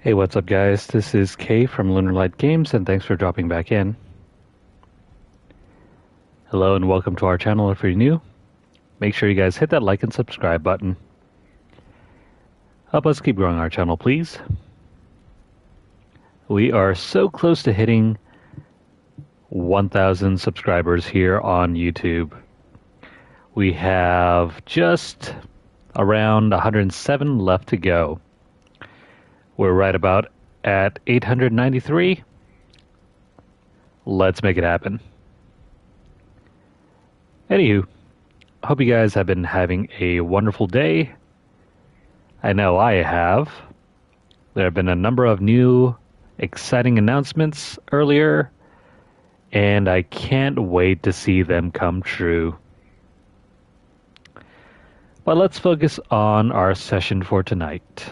Hey, what's up, guys? This is Kay from Lunarlight Games, and thanks for dropping back in. Hello, and welcome to our channel if you're new. Make sure you guys hit that like and subscribe button. Help us keep growing our channel, please. We are so close to hitting 1,000 subscribers here on YouTube. We have just around 107 left to go. We're right about at 893. Let's make it happen. Anywho, hope you guys have been having a wonderful day. I know I have. There have been a number of new, exciting announcements earlier, and I can't wait to see them come true. But let's focus on our session for tonight.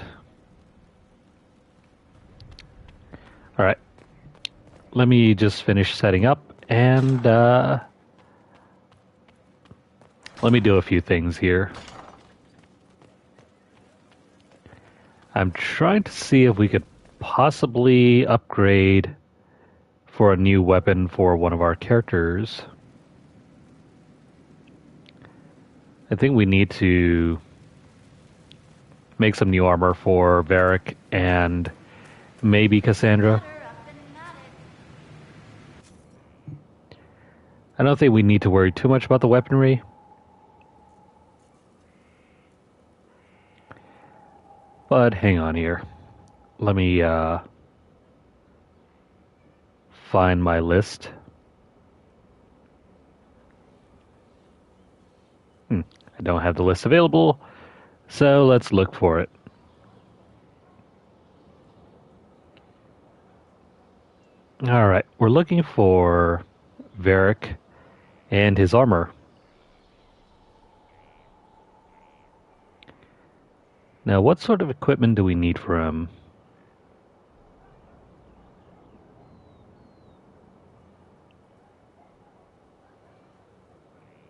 Alright, let me just finish setting up and let me do a few things here. I'm trying to see if we could possibly upgrade for a new weapon for one of our characters. I think we need to make some new armor for Varric and maybe Cassandra. I don't think we need to worry too much about the weaponry. But hang on here. Let me find my list. I don't have the list available, so let's look for it. Alright, we're looking for Varric and his armor. Now, what sort of equipment do we need for him?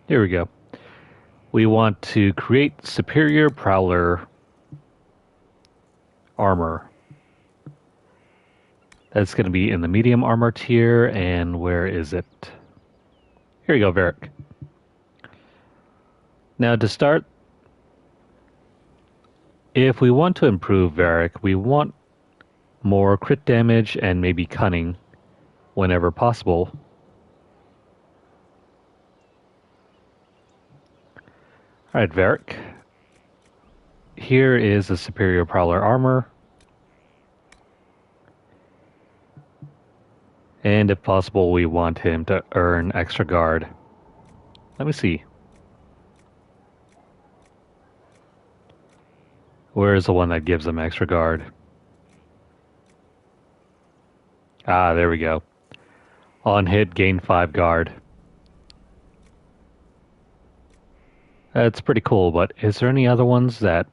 Here we go. We want to create superior prowler armor. That's going to be in the medium armor tier, and where is it? Here you go, Varric. Now to start, if we want to improve Varric, we want more crit damage and maybe cunning whenever possible. Alright, Varric. Here is the superior prowler armor. And if possible, we want him to earn extra guard. Let me see. Where is the one that gives him extra guard? Ah, there we go. On hit, gain 5 guard. That's pretty cool, but is there any other ones that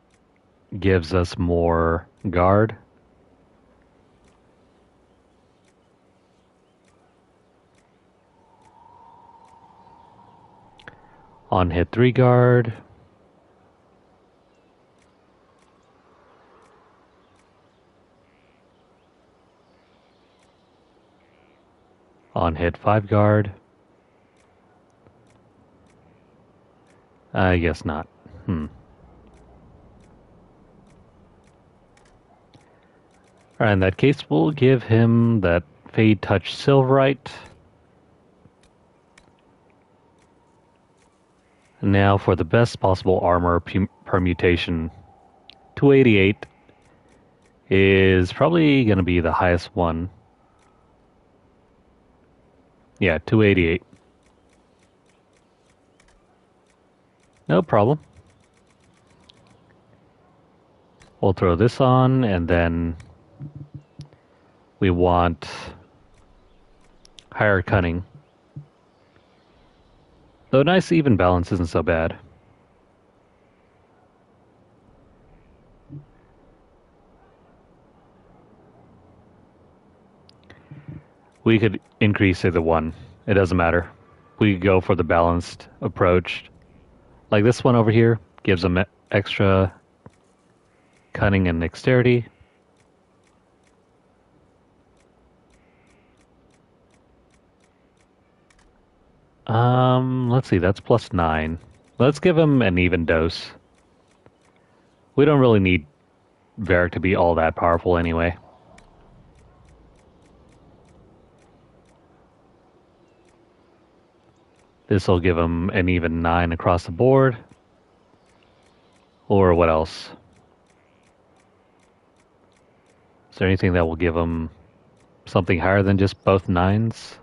gives us more guard? On hit 3 guard. On hit 5 guard. I guess not. Alright, in that case, we'll give him that Fade Touch Silverite. Now for the best possible armor permutation. 288 is probably going to be the highest one. Yeah, 288. No problem. We'll throw this on, and then we want higher cunning. Though nice even balance isn't so bad. We could increase either one. It doesn't matter. We could go for the balanced approach. Like this one over here gives them extra cunning and dexterity. Let's see, that's +9. Let's give him an even dose. We don't really need Varric to be all that powerful anyway. This will give him an even 9 across the board. Or what else? Is there anything that will give him something higher than just both 9s?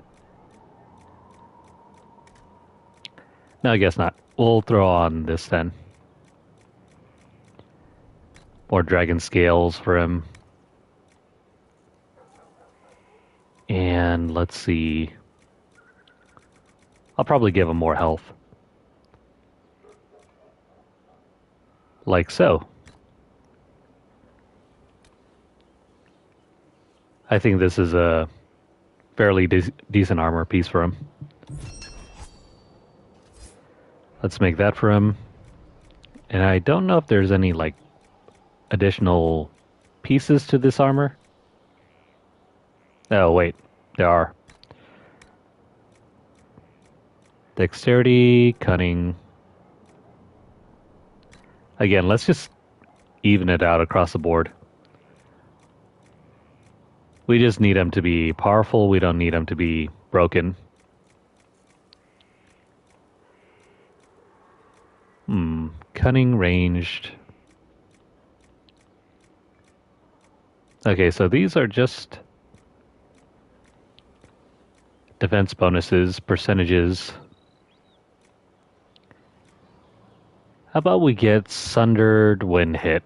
No, I guess not. We'll throw on this then. More dragon scales for him. And let's see. I'll probably give him more health. Like so. I think this is a fairly decent armor piece for him. Let's make that for him. And I don't know if there's any, like, additional pieces to this armor. Oh, wait. There are. Dexterity, cunning. Again, let's just even it out across the board. We just need him to be powerful. We don't need him to be broken. Cunning, ranged. Okay, so these are just defense bonuses, percentages. How about we get sundered when hit?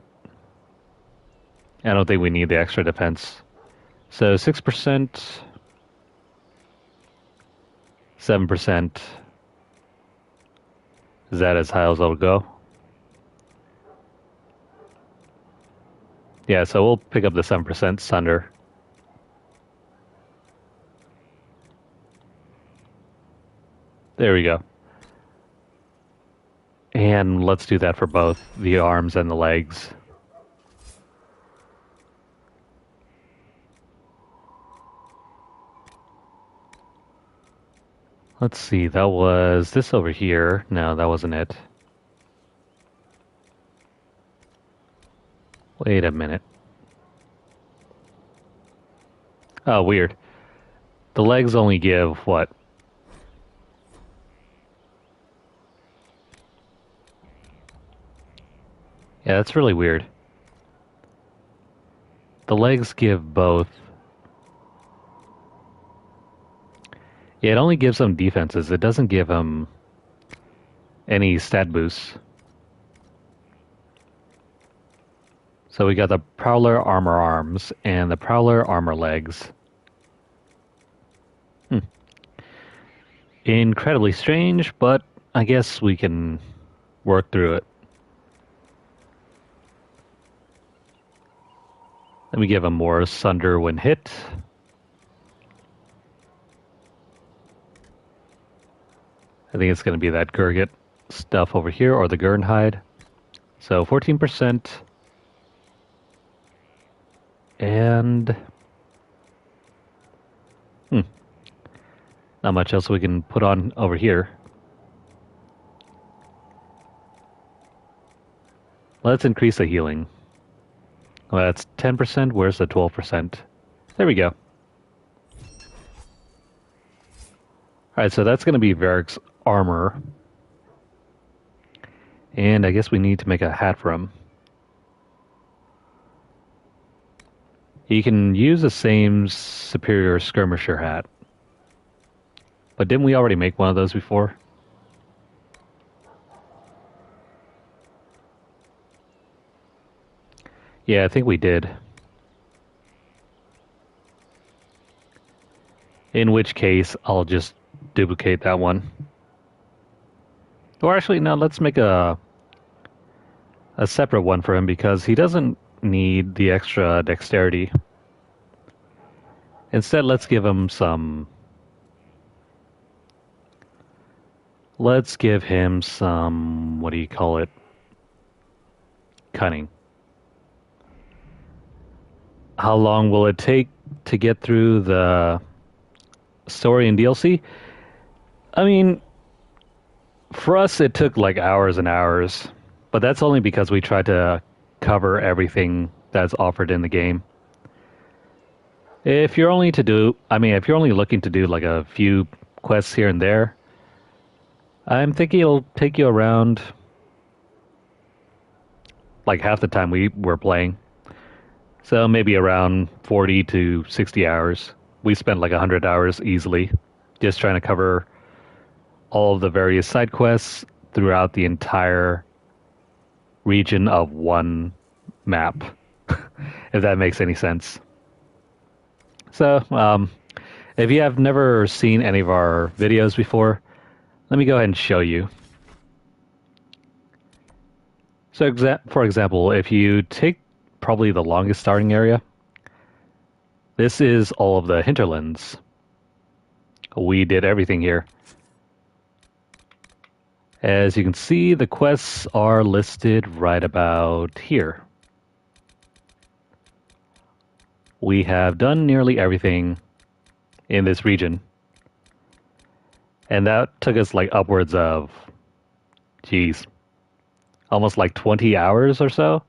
I don't think we need the extra defense. So 6%, 7%. Is that as high as it'll go? Yeah, so we'll pick up the 7% sunder. There we go. And let's do that for both the arms and the legs. Let's see, that was this over here. No, that wasn't it. Wait a minute. Oh, weird. The legs only give what? Yeah, that's really weird. The legs give both. Yeah, it only gives them defenses. It doesn't give them any stat boosts. So we got the Prowler armor arms and the Prowler armor legs. Incredibly strange, but I guess we can work through it. Let me give him more sunder when hit. I think it's going to be that Gurgit stuff over here, or the Gurnhide. So 14%. And... not much else we can put on over here. Let's increase the healing. Well, that's 10%. Where's the 12%? There we go. Alright, so that's going to be Varric's armor. And I guess we need to make a hat for him. You can use the same superior skirmisher hat. But didn't we already make one of those before? Yeah, I think we did. In which case, I'll just duplicate that one. Or actually, no, let's make a separate one for him because he doesn't need the extra dexterity. Instead, let's give him some... Let's give him some... what do you call it? Cunning. How long will it take to get through the story and DLC? I mean, For us, it took like hours and hours, but that's only because we tried to cover everything that's offered in the game. If you're only to do, I mean, if you're only looking to do like a few quests here and there, I'm thinking it'll take you around like half the time we were playing. So maybe around 40 to 60 hours. We spent like 100 hours easily just trying to cover all of the various side quests throughout the entire region of one map, if that makes any sense. So, if you have never seen any of our videos before, let me go ahead and show you. So, for example, if you take probably the longest starting area, this is all of the hinterlands. We did everything here. As you can see, the quests are listed right about here. We have done nearly everything in this region. And that took us like upwards of, geez, almost like 20 hours or so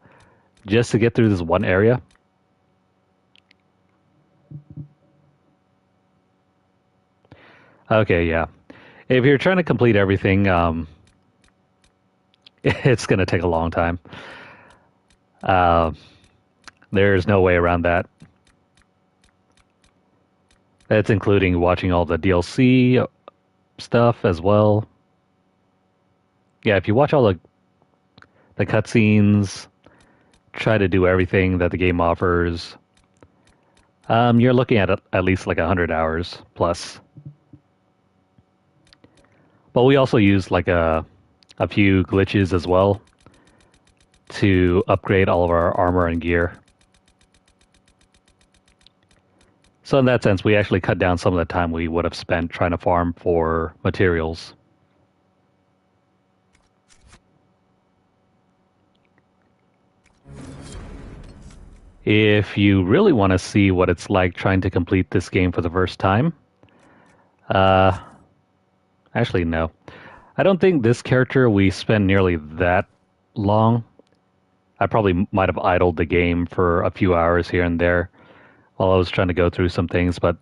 just to get through this one area. Okay, yeah. If you're trying to complete everything, it's going to take a long time. There's no way around that. That's including watching all the DLC stuff as well. Yeah, if you watch all the cutscenes, try to do everything that the game offers, you're looking at least like 100 hours plus. But we also use like a few glitches as well to upgrade all of our armor and gear. So in that sense, we actually cut down some of the time we would have spent trying to farm for materials. If you really want to see what it's like trying to complete this game for the first time, actually no. I don't think this character we spend nearly that long. I probably might have idled the game for a few hours here and there while I was trying to go through some things, but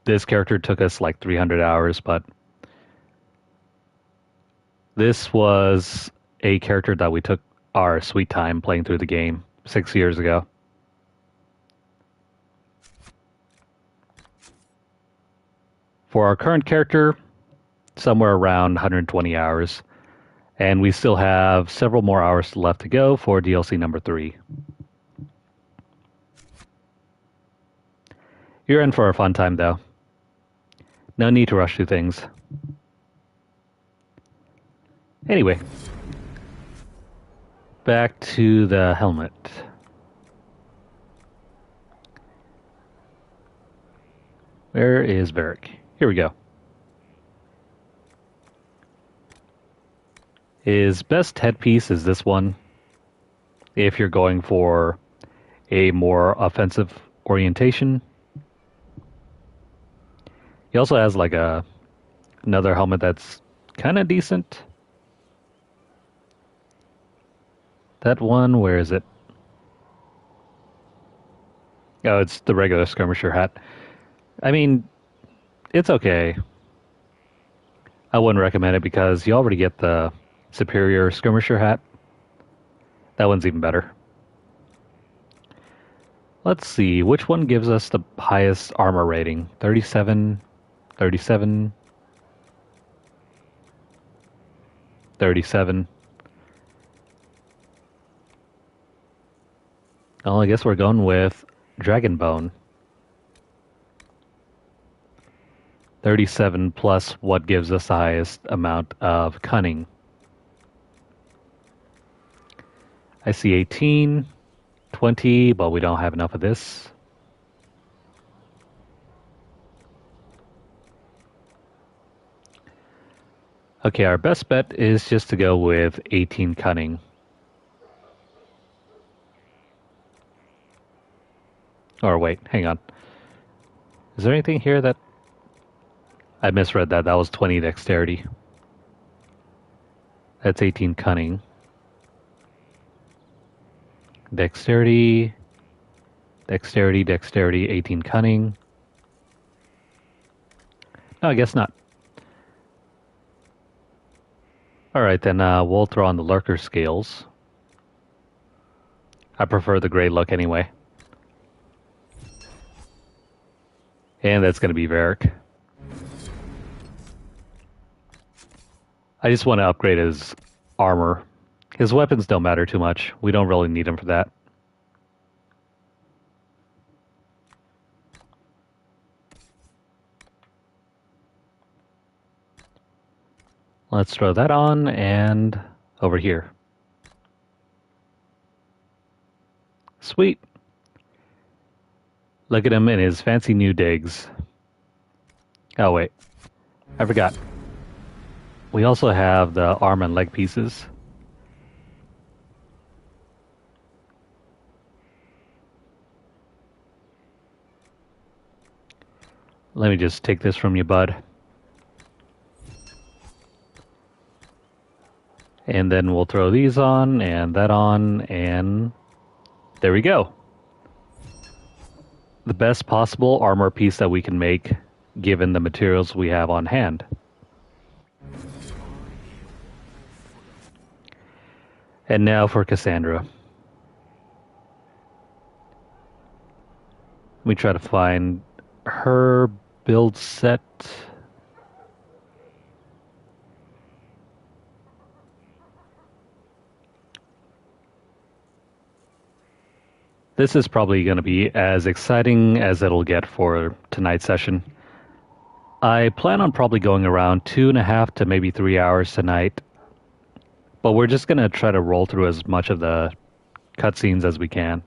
this character took us like 300 hours, but this was a character that we took our sweet time playing through the game 6 years ago. For our current character, somewhere around 120 hours, and we still have several more hours left to go for DLC number 3. You're in for a fun time, though. No need to rush through things. Anyway, back to the helmet. Where is Varric? Here we go. His best headpiece is this one, if you're going for a more offensive orientation. He also has like another helmet that's kind of decent. That one, where is it? Oh, it's the regular skirmisher hat. I mean, it's okay. I wouldn't recommend it because you already get the superior skirmisher hat. That one's even better. Let's see, which one gives us the highest armor rating? 37, 37, 37. Well, I guess we're going with Dragonbone. 37 plus what gives us the highest amount of cunning. I see 18, 20, but we don't have enough of this. Okay, our best bet is just to go with 18 cunning. Or wait, hang on. Is there anything here that... I misread that. That was 20 dexterity. That's 18 cunning. Dexterity, dexterity, 18 cunning. No, I guess not. Alright, then we'll throw on the lurker scales. I prefer the gray look anyway. And that's going to be Varric. I just want to upgrade his armor. His weapons don't matter too much. We don't really need him for that. Let's throw that on and over here. Sweet. Look at him in his fancy new digs. Oh wait, I forgot. We also have the arm and leg pieces. Let me just take this from you, bud. And then we'll throw these on, and that on, and there we go. The best possible armor piece that we can make, given the materials we have on hand. And now for Cassandra. Let me try to find her build set. This is probably going to be as exciting as it'll get for tonight's session. I plan on probably going around 2.5 to maybe 3 hours tonight. But we're just going to try to roll through as much of the cutscenes as we can.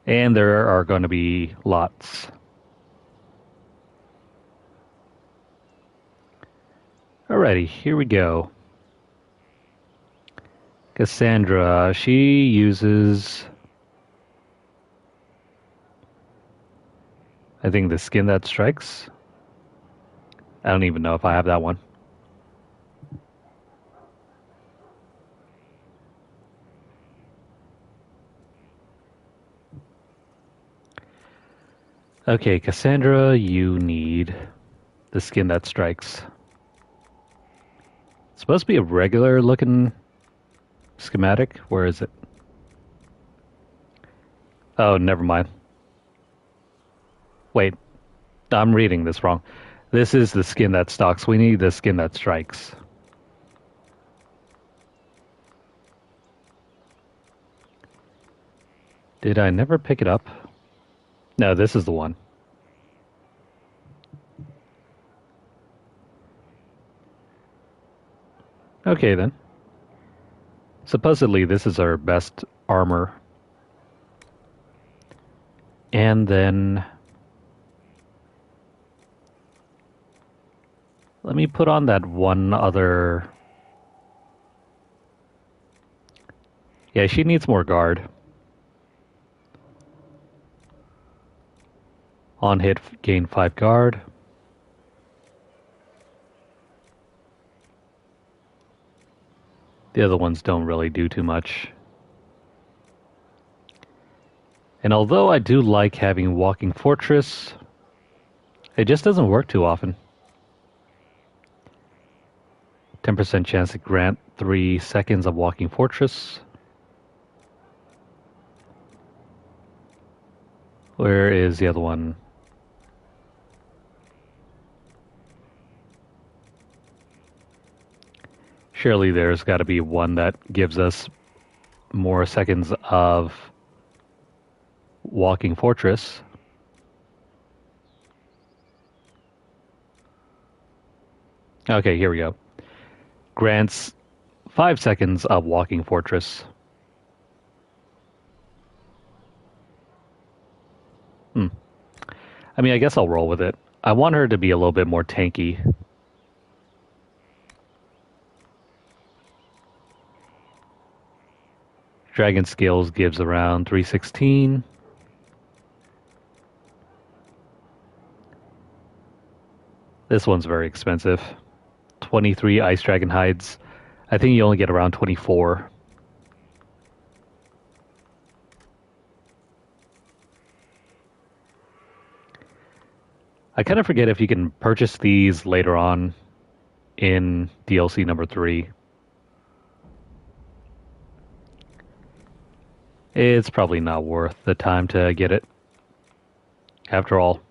And there are going to be lots. Alrighty, here we go. Cassandra, she uses... I think the skin that strikes. I don't even know if I have that one. Okay, Cassandra, you need the skin that strikes. It's supposed to be a regular looking schematic. Where is it? Oh, never mind. Wait, I'm reading this wrong. This is the skin that stalks. We need the skin that strikes. Did I never pick it up? No, this is the one. Okay, then. Supposedly, this is our best armor. And then... let me put on that one other... yeah, she needs more guard. On hit, gain 5 guard. The other ones don't really do too much. And although I do like having Walking Fortress, it just doesn't work too often. 10% chance to grant 3 seconds of Walking Fortress. Where is the other one? Surely there's got to be one that gives us more seconds of Walking Fortress. Okay, here we go. Grants 5 seconds of Walking Fortress. I mean, I guess I'll roll with it. I want her to be a little bit more tanky. Dragon Skills gives around 316. This one's very expensive. 23 Ice Dragon Hides. I think you only get around 24. I kind of forget if you can purchase these later on in DLC number 3. It's probably not worth the time to get it. After all,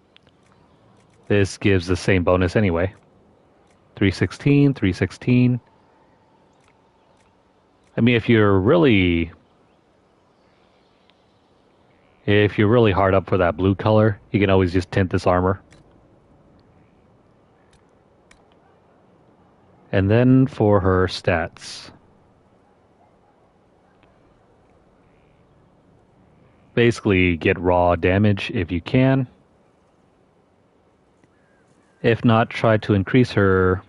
this gives the same bonus anyway. 316, 316. I mean, if you're really hard up for that blue color, you can always just tint this armor. And then for her stats. Basically, get raw damage if you can. If not, try to increase her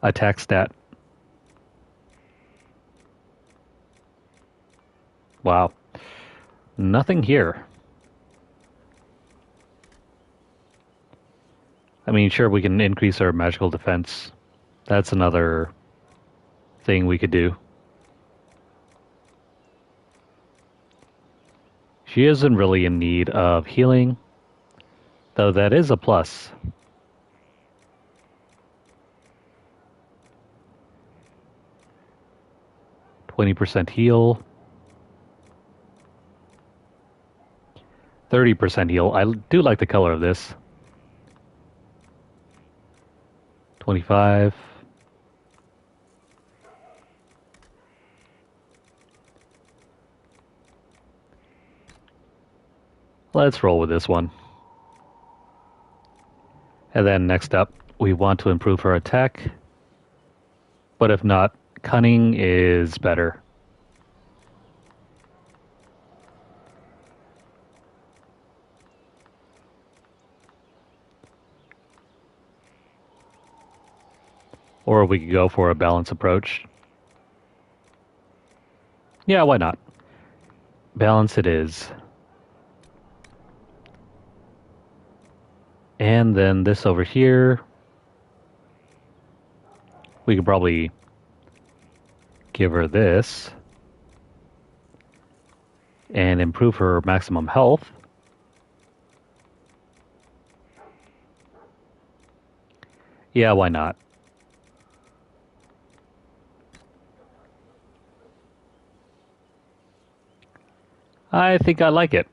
attack stat. Wow. Nothing here. I mean, sure, we can increase our magical defense. That's another thing we could do. She isn't really in need of healing, though that is a plus. %20 heal. 30% heal. I do like the color of this. 25. Let's roll with this one. And then next up, we want to improve her attack. But if not, cunning is better. Or we could go for a balance approach. Yeah, why not? Balance it is. And then this over here, we could probably give her this and improve her maximum health. Yeah, why not? I think I like it.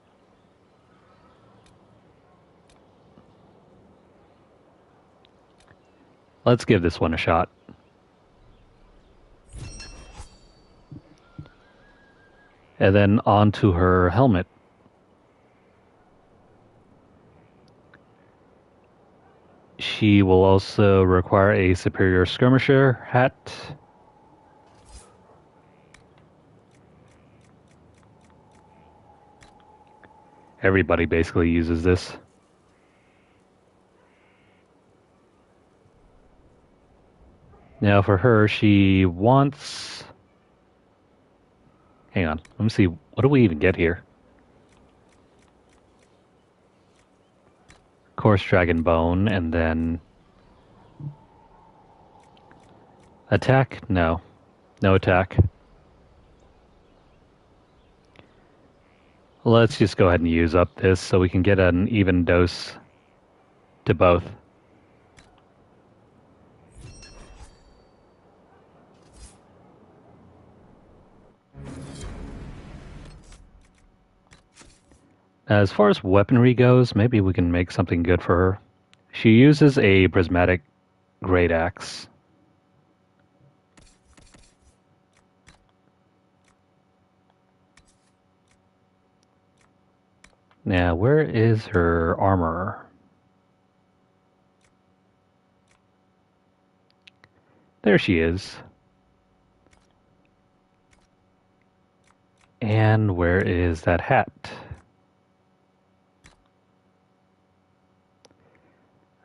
Let's give this one a shot. And then onto her helmet. She will also require a superior skirmisher hat. Everybody basically uses this. Now for her, she wants... Hang on, let me see. What do we even get here? Course Dragon Bone, and then... Attack? No. No attack. Let's just go ahead and use up this so we can get an even dose to both. As far as weaponry goes, maybe we can make something good for her. She uses a prismatic great axe. Now, where is her armor? There she is. And where is that hat?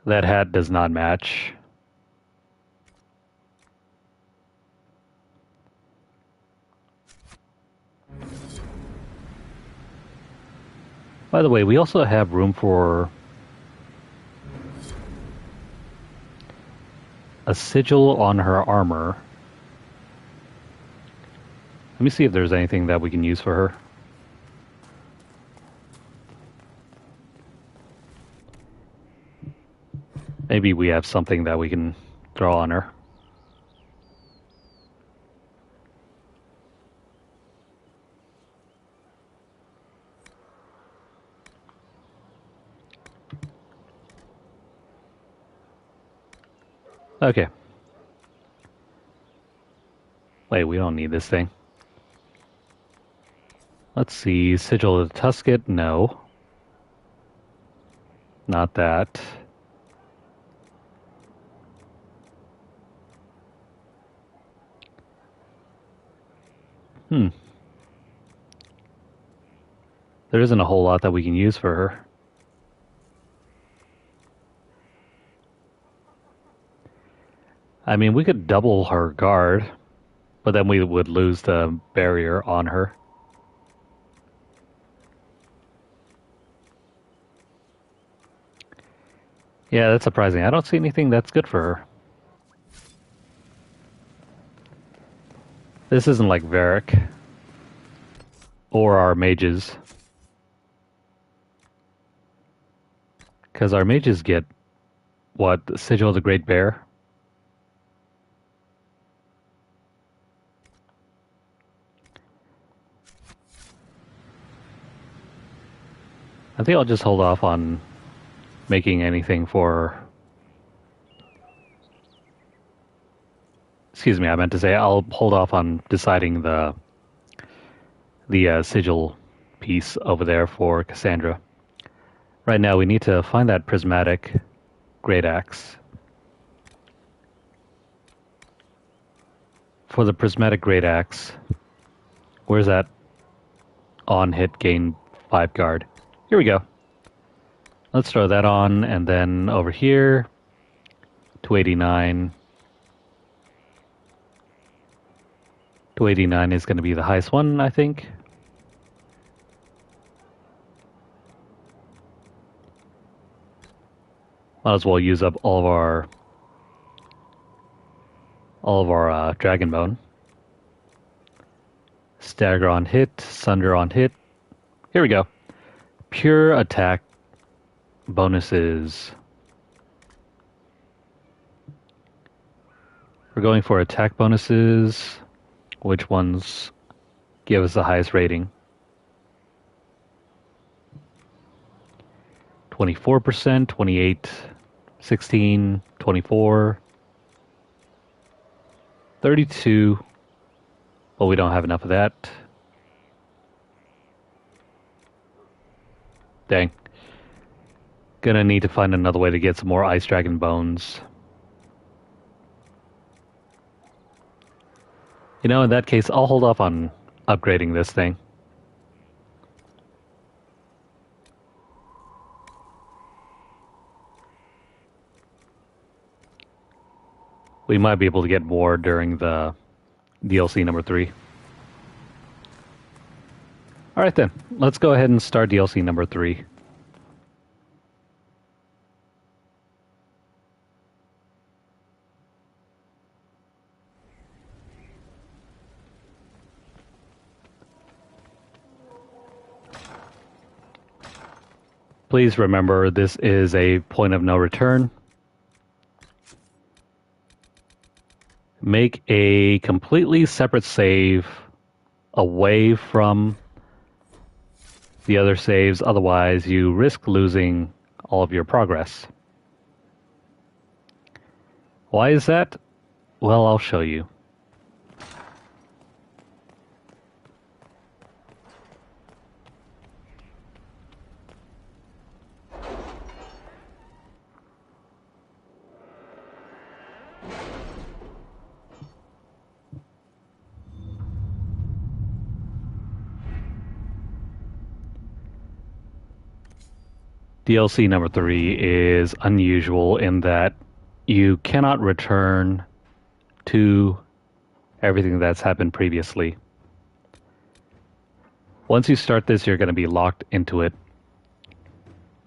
That hat does not match. By the way, we also have room for a sigil on her armor. Let me see if there's anything that we can use for her. Maybe we have something that we can throw on her. Okay. Wait, we don't need this thing. Let's see. Sigil of the Tusket? No. Not that. There isn't a whole lot that we can use for her. I mean, we could double her guard, but then we would lose the barrier on her. Yeah, that's surprising. I don't see anything that's good for her. This isn't like Varric or our mages. Because our mages get, what, the Sigil of the Great Bear? I think I'll just hold off on making anything for... Excuse me, I meant to say I'll hold off on deciding the sigil piece over there for Cassandra. Right now we need to find that prismatic great axe. For the prismatic great axe, where's that on hit gain 5 guard? Here we go. Let's throw that on, and then over here, 289. 289 is going to be the highest one, I think. Might as well use up all of our dragon bone. Stagger on hit, sunder on hit. Here we go. Pure attack bonuses. We're going for attack bonuses. Which ones give us the highest rating? 24%, 28, 16, 24, 32. Well, we don't have enough of that. Dang. Gonna need to find another way to get some more Ice Dragon bones. You know, in that case, I'll hold off on upgrading this thing. We might be able to get more during the DLC number 3. Alright then, let's go ahead and start DLC number 3. Please remember, this is a point of no return. Make a completely separate save away from the other saves, otherwise you risk losing all of your progress. Why is that? Well, I'll show you. DLC number 3 is unusual in that you cannot return to everything that's happened previously. Once you start this, you're going to be locked into it.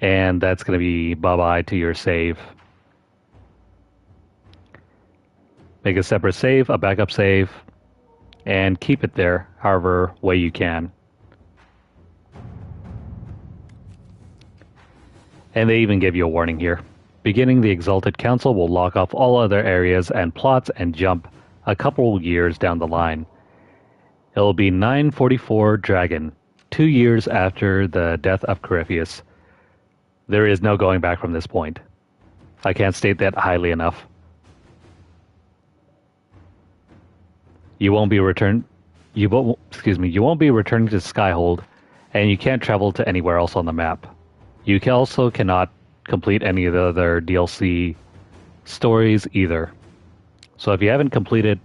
And that's going to be bye-bye to your save. Make a separate save, a backup save, and keep it there however way you can. And they even give you a warning here. Beginning, the Exalted Council will lock off all other areas and plots and jump a couple years down the line. It will be 944 Dragon, 2 years after the death of Corypheus. There is no going back from this point. I can't state that highly enough. You won't be returned. You won't be returning to Skyhold, and you can't travel to anywhere else on the map. You also cannot complete any of the other DLC stories either. So if you haven't completed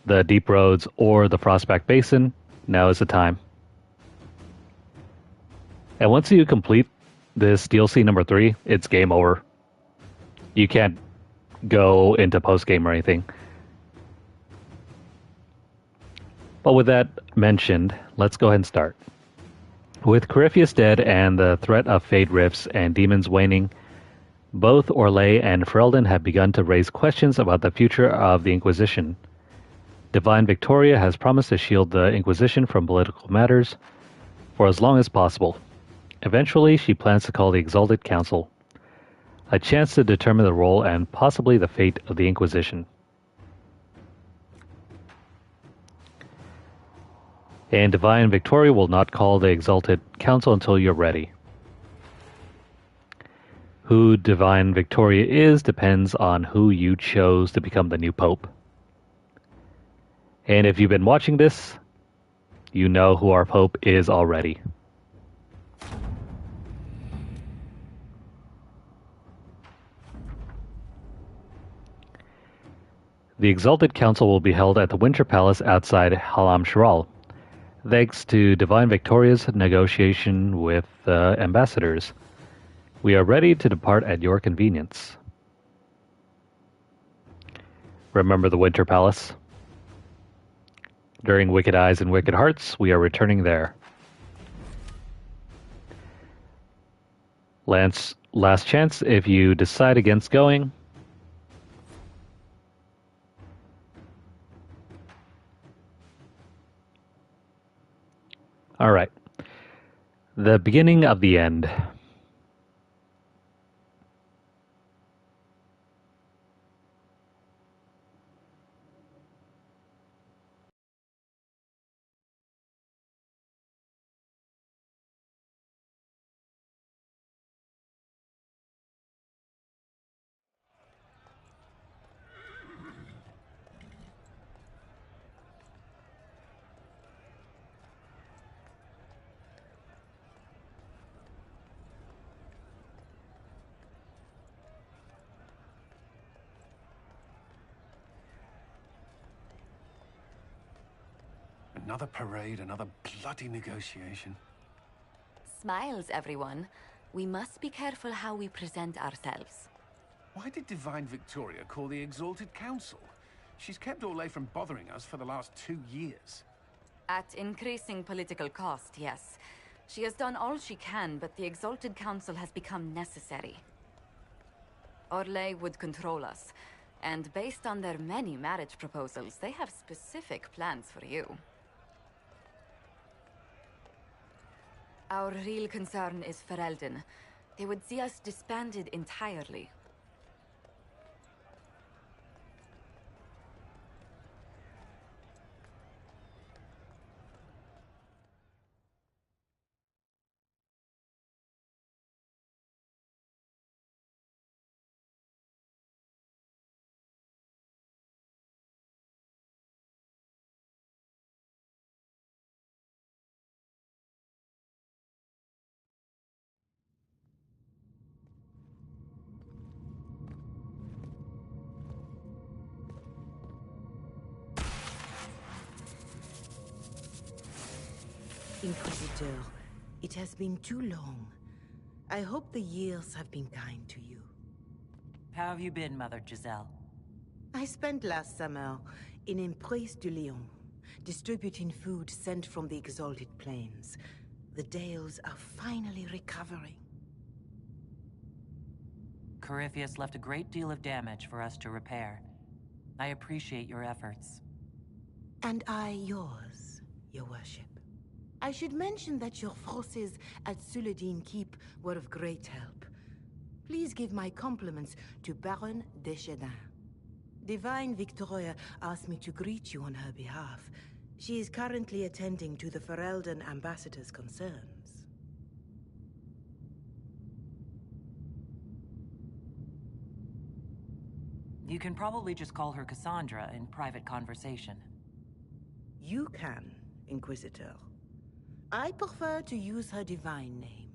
the Deep Roads or the Frostback Basin, now is the time. And once you complete this DLC number 3, it's game over. You can't go into post-game or anything. But with that mentioned, let's go ahead and start. With Corypheus dead and the threat of Fade Rifts and demons waning, both Orlais and Ferelden have begun to raise questions about the future of the Inquisition. Divine Victoria has promised to shield the Inquisition from political matters for as long as possible. Eventually, she plans to call the Exalted Council, a chance to determine the role and possibly the fate of the Inquisition. And Divine Victoria will not call the Exalted Council until you're ready. Who Divine Victoria is depends on who you chose to become the new Pope. And if you've been watching this, you know who our Pope is already. The Exalted Council will be held at the Winter Palace outside Halam Shiral, thanks to Divine Victoria's negotiation with the ambassadors. We are ready to depart at your convenience. Remember the Winter Palace? During Wicked Eyes and Wicked Hearts, we are returning there. Last chance if you decide against going. Alright. The beginning of the end. Another parade, another bloody negotiation. Smiles, everyone. We must be careful how we present ourselves. Why did Divine Victoria call the Exalted Council? She's kept Orlais from bothering us for the last 2 years. At increasing political cost, yes. She has done all she can, but the Exalted Council has become necessary. Orlais would control us, and based on their many marriage proposals, they have specific plans for you. Our real concern is Ferelden. They would see us disbanded entirely. Inquisitor, it has been too long. I hope the years have been kind to you. How have you been, Mother Giselle? I spent last summer in Emprise du Lion, distributing food sent from the Exalted Plains. The Dales are finally recovering. Corypheus left a great deal of damage for us to repair. I appreciate your efforts. And I yours, your worship. I should mention that your forces at Suladin Keep were of great help. Please give my compliments to Baron Deschedin. Divine Victoria asked me to greet you on her behalf. She is currently attending to the Ferelden ambassador's concerns. You can probably just call her Cassandra in private conversation. You can, Inquisitor. I prefer to use her divine name.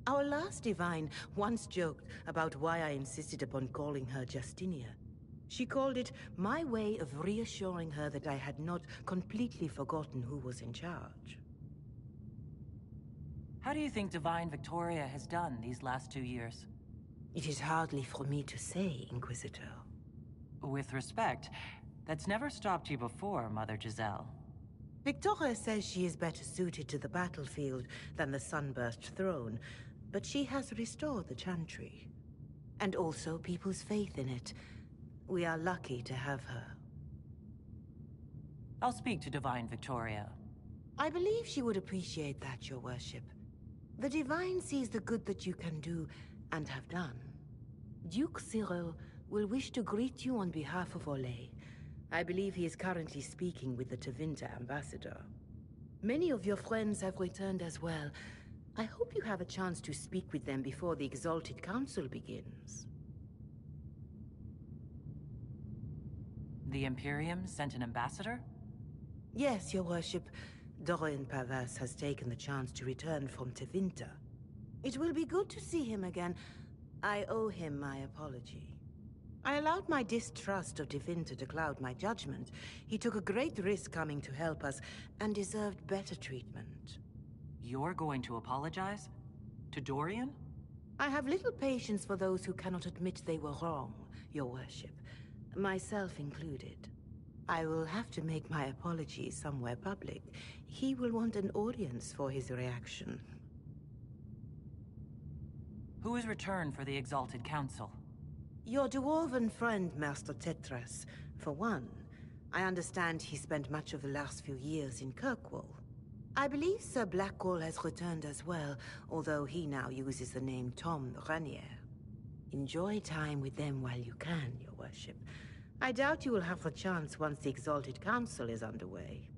Our last divine once joked about why I insisted upon calling her Justinia. She called it my way of reassuring her that I had not completely forgotten who was in charge. How do you think Divine Victoria has done these last 2 years? It is hardly for me to say, Inquisitor. With respect, that's never stopped you before, Mother Giselle. Victoria says she is better suited to the battlefield than the Sunburst throne, but she has restored the Chantry. And also people's faith in it. We are lucky to have her. I'll speak to Divine Victoria. I believe she would appreciate that, your worship. The Divine sees the good that you can do and have done. Duke Cyril will wish to greet you on behalf of Olay. I believe he is currently speaking with the Tevinter ambassador. Many of your friends have returned as well. I hope you have a chance to speak with them before the Exalted Council begins. The Imperium sent an ambassador? Yes, your worship. Dorian Pavas has taken the chance to return from Tevinter. It will be good to see him again. I owe him my apology. I allowed my distrust of Tevinter to cloud my judgment. He took a great risk coming to help us, and deserved better treatment. You're going to apologize? To Dorian? I have little patience for those who cannot admit they were wrong, your worship. Myself included. I will have to make my apologies somewhere public. He will want an audience for his reaction. Who has returned for the Exalted Council? Your dwarven friend, Master Tetras, for one. I understand he spent much of the last few years in Kirkwall. I believe Sir Blackwall has returned as well, although he now uses the name Tom the Ranier. Enjoy time with them while you can, your worship. I doubt you will have the chance once the Exalted Council is underway.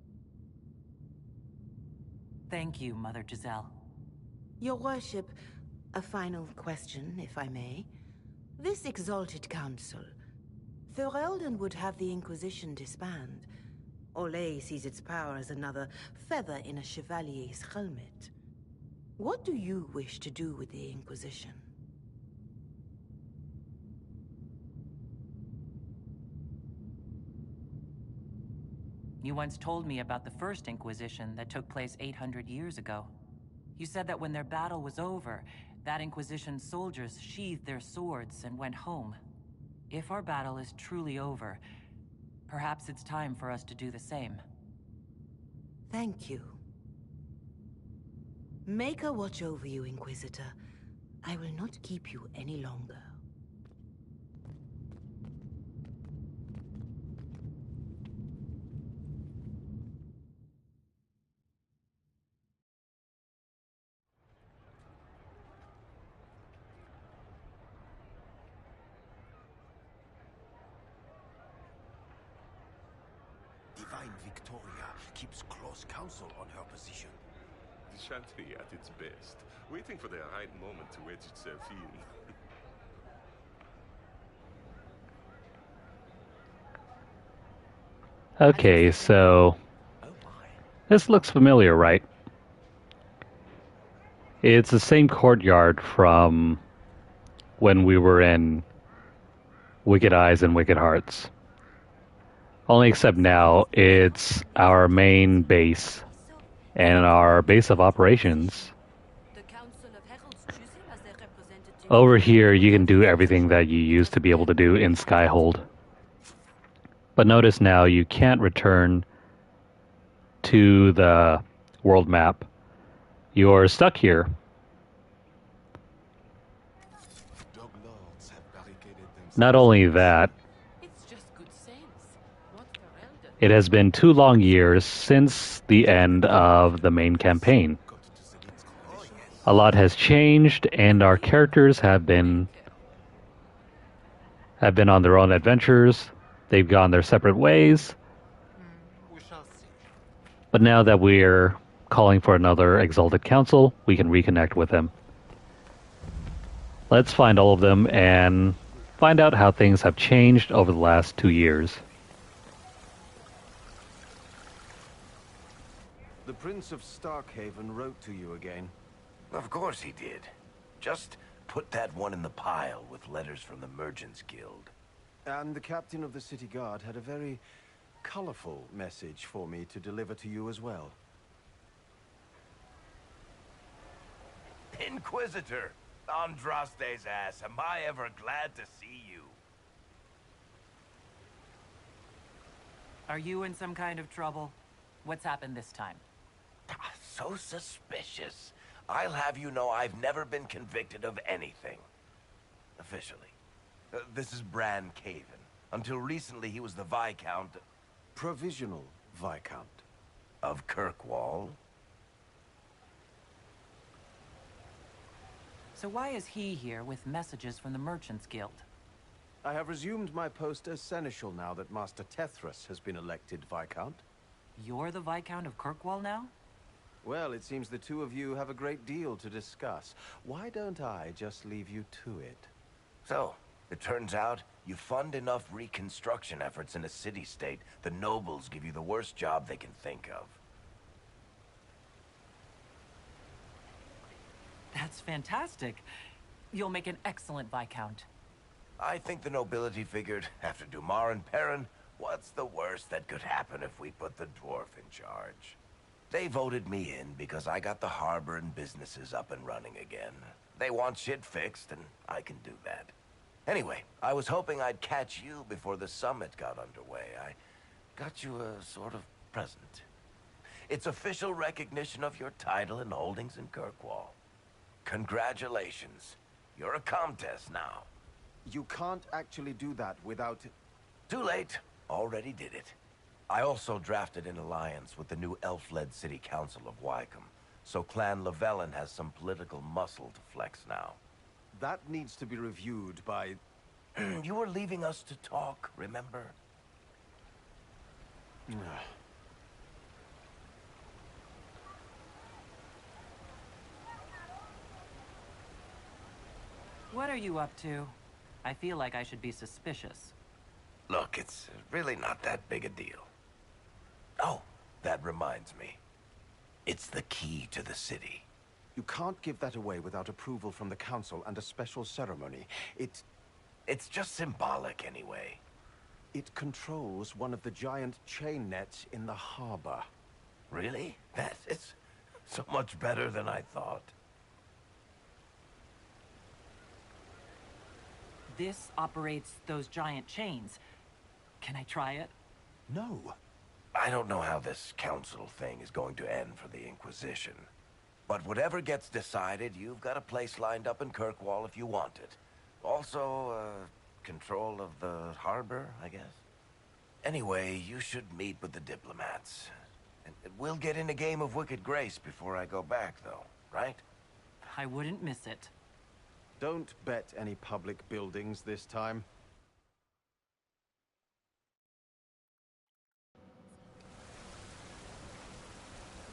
Thank you, Mother Giselle. Your worship, a final question, if I may. This Exalted Council, Ferelden would have the Inquisition disband. Olay sees its power as another feather in a chevalier's helmet. What do you wish to do with the Inquisition? You once told me about the first Inquisition that took place 800 years ago. You said that when their battle was over, that Inquisition's soldiers sheathed their swords and went home. If our battle is truly over, perhaps it's time for us to do the same. Thank you. Maker watch over you, Inquisitor. I will not keep you any longer. Divine Victoria keeps close counsel on her position. The Chantry at its best, waiting for the right moment to wedge itself in. Okay, so this looks familiar, right? It's the same courtyard from when we were in Wicked Eyes and Wicked Hearts. Only except now it's our main base and our base of operations. Over here you can do everything that you used to be able to do in Skyhold. But notice now you can't return to the world map. You're stuck here. Not only that, It has been 2 long years since the end of the main campaign. A lot has changed, and our characters have been on their own adventures. They've gone their separate ways. But now that we're calling for another Exalted Council, we can reconnect with them. Let's find all of them and find out how things have changed over the last 2 years. The Prince of Starkhaven wrote to you again. Of course he did. Just put that one in the pile with letters from the Merchants Guild. And the captain of the city guard had a very colorful message for me to deliver to you as well. Inquisitor! Andraste's ass, am I ever glad to see you. Are you in some kind of trouble? What's happened this time? So suspicious. I'll have you know I've never been convicted of anything. Officially. This is Bran Caven. Until recently he was the Viscount... Provisional Viscount. Of Kirkwall. So why is he here with messages from the Merchants Guild? I have resumed my post as Seneschal now that Master Tethras has been elected Viscount. You're the Viscount of Kirkwall now? Well, it seems the two of you have a great deal to discuss. Why don't I just leave you to it? So, it turns out you fund enough reconstruction efforts in a city-state, the nobles give you the worst job they can think of. That's fantastic. You'll make an excellent Viscount. I think the nobility figured, after Dumar and Perrin, what's the worst that could happen if we put the dwarf in charge? They voted me in because I got the harbor and businesses up and running again. They want shit fixed, and I can do that. Anyway, I was hoping I'd catch you before the summit got underway. I got you a sort of present. It's official recognition of your title and holdings in Kirkwall. Congratulations. You're a Comtesse now. You can't actually do that without... Too late. Already did it. I also drafted an alliance with the new elf-led city council of Wycombe, so Clan Llewellyn has some political muscle to flex now. That needs to be reviewed by... You were leaving us to talk, remember? What are you up to? I feel like I should be suspicious. Look, it's really not that big a deal. Oh, that reminds me. It's the key to the city. You can't give that away without approval from the council and a special ceremony. It's just symbolic anyway. It controls one of the giant chain nets in the harbor. Really? That is so much better than I thought. This operates those giant chains. Can I try it? No. I don't know how this council thing is going to end for the Inquisition. But whatever gets decided, you've got a place lined up in Kirkwall if you want it. Also, control of the harbor, I guess. Anyway, you should meet with the diplomats. And we'll get in a game of Wicked Grace before I go back, though, right? I wouldn't miss it. Don't bet any public buildings this time.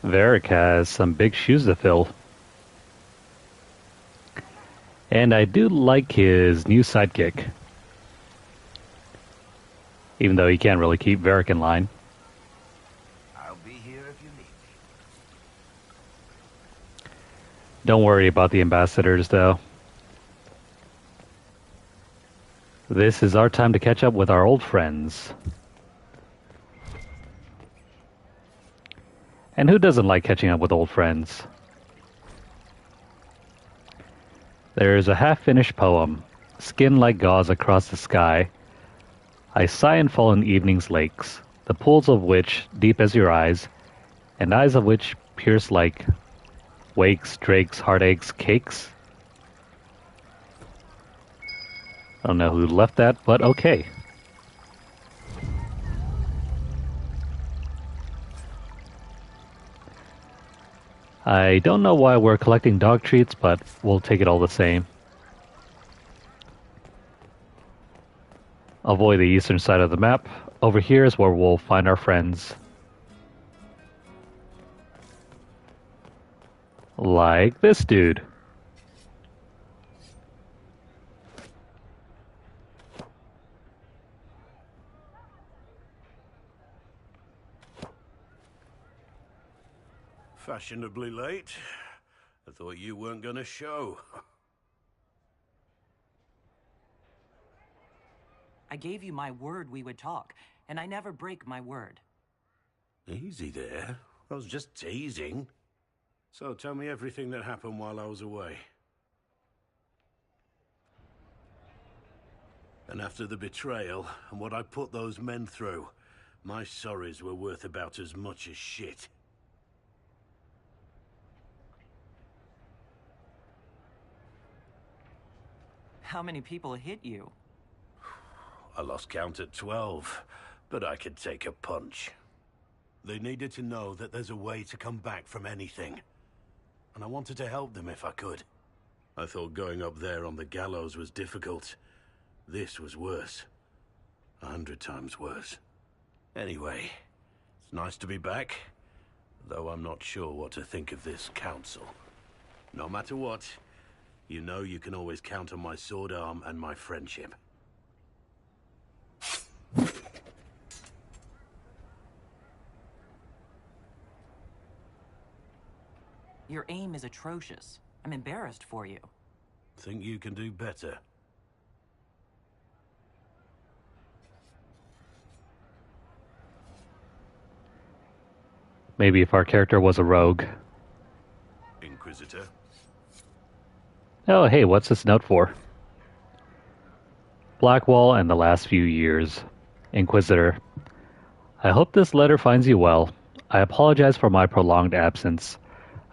Varric has some big shoes to fill. And I do like his new sidekick. Even though he can't really keep Varric in line. I'll be here if you need me. Don't worry about the ambassadors, though. This is our time to catch up with our old friends. And who doesn't like catching up with old friends? There's a half-finished poem, skin like gauze across the sky. I sigh and fall in evening's lakes, the pools of which deep as your eyes, and eyes of which pierce like wakes, drakes, heartaches, cakes. I don't know who left that, but okay. I don't know why we're collecting dog treats, but we'll take it all the same. Avoid the eastern side of the map. Over here is where we'll find our friends. Like this dude. Fashionably late. I thought you weren't gonna show. I gave you my word we would talk, and I never break my word. Easy there. I was just teasing. So tell me everything that happened while I was away. And after the betrayal and what I put those men through, my sorries were worth about as much as shit. How many people hit you? I lost count at 12, but I could take a punch. They needed to know that there's a way to come back from anything. And I wanted to help them if I could. I thought going up there on the gallows was difficult. This was worse. 100 times worse. Anyway, it's nice to be back, though I'm not sure what to think of this council. No matter what, you know you can always count on my sword arm and my friendship. Your aim is atrocious. I'm embarrassed for you. Think you can do better? Maybe if our character was a rogue. Inquisitor? Oh, hey, what's this note for? Blackwall and the last few years. Inquisitor. I hope this letter finds you well. I apologize for my prolonged absence.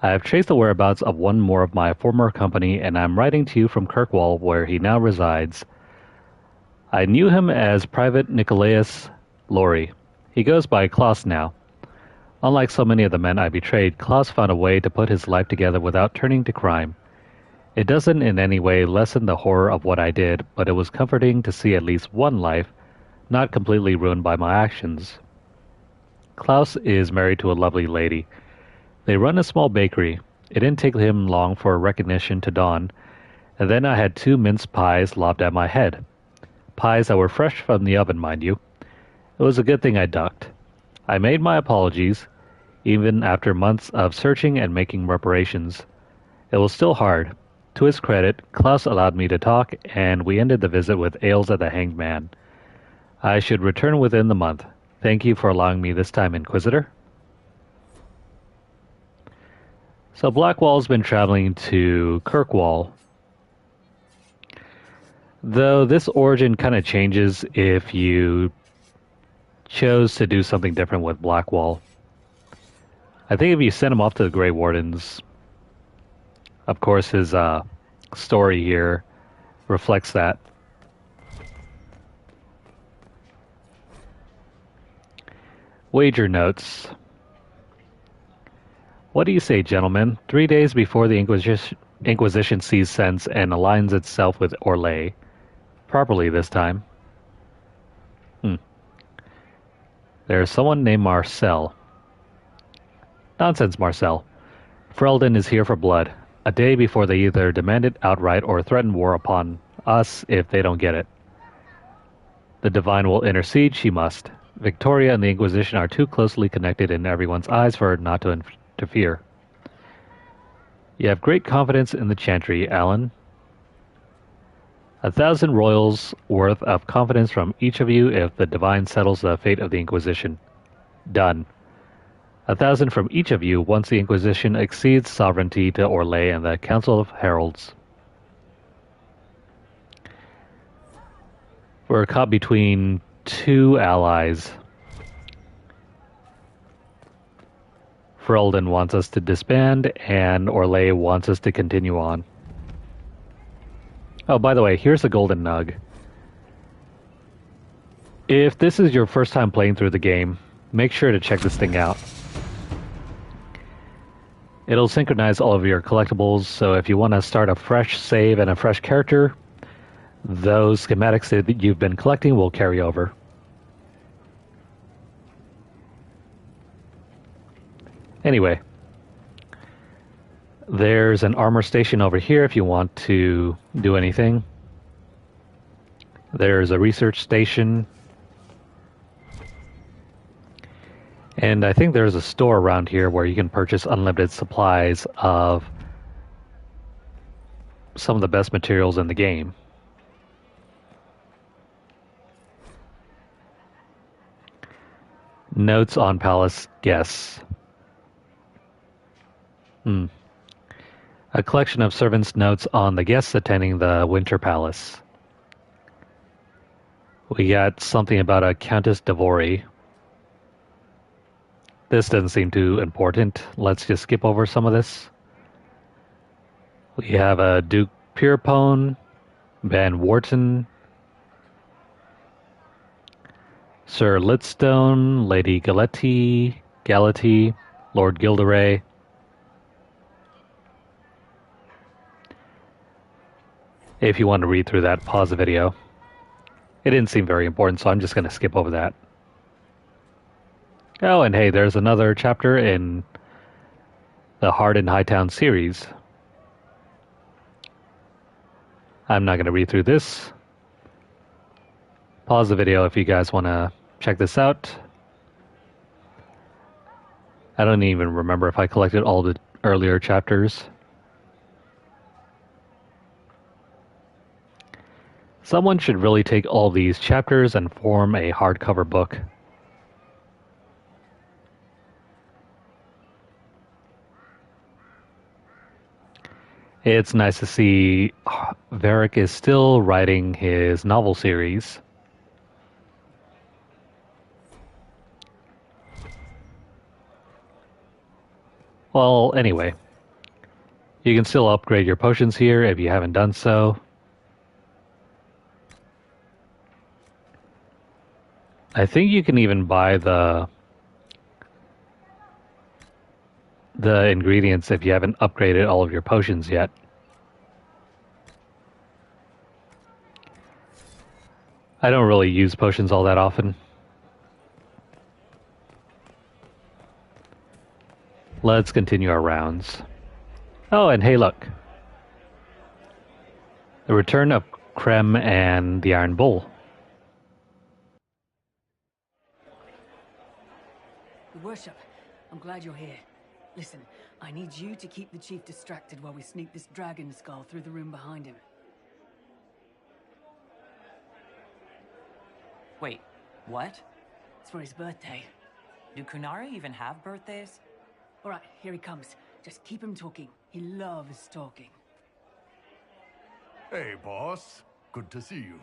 I have traced the whereabouts of one more of my former company, and I'm writing to you from Kirkwall, where he now resides. I knew him as Private Nicolaus Lorry. He goes by Klaus now. Unlike so many of the men I betrayed, Klaus found a way to put his life together without turning to crime. It doesn't in any way lessen the horror of what I did, but it was comforting to see at least one life not completely ruined by my actions. Klaus is married to a lovely lady. They run a small bakery. It didn't take him long for recognition to dawn, and then I had 2 mince pies lobbed at my head. Pies that were fresh from the oven, mind you. It was a good thing I ducked. I made my apologies, even after months of searching and making reparations. It was still hard. To his credit, Klaus allowed me to talk, and we ended the visit with ales at the Hanged Man. I should return within the month. Thank you for allowing me this time, Inquisitor. So Blackwall's been traveling to Kirkwall. Though this origin kind of changes if you chose to do something different with Blackwall. I think if you send him off to the Grey Wardens, of course his story here reflects that. Wager notes. What do you say, gentlemen? 3 days before the Inquisition sees sense and aligns itself with Orlais. Properly this time. There's someone named Marcel. Nonsense, Marcel. Ferelden is here for blood. A day before they either demand it outright or threaten war upon us if they don't get it. The Divine will intercede, she must. Victoria and the Inquisition are too closely connected in everyone's eyes for her not to interfere. You have great confidence in the Chantry, Alan. 1,000 royals worth of confidence from each of you if the Divine settles the fate of the Inquisition. Done. 1,000 from each of you once the Inquisition exceeds sovereignty to Orlais and the Council of Heralds. We're caught between 2 allies. Ferelden wants us to disband, and Orlais wants us to continue on. Oh, by the way, here's the golden nug. If this is your first time playing through the game, make sure to check this thing out. It'll synchronize all of your collectibles, so if you want to start a fresh save and a fresh character, those schematics that you've been collecting will carry over. Anyway, there's an armor station over here if you want to do anything. There's a research station. And I think there's a store around here where you can purchase unlimited supplies of some of the best materials in the game. Notes on Palace Guests. A collection of servants' notes on the guests attending the Winter Palace. We got something about a Countess Devori. This doesn't seem too important. Let's just skip over some of this. We have a Duke Pierpont, Van Wharton, Sir Lidstone, Lady Galetti, Lord Gilderay. If you want to read through that, pause the video. It didn't seem very important, so I'm just going to skip over that. Oh, and hey, there's another chapter in the Hard in Hightown series. I'm not going to read through this. Pause the video if you guys want to check this out. I don't even remember if I collected all the earlier chapters. Someone should really take all these chapters and form a hardcover book. It's nice to see Varric is still writing his novel series. Well, anyway, you can still upgrade your potions here if you haven't done so. I think you can even buy the ingredients if you haven't upgraded all of your potions yet. I don't really use potions all that often. Let's continue our rounds. Oh, and hey, look. The return of Krem and the Iron Bull. Your Worship, I'm glad you're here. Listen, I need you to keep the chief distracted while we sneak this dragon skull through the room behind him. Wait, what? It's for his birthday. Do Kunari even have birthdays? All right, here he comes. Just keep him talking. He loves talking. Hey, boss. Good to see you.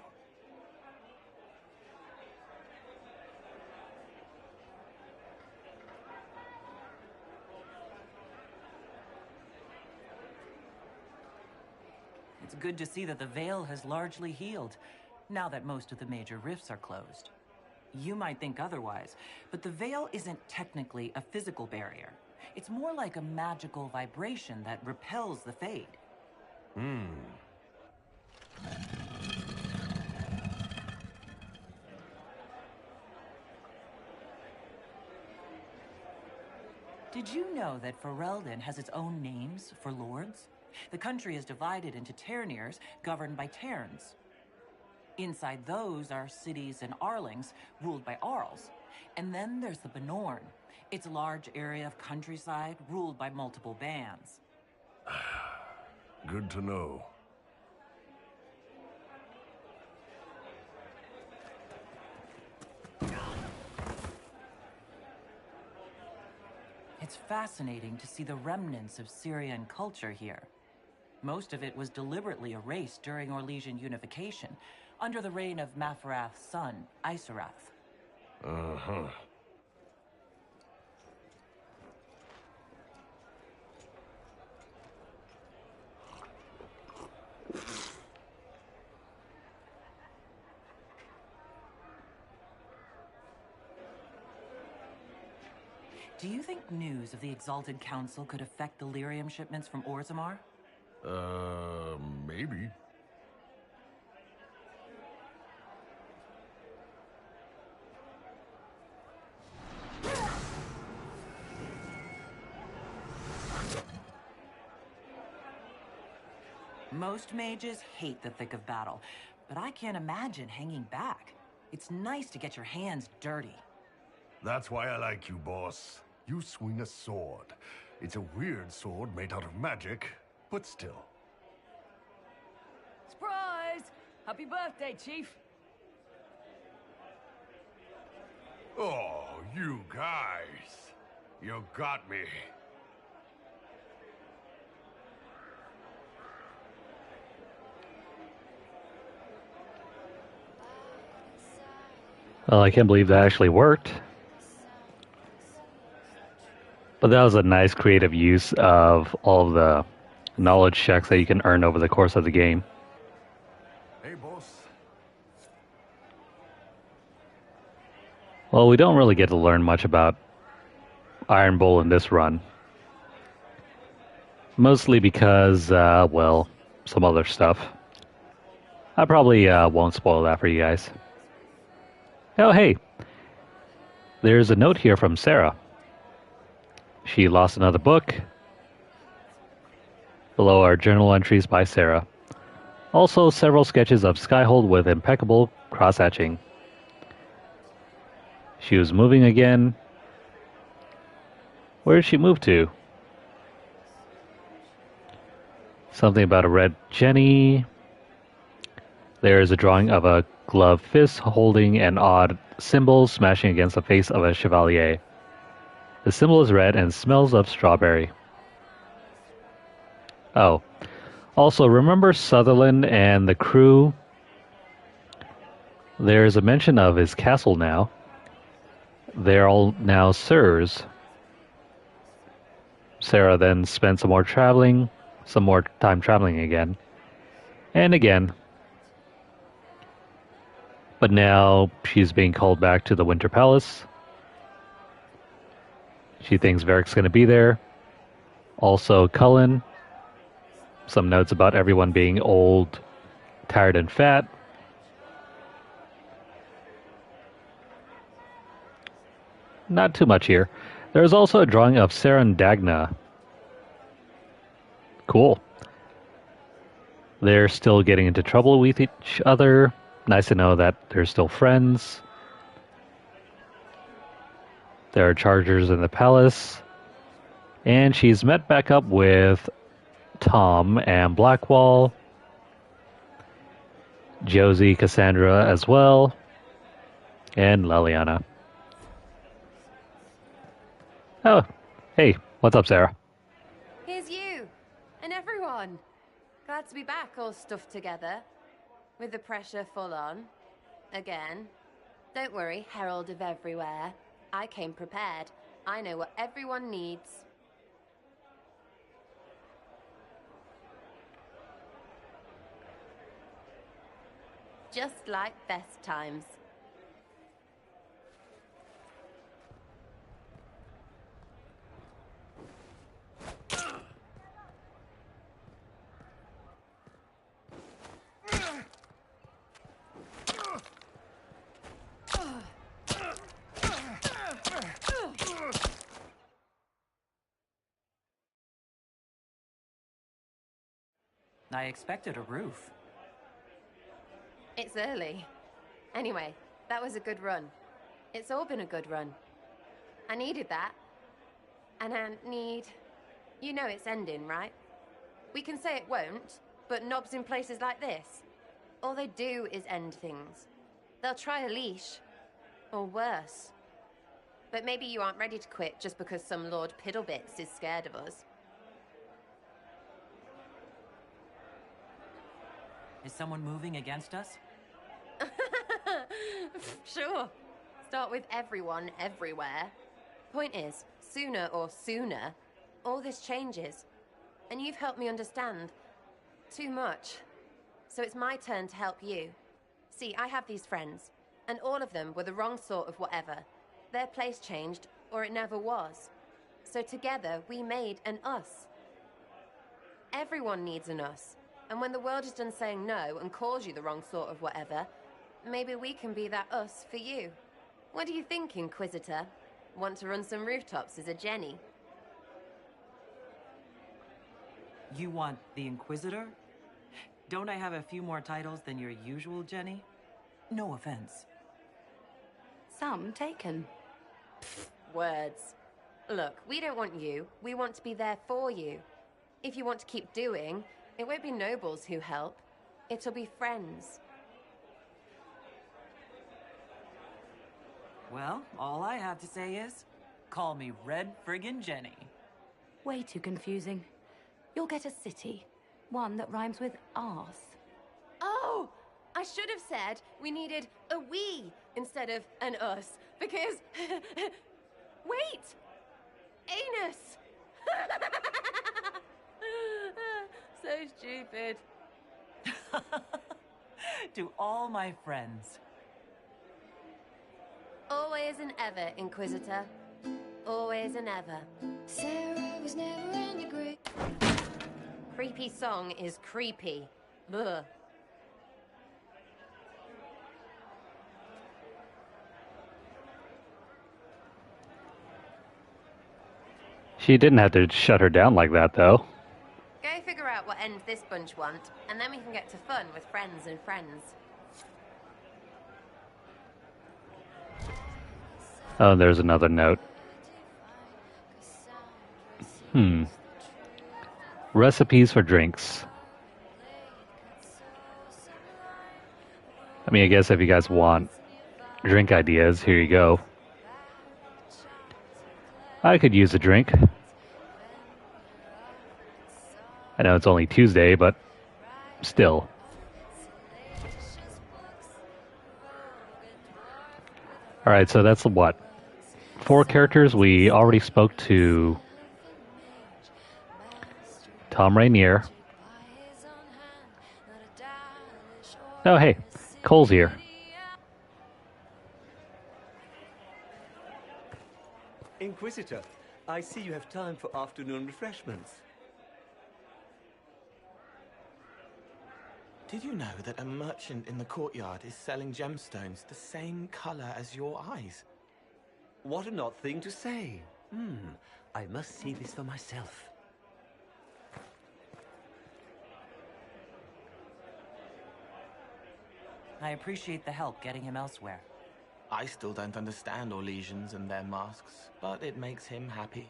It's good to see that the Veil has largely healed, now that most of the major rifts are closed. You might think otherwise, but the Veil isn't technically a physical barrier. It's more like a magical vibration that repels the Fade. Did you know that Ferelden has its own names for lords? The country is divided into Ternirs, governed by Terns. Inside those are cities and Arlings, ruled by Arls. And then there's the Benorn. It's a large area of countryside, ruled by multiple bands. Good to know. It's fascinating to see the remnants of Syrian culture here. Most of it was deliberately erased during Orlesian unification, under the reign of Mafarath's son, Isarath. Do you think news of the Exalted Council could affect the lyrium shipments from Orzammar? Maybe. Most mages hate the thick of battle, but I can't imagine hanging back. It's nice to get your hands dirty. That's why I like you, boss. You swing a sword. It's a weird sword made out of magic, but still. Surprise! Happy birthday, Chief. Oh, you guys. You got me. Well, I can't believe that actually worked. But that was a nice creative use of all of the knowledge checks that you can earn over the course of the game. Hey, boss. Well, we don't really get to learn much about Iron Bull in this run. Mostly because, well, some other stuff. I probably won't spoil that for you guys. Oh, hey. There's a note here from Sarah. She lost another book. Below are journal entries by Sarah. Also, several sketches of Skyhold with impeccable cross-hatching. She was moving again. Where did she move to? Something about a red Jenny. There is a drawing of a gloved fist holding an odd symbol smashing against the face of a chevalier. The symbol is red and smells of strawberry. Oh. Also, remember Sutherland and the crew? There's a mention of his castle now. They're all now sirs. Sarah then spent some more time traveling again. And again. But now she's being called back to the Winter Palace. She thinks Varric's going to be there. Also, Cullen. Some notes about everyone being old, tired, and fat. Not too much here. There's also a drawing of Sarah and Dagna. Cool. They're still getting into trouble with each other. Nice to know that they're still friends. There are chargers in the palace. And she's met back up with Tom and Blackwall. Josie, Cassandra as well. And Leliana. Oh, hey, what's up, Sarah? Here's you, and everyone. Glad to be back, all stuffed together. With the pressure full on. Again. Don't worry, Herald of Everywhere. I came prepared. I know what everyone needs. Just like best times. I expected a roof. It's early. Anyway, that was a good run. It's all been a good run. I needed that. And I need... You know it's ending, right? We can say it won't, but knobs in places like this, all they do is end things. They'll try a leash. Or worse. But maybe you aren't ready to quit just because some Lord Piddlebits is scared of us. Is someone moving against us? Sure. Start with everyone, everywhere. Point is, sooner, all this changes. And you've helped me understand. Too much. So it's my turn to help you. See, I have these friends, and all of them were the wrong sort of whatever. Their place changed, or it never was. So together, we made an us. Everyone needs an us. And when the world is done saying no and calls you the wrong sort of whatever, maybe we can be that us for you. What do you think, Inquisitor? Want to run some rooftops as a Jenny? You want the Inquisitor? Don't I have a few more titles than your usual Jenny? No offense. Some taken. Pfft, words. Look, we don't want you. We want to be there for you. If you want to keep doing, it won't be nobles who help. It'll be friends. Well, all I have to say is, call me Red Friggin' Jenny. Way too confusing. You'll get a city. One that rhymes with arse. Oh! I should have said we needed a we instead of an us, because... Wait! Anus! So stupid. To all my friends. Always and ever, Inquisitor. Always and ever. Sarah was never in degree. Creepy song is creepy. Ugh. She didn't have to shut her down like that, though. Go figure out what end this bunch want, and then we can get to fun with friends and friends. Oh, there's another note. Recipes for drinks. I mean, I guess if you guys want drink ideas, here you go. I could use a drink. I know it's only Tuesday, but still. Alright, so that's what? 4 characters. We already spoke to Tom Rainier. Oh, hey, Cole's here. Inquisitor, I see you have time for afternoon refreshments. Did you know that a merchant in the courtyard is selling gemstones the same color as your eyes? What an odd thing to say. I must see this for myself. I appreciate the help getting him elsewhere. I still don't understand Orlesians and their masks, but it makes him happy.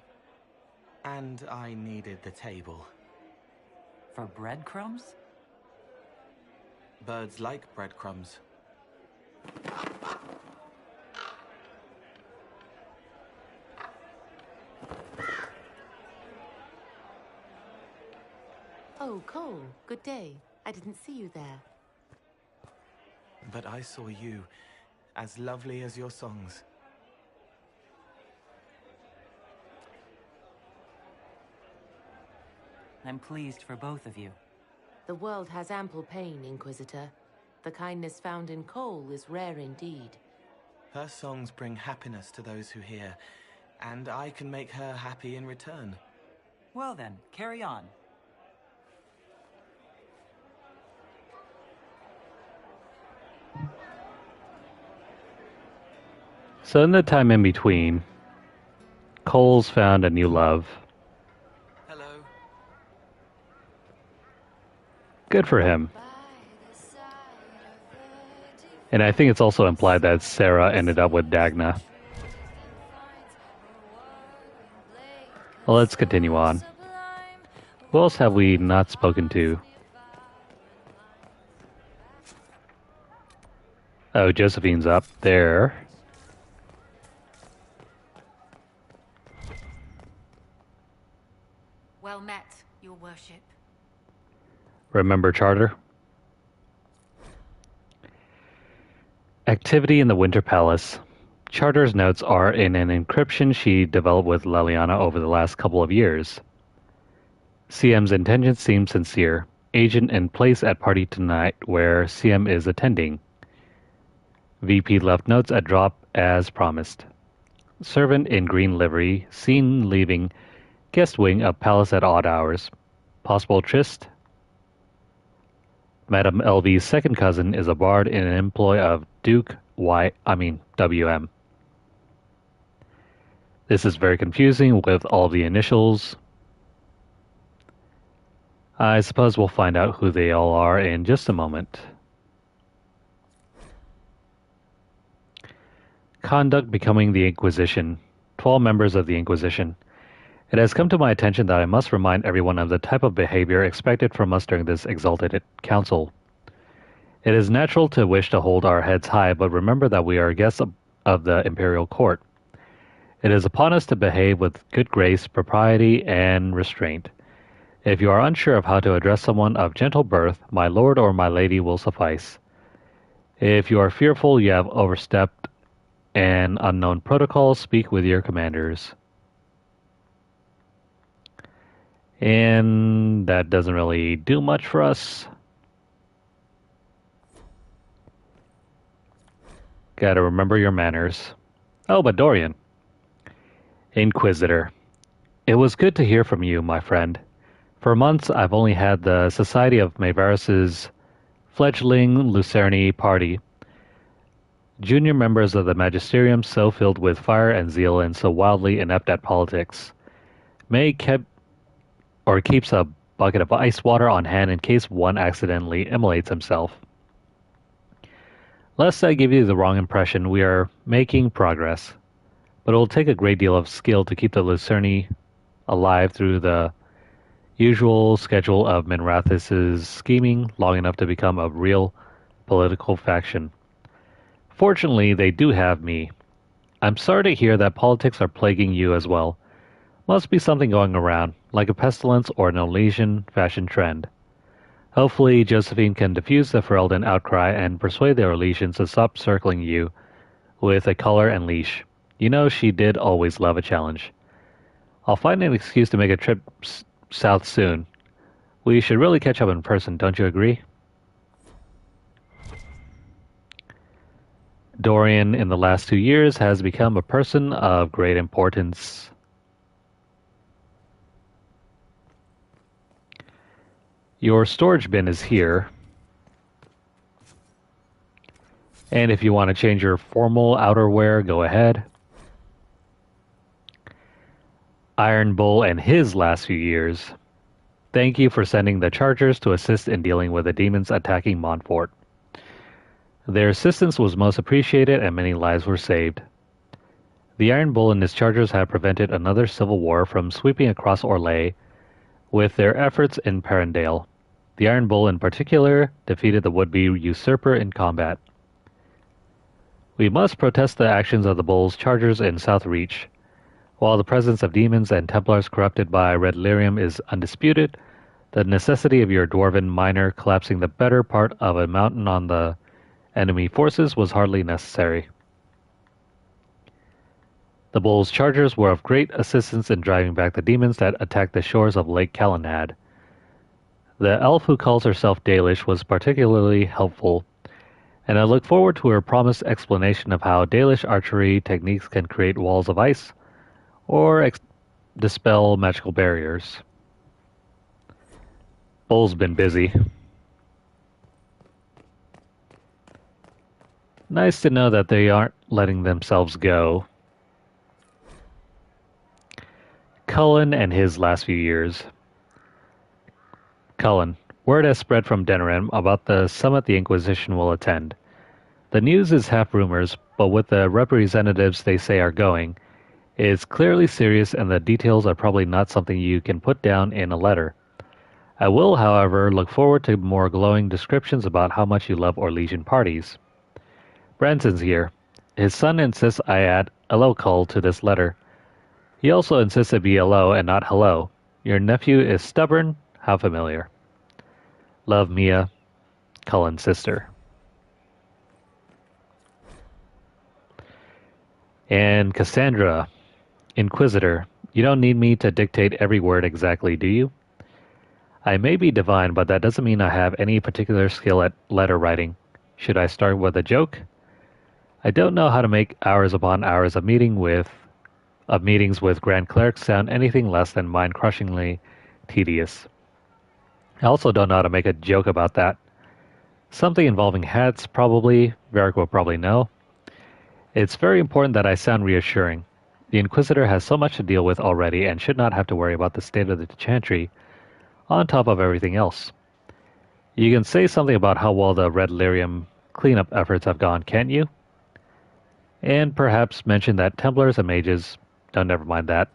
And I needed the table. For breadcrumbs? Birds like breadcrumbs. Oh, Cole, good day. I didn't see you there. But I saw you, as lovely as your songs. I'm pleased for both of you. The world has ample pain, Inquisitor. The kindness found in Cole is rare indeed. Her songs bring happiness to those who hear, and I can make her happy in return. Well then, carry on. So in the time in between, Cole's found a new love. Hello. Good for him. And I think it's also implied that Sarah ended up with Dagna. Well, let's continue on. Who else have we not spoken to? Oh, Josephine's up there. Well met, your worship. Remember Charter? Activity in the Winter Palace. Charter's notes are in an encryption she developed with Leliana over the last couple of years. CM's intentions seem sincere. Agent in place at party tonight where CM is attending. VP left notes at drop as promised. servant in green livery, seen leaving guest wing of palace at odd hours. Possible tryst? Madame LV's second cousin is a bard in an employ of WM. This is very confusing with all the initials. I suppose we'll find out who they all are in just a moment. Conduct becoming the Inquisition. 12 members of the Inquisition. It has come to my attention that I must remind everyone of the type of behavior expected from us during this exalted council. It is natural to wish to hold our heads high, but remember that we are guests of the imperial court. It is upon us to behave with good grace, propriety, and restraint. If you are unsure of how to address someone of gentle birth, my lord or my lady will suffice. If you are fearful you have overstepped an unknown protocol, speak with your commanders. And that doesn't really do much for us. Gotta remember your manners. Oh, but Dorian. Inquisitor. It was good to hear from you, my friend. For months I've only had the society of Mavarus's fledgling Lucerni party. Junior members of the magisterium so filled with fire and zeal and so wildly inept at politics. May keeps a bucket of ice water on hand in case one accidentally immolates himself. Lest I give you the wrong impression, we are making progress, but it will take a great deal of skill to keep the Lucerni alive through the usual schedule of Minrathus's scheming long enough to become a real political faction. Fortunately, they do have me. I'm sorry to hear that politics are plaguing you as well. Must be something going around, like a pestilence or an Elysian fashion trend. Hopefully, Josephine can diffuse the Ferelden outcry and persuade the Orlesians to stop circling you with a collar and leash. You know she did always love a challenge. I'll find an excuse to make a trip south soon. We should really catch up in person, don't you agree? Dorian, in the last 2 years, has become a person of great importance. Your storage bin is here. And if you want to change your formal outerwear, go ahead. Iron Bull and his last few years. Thank you for sending the Chargers to assist in dealing with the demons attacking Montfort. Their assistance was most appreciated and many lives were saved. The Iron Bull and his Chargers have prevented another civil war from sweeping across Orlais with their efforts in Perendale. The Iron Bull in particular defeated the would-be usurper in combat. We must protest the actions of the Bull's Chargers in South Reach. While the presence of demons and Templars corrupted by red lyrium is undisputed, the necessity of your dwarven miner collapsing the better part of a mountain on the enemy forces was hardly necessary. The Bull's Chargers were of great assistance in driving back the demons that attacked the shores of Lake Calenhad. The elf who calls herself Dalish was particularly helpful, and I look forward to her promised explanation of how Dalish archery techniques can create walls of ice or dispel magical barriers. Bull's been busy. Nice to know that they aren't letting themselves go. Cullen and his last few years. Cullen, word has spread from Denerim about the summit the Inquisition will attend. The news is half rumors, but with the representatives they say are going, it's clearly serious and the details are probably not something you can put down in a letter. I will, however, look forward to more glowing descriptions about how much you love Orlesian parties. Branson's here. His son insists I add Elokul to this letter. He also insists it be Elo and not hello. Your nephew is stubborn. How familiar. Love, Mia, Cullen's sister. And Cassandra, Inquisitor, you don't need me to dictate every word exactly, do you? I may be divine, but that doesn't mean I have any particular skill at letter writing. Should I start with a joke? I don't know how to make hours upon hours of meeting with of meetings with Grand Clerics sound anything less than mind-crushingly tedious. I also don't know how to make a joke about that. Something involving hats, probably. Varric will probably know. It's very important that I sound reassuring. The Inquisitor has so much to deal with already and should not have to worry about the state of the Chantry on top of everything else. You can say something about how well the Red Lyrium cleanup efforts have gone, can't you? And perhaps mention that Templars and Mages... Oh, never mind that.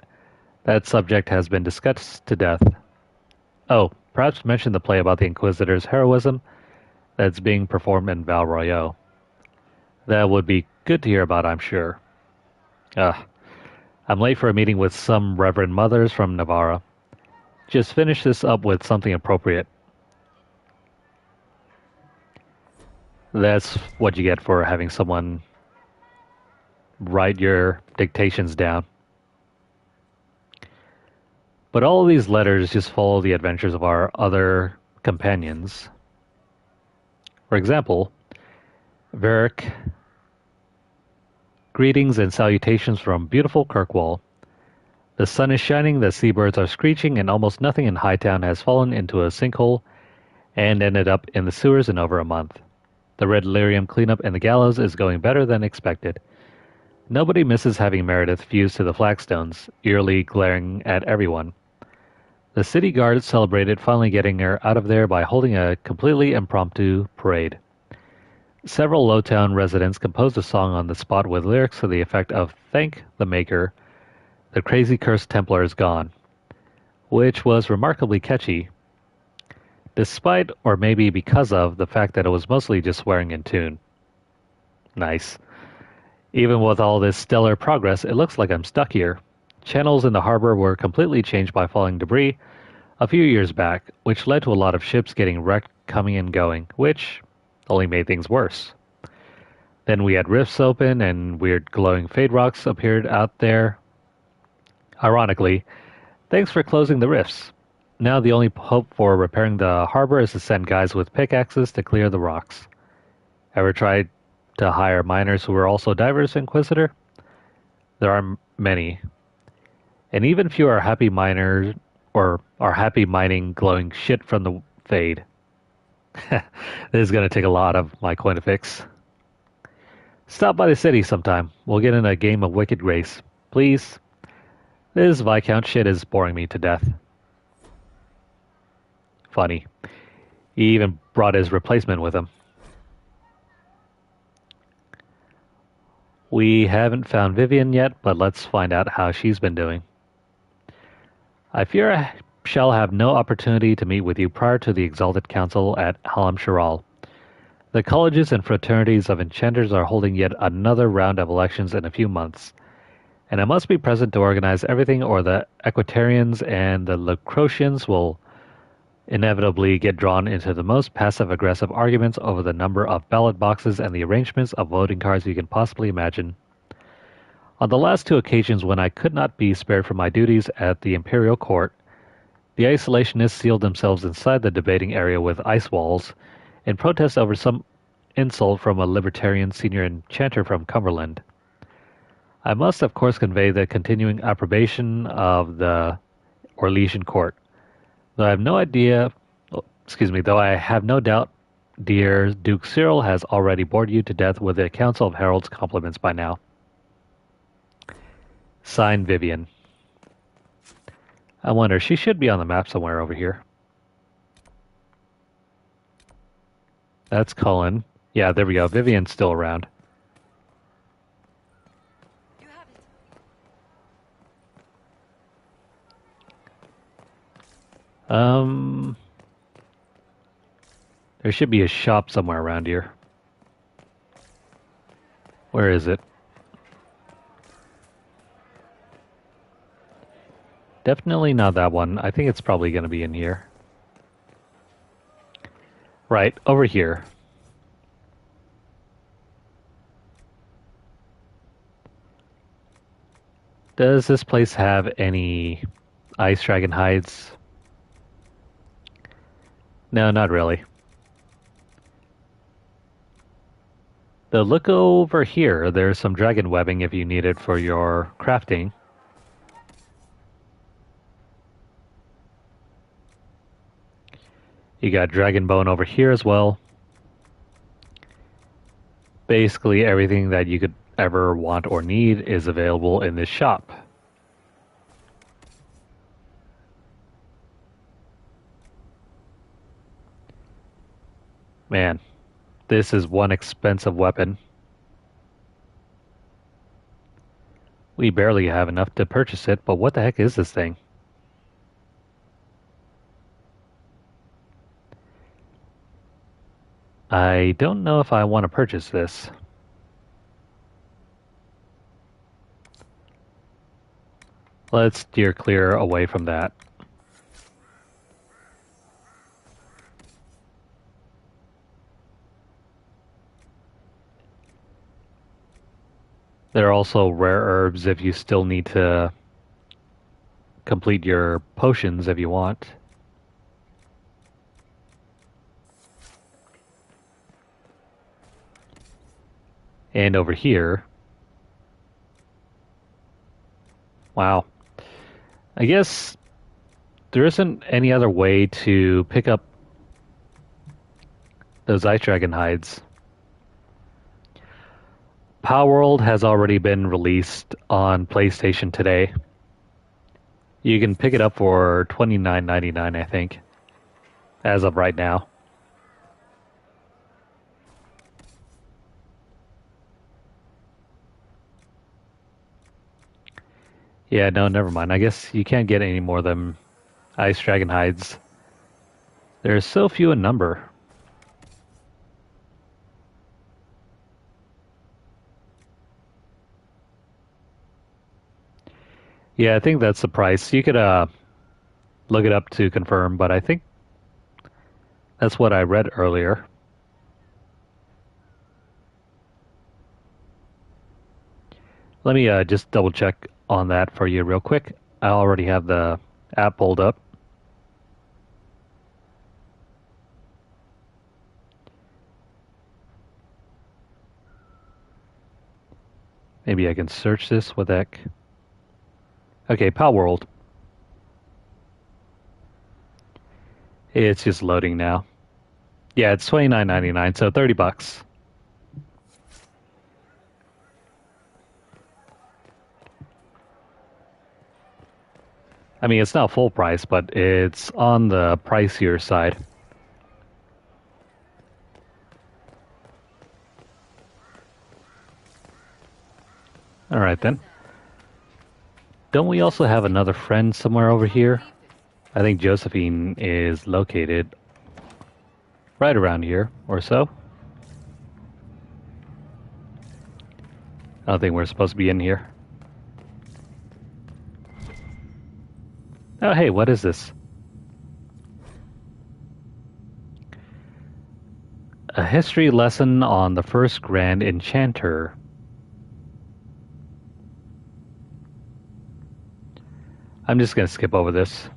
That subject has been discussed to death. Oh, perhaps mention the play about the Inquisitor's heroism that's being performed in Val Royeaux. That would be good to hear about, I'm sure. I'm late for a meeting with some Reverend Mothers from Navarra. Just finish this up with something appropriate. That's what you get for having someone write your dictations down. But all of these letters just follow the adventures of our other companions. For example, Varric, greetings and salutations from beautiful Kirkwall. The sun is shining, the seabirds are screeching, and almost nothing in Hightown has fallen into a sinkhole and ended up in the sewers in over a month. The Red Lyrium cleanup in the gallows is going better than expected. Nobody misses having Meredith fused to the flagstones, eerily glaring at everyone. The city guard celebrated finally getting her out of there by holding a completely impromptu parade. Several Lowtown residents composed a song on the spot with lyrics to the effect of "Thank the Maker, the crazy cursed Templar is gone," which was remarkably catchy, despite, or maybe because of, the fact that it was mostly just swearing in tune. Nice. Even with all this stellar progress, it looks like I'm stuck here. Channels in the harbor were completely changed by falling debris a few years back, which led to a lot of ships getting wrecked coming and going, which only made things worse. Then we had rifts open and weird glowing fade rocks appeared out there. Ironically, thanks for closing the rifts. Now the only hope for repairing the harbor is to send guys with pickaxes to clear the rocks. Ever tried to hire miners who are also divers, Inquisitor? There are many. And even few are happy miners, or are happy mining glowing shit from the fade. This is going to take a lot of my coin to fix. Stop by the city sometime. We'll get in a game of Wicked Grace. Please. This Viscount shit is boring me to death. Funny. He even brought his replacement with him. We haven't found Vivian yet, but let's find out how she's been doing. I fear I shall have no opportunity to meet with you prior to the Exalted Council at Halam Sharal. The colleges and fraternities of enchanters are holding yet another round of elections in a few months, and I must be present to organize everything, or the Equitarians and the Lacrocians will inevitably get drawn into the most passive-aggressive arguments over the number of ballot boxes and the arrangements of voting cards you can possibly imagine. On the last two occasions when I could not be spared from my duties at the Imperial Court, the isolationists sealed themselves inside the debating area with ice walls in protest over some insult from a libertarian senior enchanter from Cumberland. I must, of course, convey the continuing approbation of the Orlesian Court, though I have no doubt dear Duke Cyril has already bored you to death with the Council of Heralds compliments by now. Signed, Vivian. I wonder, she should be on the map somewhere over here. That's Cullen. Yeah, there we go. Vivian's still around. There should be a shop somewhere around here. Where is it? Definitely not that one. I think it's probably going to be in here. Right, over here. Does this place have any ice dragon hides? No, not really. Though look over here. There's some dragon webbing if you need it for your crafting. You got Dragon Bone over here as well. Basically everything that you could ever want or need is available in this shop. Man, this is one expensive weapon. We barely have enough to purchase it, but what the heck is this thing? I don't know if I want to purchase this. Let's steer clear away from that. There are also rare herbs if you still need to complete your potions if you want. And over here, wow. I guess there isn't any other way to pick up those ice dragon hides. Power World has already been released on PlayStation today. You can pick it up for $29.99, I think, as of right now. Yeah, no, never mind. I guess you can't get any more of them ice dragon hides. There's so few in number. Yeah, I think that's the price. You could look it up to confirm, but I think that's what I read earlier. Let me just double check on that for you real quick. I already have the app pulled up. Maybe I can search this. What the heck? Okay, Power World. It's just loading now. Yeah, it's $29.99, so $30. I mean, it's not full price, but it's on the pricier side. All right, then. Don't we also have another friend somewhere over here? I think Josephine is located right around here, or so. I don't think we're supposed to be in here. Oh, hey, what is this? A history lesson on the first Grand Enchanter. I'm just going to skip over this.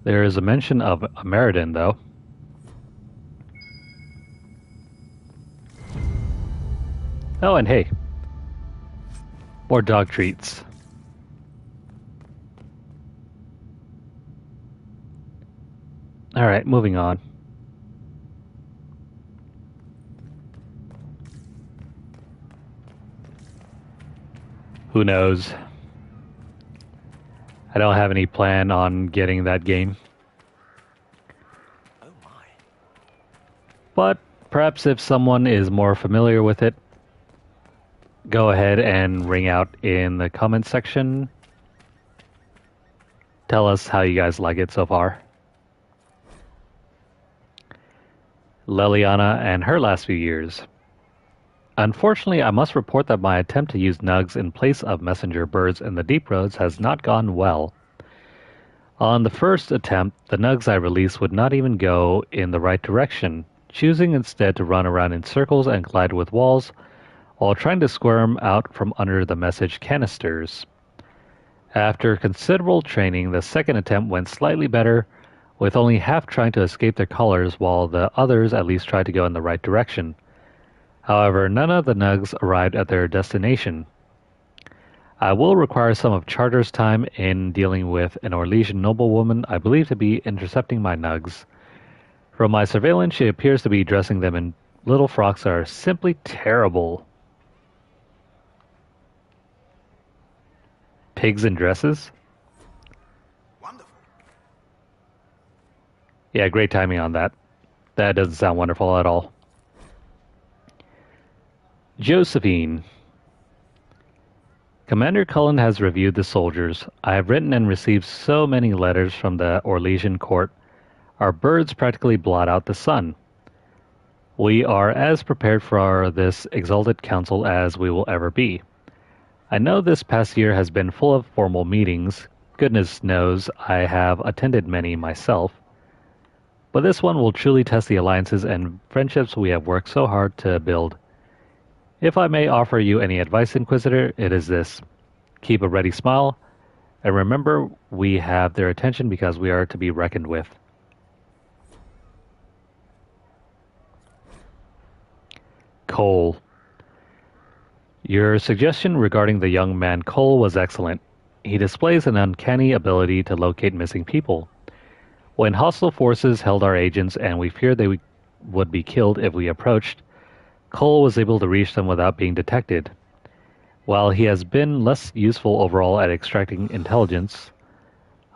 There is a mention of a Meriden, though. Oh, and hey. More dog treats. Alright, moving on. Who knows? I don't have any plan on getting that game. Oh my. But perhaps if someone is more familiar with it, go ahead and ring out in the comment section. Tell us how you guys like it so far. Leliana and her last few years. Unfortunately, I must report that my attempt to use nugs in place of messenger birds in the deep roads has not gone well. On the first attempt, the nugs I released would not even go in the right direction, choosing instead to run around in circles and collide with walls, while trying to squirm out from under the message canisters. After considerable training, the second attempt went slightly better, with only half trying to escape their collars while the others at least tried to go in the right direction. However, none of the nugs arrived at their destination. I will require some of Charter's time in dealing with an Orlesian noblewoman I believe to be intercepting my nugs. From my surveillance, she appears to be dressing them in little frocks that are simply terrible. Pigs in dresses? Wonderful. Yeah, great timing on that. That doesn't sound wonderful at all. Josephine. Commander Cullen has reviewed the soldiers. I have written and received so many letters from the Orlesian court. Our birds practically blot out the sun. We are as prepared for this exalted council as we will ever be. I know this past year has been full of formal meetings. Goodness knows I have attended many myself. But this one will truly test the alliances and friendships we have worked so hard to build. If I may offer you any advice, Inquisitor, it is this. Keep a ready smile, and remember we have their attention because we are to be reckoned with. Cole. Your suggestion regarding the young man Cole was excellent. He displays an uncanny ability to locate missing people. When hostile forces held our agents and we feared they would be killed if we approached, Cole was able to reach them without being detected. While he has been less useful overall at extracting intelligence,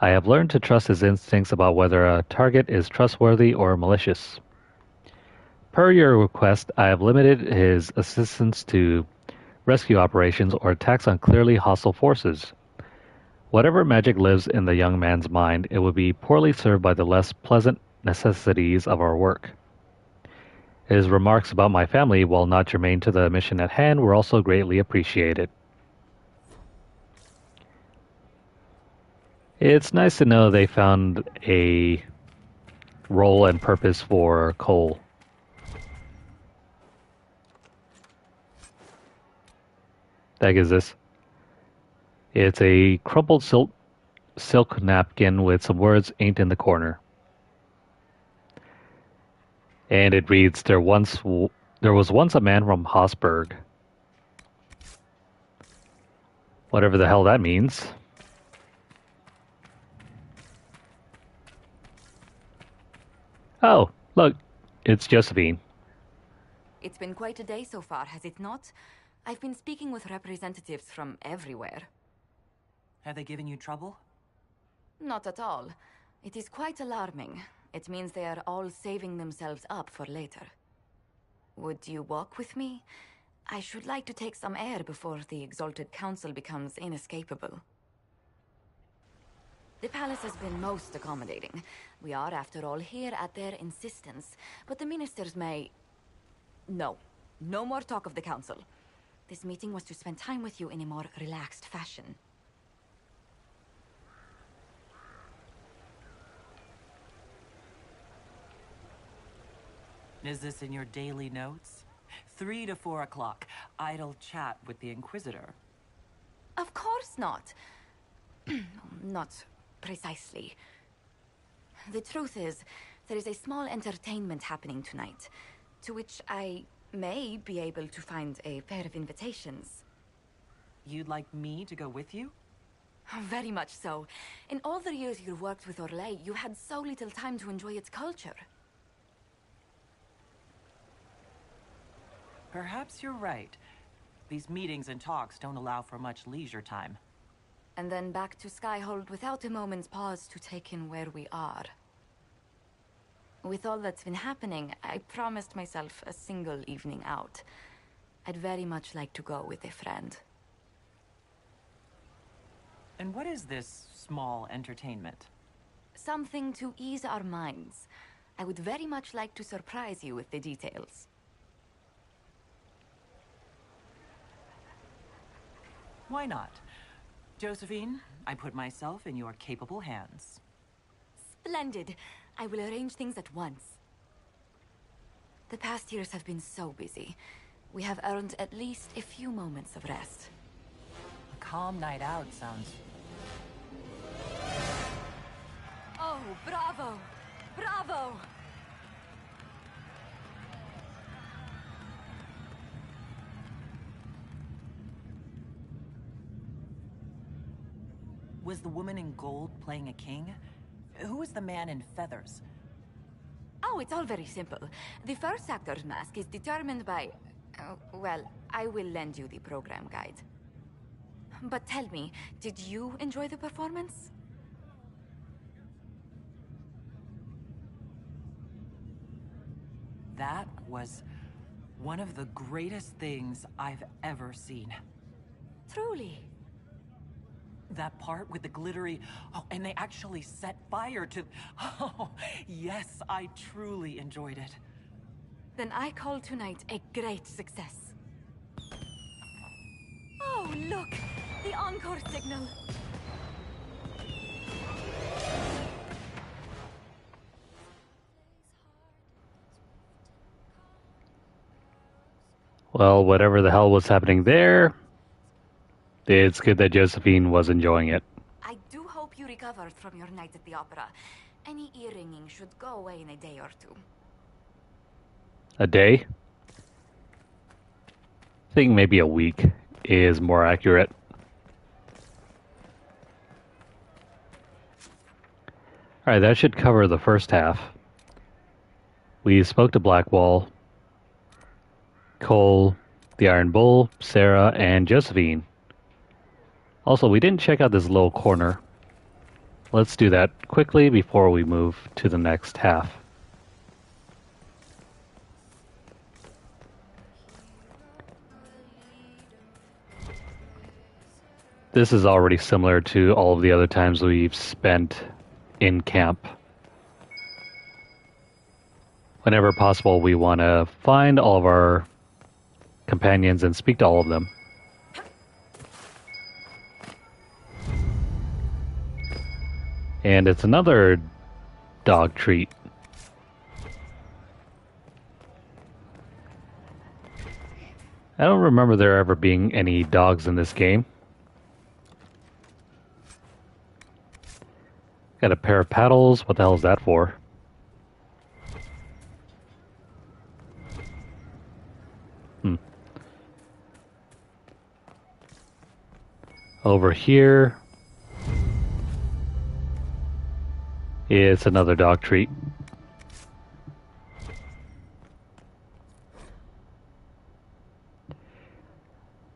I have learned to trust his instincts about whether a target is trustworthy or malicious. Per your request, I have limited his assistance to rescue operations or attacks on clearly hostile forces. Whatever magic lives in the young man's mind, it would be poorly served by the less pleasant necessities of our work. His remarks about my family, while not germane to the mission at hand, were also greatly appreciated. It's nice to know they found a role and purpose for Cole. The heck is this? It's a crumpled silk napkin with some words inked in the corner. And it reads, there was once a man from Hosberg. Whatever the hell that means. Oh, look, it's Josephine. It's been quite a day so far, has it not? I've been speaking with representatives from everywhere. Have they given you trouble? Not at all. It is quite alarming. It means they are all saving themselves up for later. Would you walk with me? I should like to take some air before the Exalted Council becomes inescapable. The palace has been most accommodating. We are, after all, here at their insistence. But the ministers may... No. No more talk of the council. This meeting was to spend time with you in a more relaxed fashion. Is this in your daily notes? 3 to 4 o'clock. Idle chat with the Inquisitor. Of course not. Not precisely. The truth is, there is a small entertainment happening tonight, to which I may be able to find a pair of invitations. You'd like me to go with you? Very much so. In all the years you worked with Orlais, you had so little time to enjoy its culture. Perhaps you're right. These meetings and talks don't allow for much leisure time. And then back to Skyhold without a moment's pause to take in where we are. With all that's been happening, I promised myself a single evening out. I'd very much like to go with a friend. And what is this small entertainment? Something to ease our minds. I would very much like to surprise you with the details. Why not? Josephine, I put myself in your capable hands. Splendid. I will arrange things at once. The past years have been so busy. We have earned at least a few moments of rest. A calm night out sounds... Oh, bravo! Bravo! Was the woman in gold playing a king? Who was the man in feathers? Oh, it's all very simple. The first actor's mask is determined by... well, I will lend you the program guide. But tell me, did you enjoy the performance? That was one of the greatest things I've ever seen. Truly. That part with the glittery... Oh, and they actually set fire to... Oh, yes, I truly enjoyed it. Then I call tonight a great success. Oh, look! The encore signal! Well, whatever the hell was happening there, it's good that Josephine was enjoying it. I do hope you recovered from your night at the opera. Any ear-ringing should go away in a day or two. A day? I think maybe a week is more accurate. Alright, that should cover the first half. We spoke to Blackwall, Cole, the Iron Bull, Sarah, and Josephine. Also, we didn't check out this little corner. Let's do that quickly before we move to the next half. This is already similar to all of the other times we've spent in camp. Whenever possible, we want to find all of our companions and speak to all of them. And it's another dog treat. I don't remember there ever being any dogs in this game. Got a pair of paddles. What the hell is that for? Over here, it's another dog treat.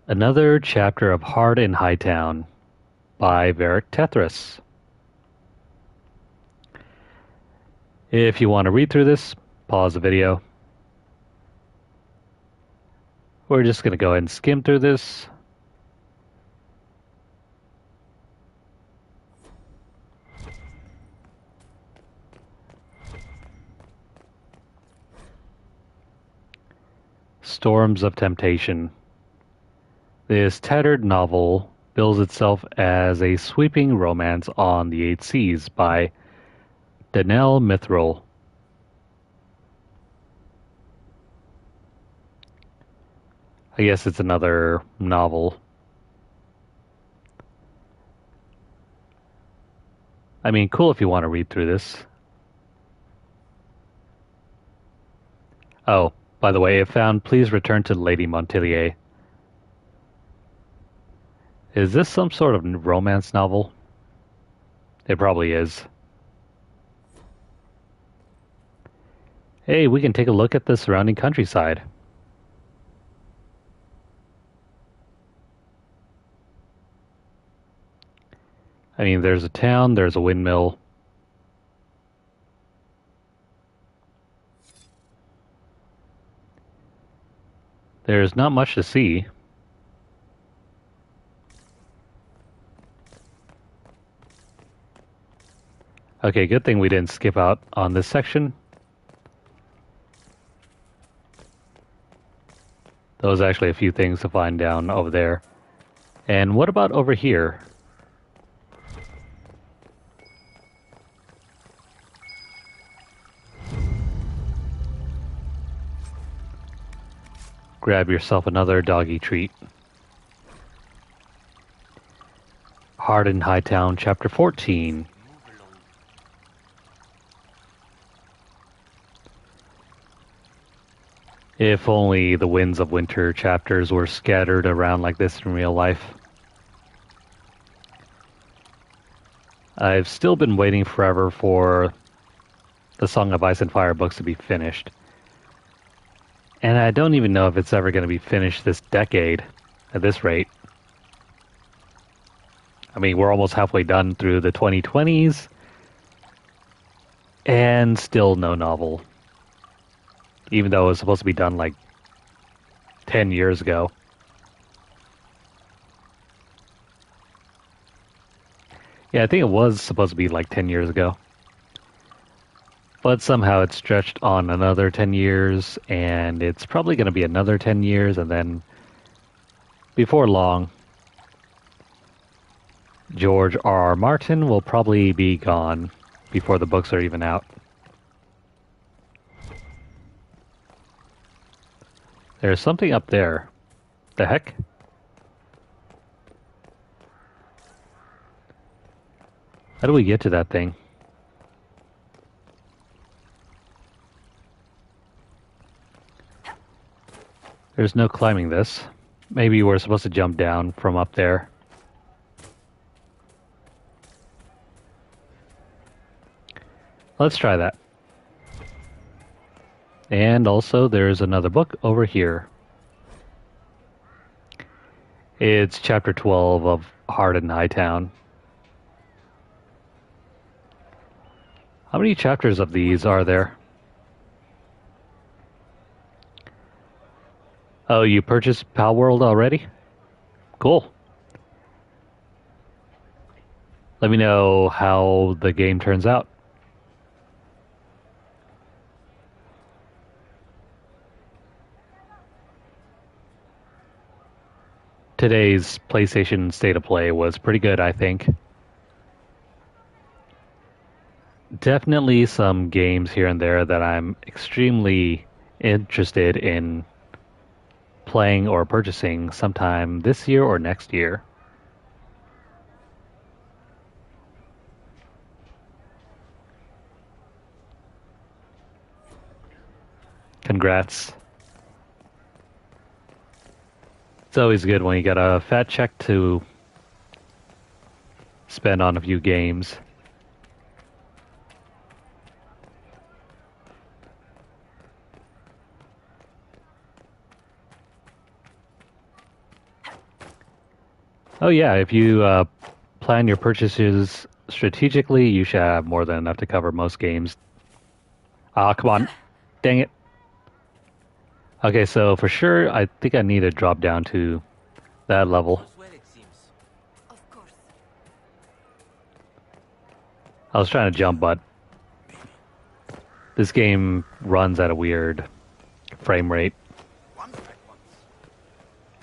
Another chapter of Hard in Hightown by Varric Tethras. If you want to read through this, pause the video. We're just going to go ahead and skim through this. Storms of Temptation. This tattered novel bills itself as a sweeping romance on the eight seas by Danelle Mithril. I guess it's another novel. I mean, cool if you want to read through this. Oh, by the way, if found, please return to Lady Montelier. Is this some sort of romance novel? It probably is. Hey, we can take a look at the surrounding countryside. I mean, there's a town, there's a windmill. There's not much to see. Okay, good thing we didn't skip out on this section. There was actually a few things to find down over there. And what about over here? Grab yourself another doggy treat. Hard in Hightown, Chapter 14. If only the Winds of Winter chapters were scattered around like this in real life. I've still been waiting forever for the Song of Ice and Fire books to be finished. And I don't even know if it's ever going to be finished this decade at this rate. I mean, we're almost halfway done through the 2020s, and still no novel. Even though it was supposed to be done like 10 years ago. Yeah, I think it was supposed to be like 10 years ago. But somehow it's stretched on another 10 years, and it's probably going to be another 10 years, and then before long, George R.R. Martin will probably be gone before the books are even out. There's something up there. The heck? How do we get to that thing? There's no climbing this. Maybe we're supposed to jump down from up there. Let's try that. And also there's another book over here. It's chapter 12 of Heart in Hightown. How many chapters of these are there? Oh, you purchased Pal World already? Cool. Let me know how the game turns out. Today's PlayStation State of Play was pretty good, I think. Definitely some games here and there that I'm extremely interested in playing or purchasing sometime this year or next year. Congrats. It's always good when you got a fat check to spend on a few games. Oh yeah, if you plan your purchases strategically, you should have more than enough to cover most games. Ah, come on. Dang it. Okay, so for sure, I think I need to drop down to that level. I was trying to jump, but this game runs at a weird frame rate.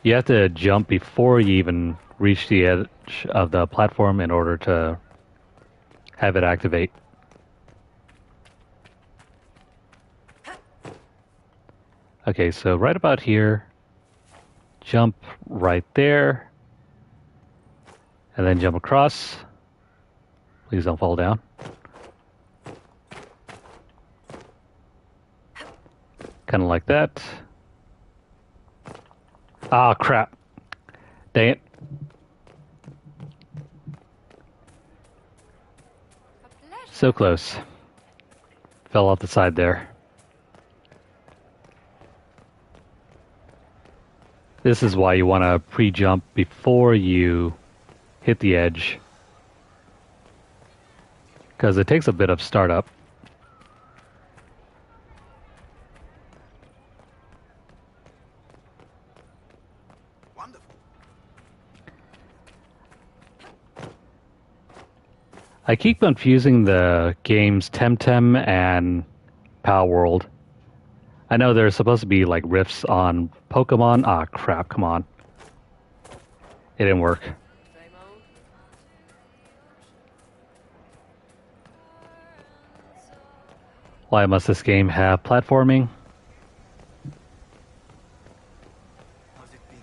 You have to jump before you even reach the edge of the platform in order to have it activate. Okay, so right about here, jump right there, and then jump across. Please don't fall down. Kind of like that. Ah, crap. Dang it. So close. Fell off the side there. This is why you want to pre-jump before you hit the edge, because it takes a bit of startup. I keep confusing the games Temtem and Pal World. I know there's supposed to be like riffs on Pokemon. Ah, crap, come on. It didn't work. Why must this game have platforming? How's it been?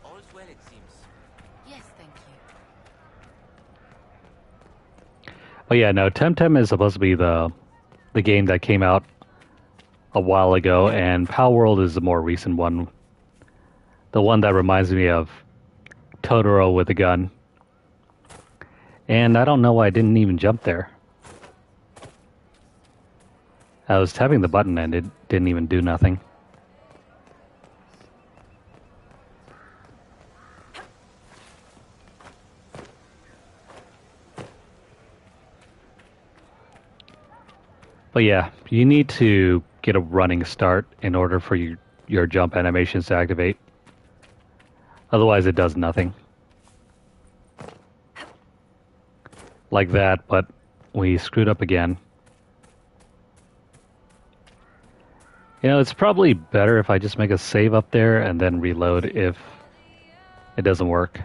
All's well, it seems. Yes, thank you. Oh yeah, no, Temtem is supposed to be the game that came out a while ago, and Pal World is the more recent one. The one that reminds me of Totoro with a gun. And I don't know why I didn't even jump there. I was tapping the button and it didn't even do nothing. But yeah, you need to get a running start in order for your jump animations to activate. Otherwise it does nothing. Like that, but we screwed up again. You know, it's probably better if I just make a save up there and then reload if it doesn't work.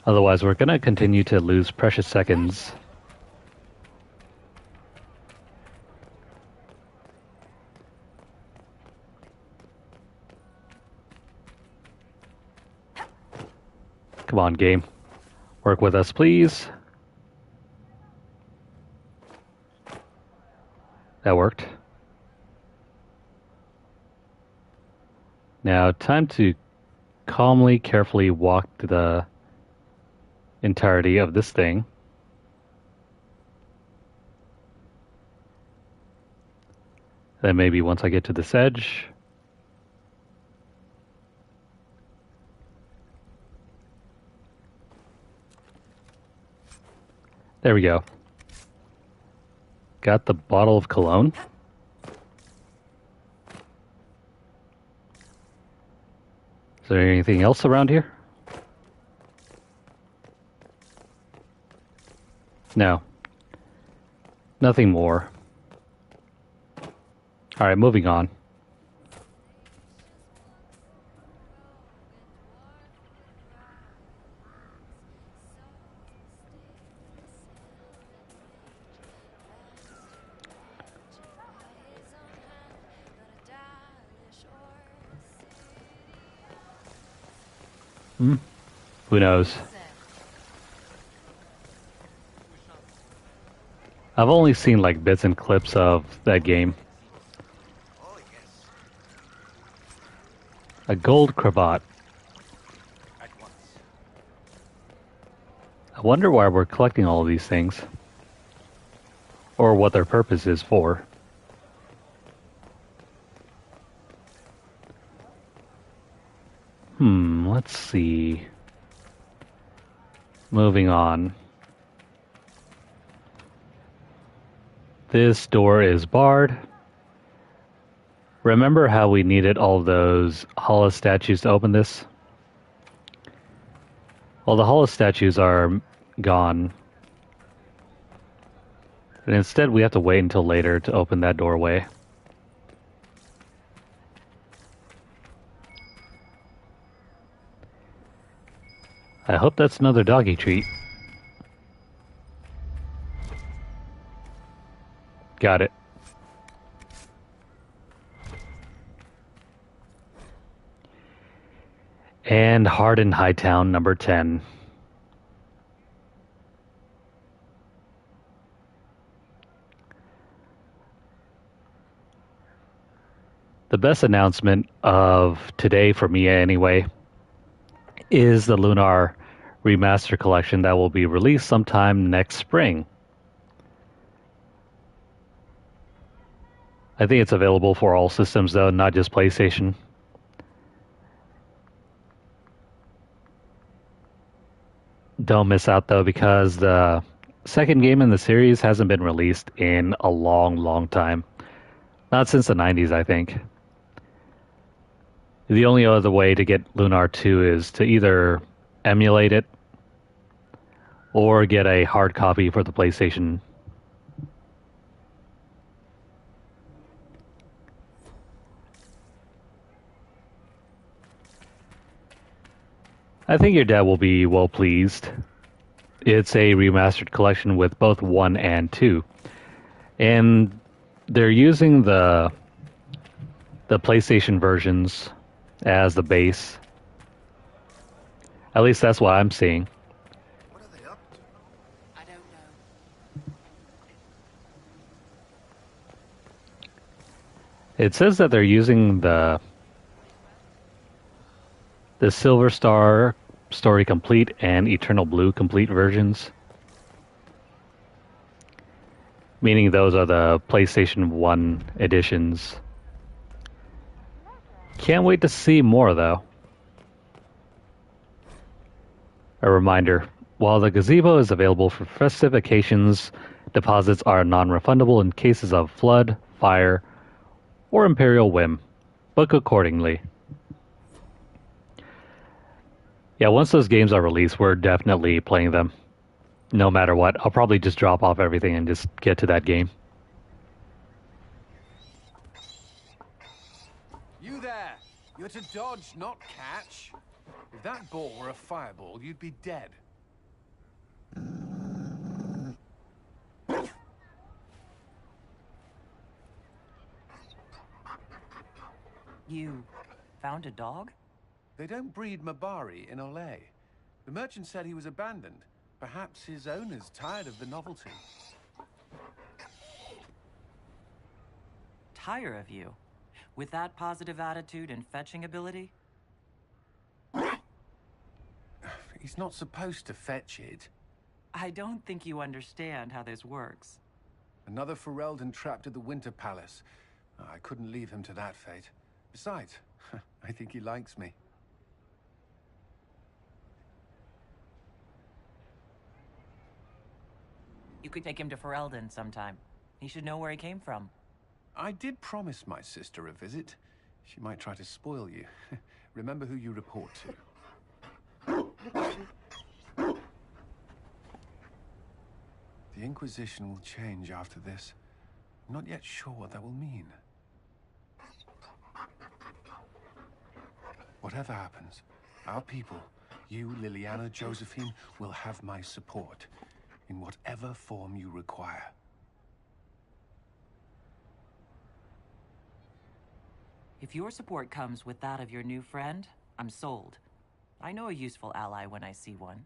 Otherwise, we're going to continue to lose precious seconds. Come on, game. Work with us, please. That worked. Now, time to calmly, carefully walk to the entirety of this thing. Then maybe once I get to this edge. There we go. Got the bottle of cologne. Is there anything else around here? No. Nothing more. Alright, moving on. Who knows? I've only seen like bits and clips of that game. A gold cravat. I wonder why we're collecting all of these things. Or what their purpose is for. Let's see. Moving on. This door is barred. Remember how we needed all those hollow statues to open this? Well, the hollow statues are gone. And instead we have to wait until later to open that doorway. I hope that's another doggy treat. Got it. And Hardin Hightown number 10. The best announcement of today, for me anyway, is the Lunar Remaster Collection that will be released sometime next spring. I think it's available for all systems though, not just PlayStation. Don't miss out though, because the second game in the series hasn't been released in a long time. Not since the 90s, I think. The only other way to get Lunar 2 is to either emulate it or get a hard copy for the PlayStation. I think your dad will be well pleased. It's a remastered collection with both 1 and 2. And they're using the PlayStation versions as the base. At least that's what I'm seeing. What are they up to? I don't know. It says that they're using the Silver Star Story Complete and Eternal Blue Complete versions. Meaning those are the PlayStation 1 editions. Can't wait to see more, though. A reminder, while the gazebo is available for festive occasions, deposits are non-refundable in cases of flood, fire, or imperial whim. Book accordingly. Yeah, once those games are released, we're definitely playing them. No matter what. I'll probably just drop off everything and just get to that game. You there! You're to dodge, not catch. If that ball were a fireball, you'd be dead. You found a dog? They don't breed Mabari in Olay. The merchant said he was abandoned. Perhaps his owner's tired of the novelty. Tire of you? With that positive attitude and fetching ability? He's not supposed to fetch it. I don't think you understand how this works. Another Ferelden trapped at the Winter Palace. I couldn't leave him to that fate. Besides, I think he likes me. You could take him to Ferelden sometime. He should know where he came from. I did promise my sister a visit. She might try to spoil you. Remember who you report to. The Inquisition will change after this. I'm not yet sure what that will mean. Whatever happens, our people, you, Liliana, Josephine, will have my support in whatever form you require. If your support comes with that of your new friend, I'm sold. I know a useful ally when I see one.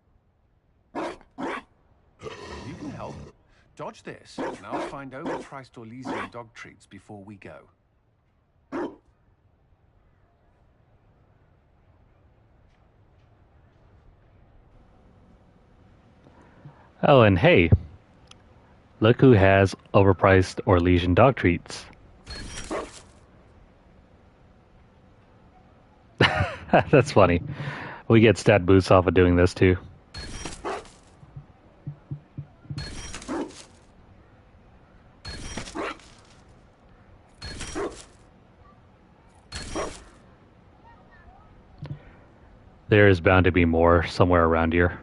You can help. Dodge this, and I'll find overpriced Orlesian dog treats before we go. Oh, and hey, look who has overpriced Orlesian dog treats. That's funny. We get stat boosts off of doing this too. There is bound to be more somewhere around here.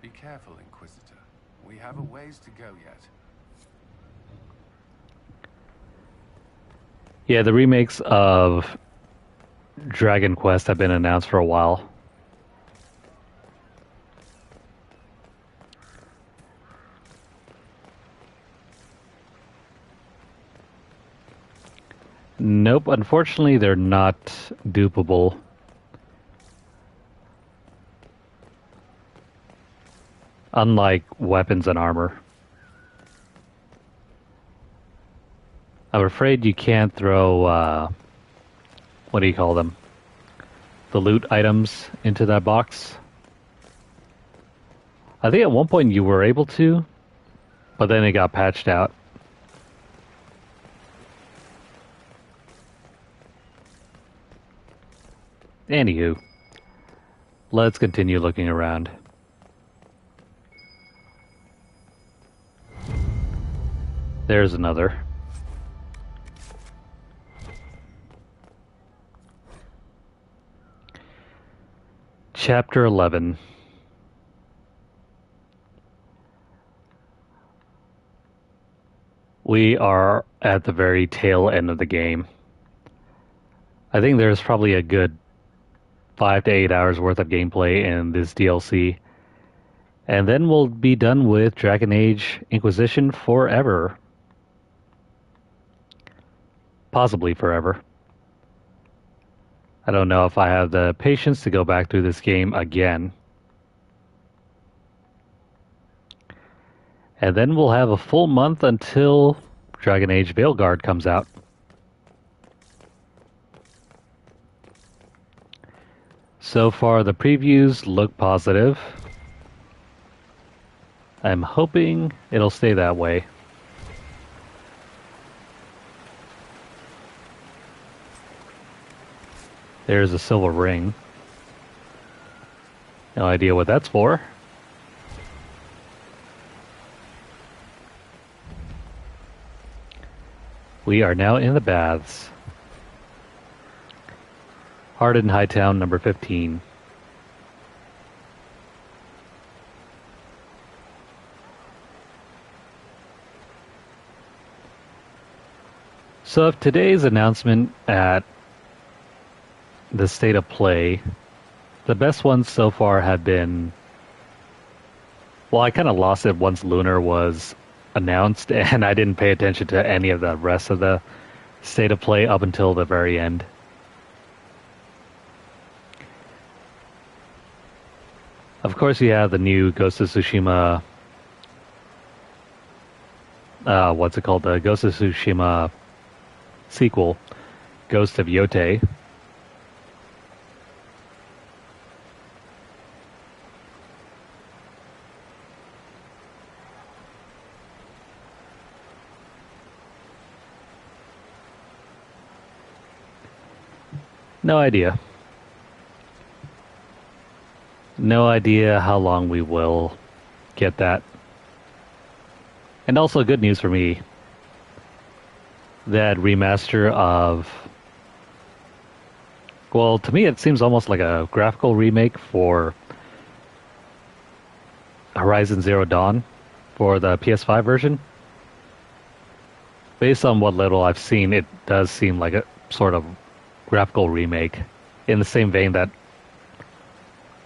Be careful, Inquisitor. We have a ways to go yet. Yeah, the remakes of Dragon Quest have been announced for a while. Nope, unfortunately they're not dupable. Unlike weapons and armor. I'm afraid you can't throw, what do you call them? The loot items into that box. I think at one point you were able to, but then it got patched out. Anywho, let's continue looking around. There's another. Chapter 11. We are at the very tail end of the game. I think there's probably a good 5 to 8 hours worth of gameplay in this DLC. And then we'll be done with Dragon Age Inquisition forever. Possibly forever. I don't know if I have the patience to go back through this game again. And then we'll have a full month until Dragon Age Veilguard comes out. So far, the previews look positive. I'm hoping it'll stay that way. There's a silver ring. No idea what that's for. We are now in the baths. Hardin Hightown, number 15. So if today's announcement at the State of Play, the best ones so far have been... Well, I kind of lost it once Lunar was announced, and I didn't pay attention to any of the rest of the State of Play up until the very end. Of course, you have the new Ghost of Tsushima... what's it called? The Ghost of Tsushima sequel, Ghost of Yotei. No idea. No idea how long we will get that. And also good news for me. That remaster of... Well, to me it seems almost like a graphical remake for Horizon Zero Dawn for the PS5 version. Based on what little I've seen, it does seem like a sort of graphical remake, in the same vein that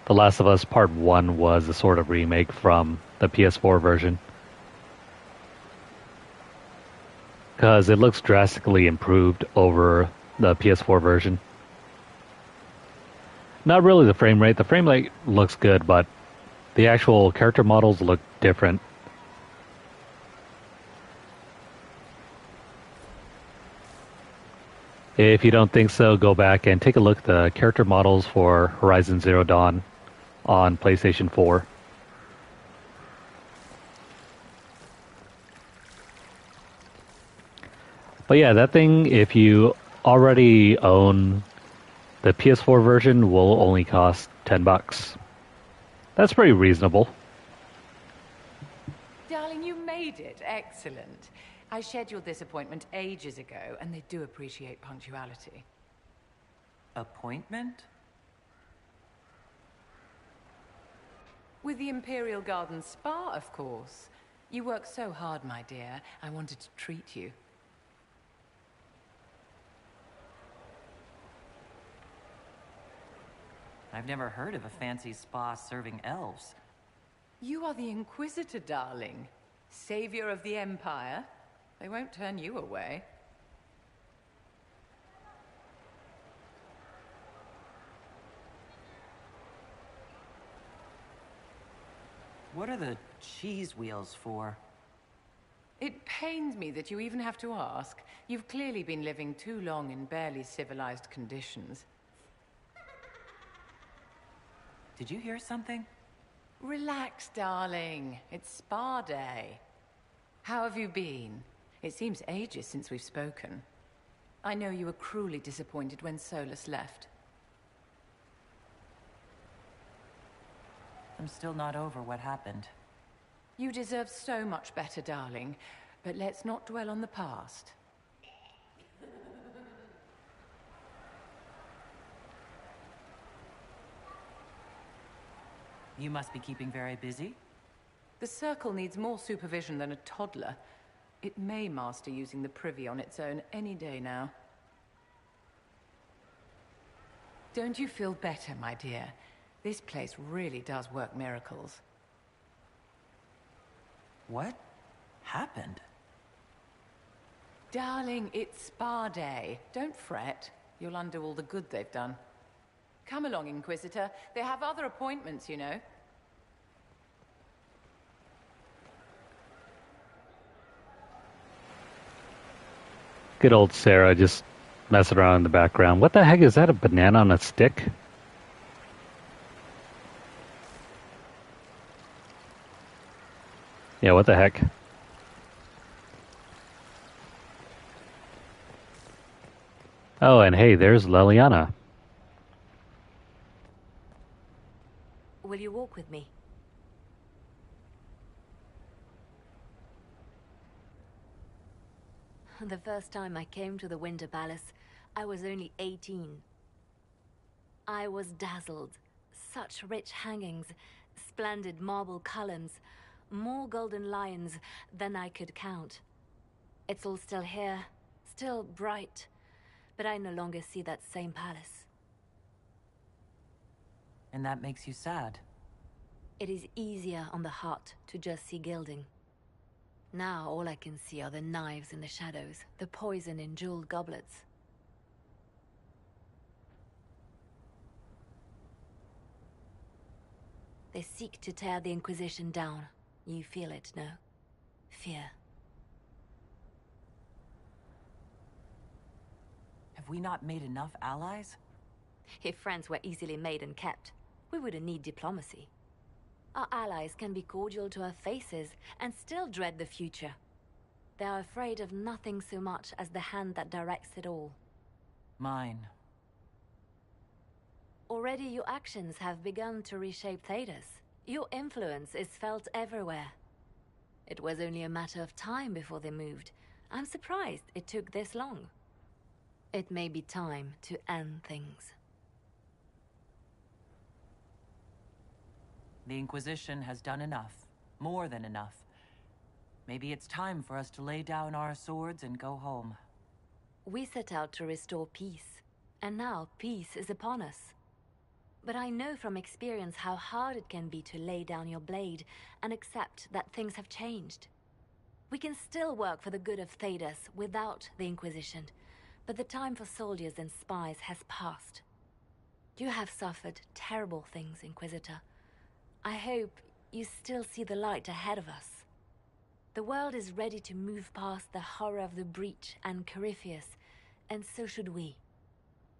The Last of Us Part 1 was a sort of remake from the PS4 version. Because it looks drastically improved over the PS4 version. Not really the frame rate. The frame rate looks good, but the actual character models look different. If you don't think so, go back and take a look at the character models for Horizon Zero Dawn on PlayStation 4. But yeah, that thing, if you already own the PS4 version, will only cost $10. That's pretty reasonable. Darling, you made it. Excellent. I scheduled this appointment ages ago, and they do appreciate punctuality. Appointment? With the Imperial Garden Spa, of course. You work so hard, my dear. I wanted to treat you. I've never heard of a fancy spa serving elves. You are the Inquisitor, darling. Savior of the Empire. They won't turn you away. What are the cheese wheels for? It pains me that you even have to ask. You've clearly been living too long in barely civilized conditions. Did you hear something? Relax, darling. It's spa day. How have you been? It seems ages since we've spoken. I know you were cruelly disappointed when Solus left. I'm still not over what happened. You deserve so much better, darling. But let's not dwell on the past. You must be keeping very busy. The Circle needs more supervision than a toddler. It may master using the Privy on its own any day now. Don't you feel better, my dear? This place really does work miracles. What happened? Darling, it's spa day. Don't fret. You'll undo all the good they've done. Come along, Inquisitor. They have other appointments, you know. Good old Sarah just messing around in the background. What the heck is that, a banana on a stick? Yeah, what the heck? Oh, and hey, there's Leliana. Will you walk with me? The first time I came to the Winter Palace, I was only 18. I was dazzled. Such rich hangings, splendid marble columns, more golden lions than I could count. It's all still here, still bright, but I no longer see that same palace. And that makes you sad. It is easier on the heart to just see gilding. Now all I can see are the knives in the shadows, the poison in jeweled goblets. They seek to tear the Inquisition down. You feel it, no? Fear. Have we not made enough allies? If friends were easily made and kept, we wouldn't need diplomacy. Our allies can be cordial to our faces and still dread the future. They are afraid of nothing so much as the hand that directs it all. Mine. Already your actions have begun to reshape Thedas. Your influence is felt everywhere. It was only a matter of time before they moved. I'm surprised it took this long. It may be time to end things. The Inquisition has done enough. More than enough. Maybe it's time for us to lay down our swords and go home. We set out to restore peace, and now peace is upon us. But I know from experience how hard it can be to lay down your blade and accept that things have changed. We can still work for the good of Thedas without the Inquisition, but the time for soldiers and spies has passed. You have suffered terrible things, Inquisitor. I hope you still see the light ahead of us. The world is ready to move past the horror of the Breach and Corypheus, and so should we.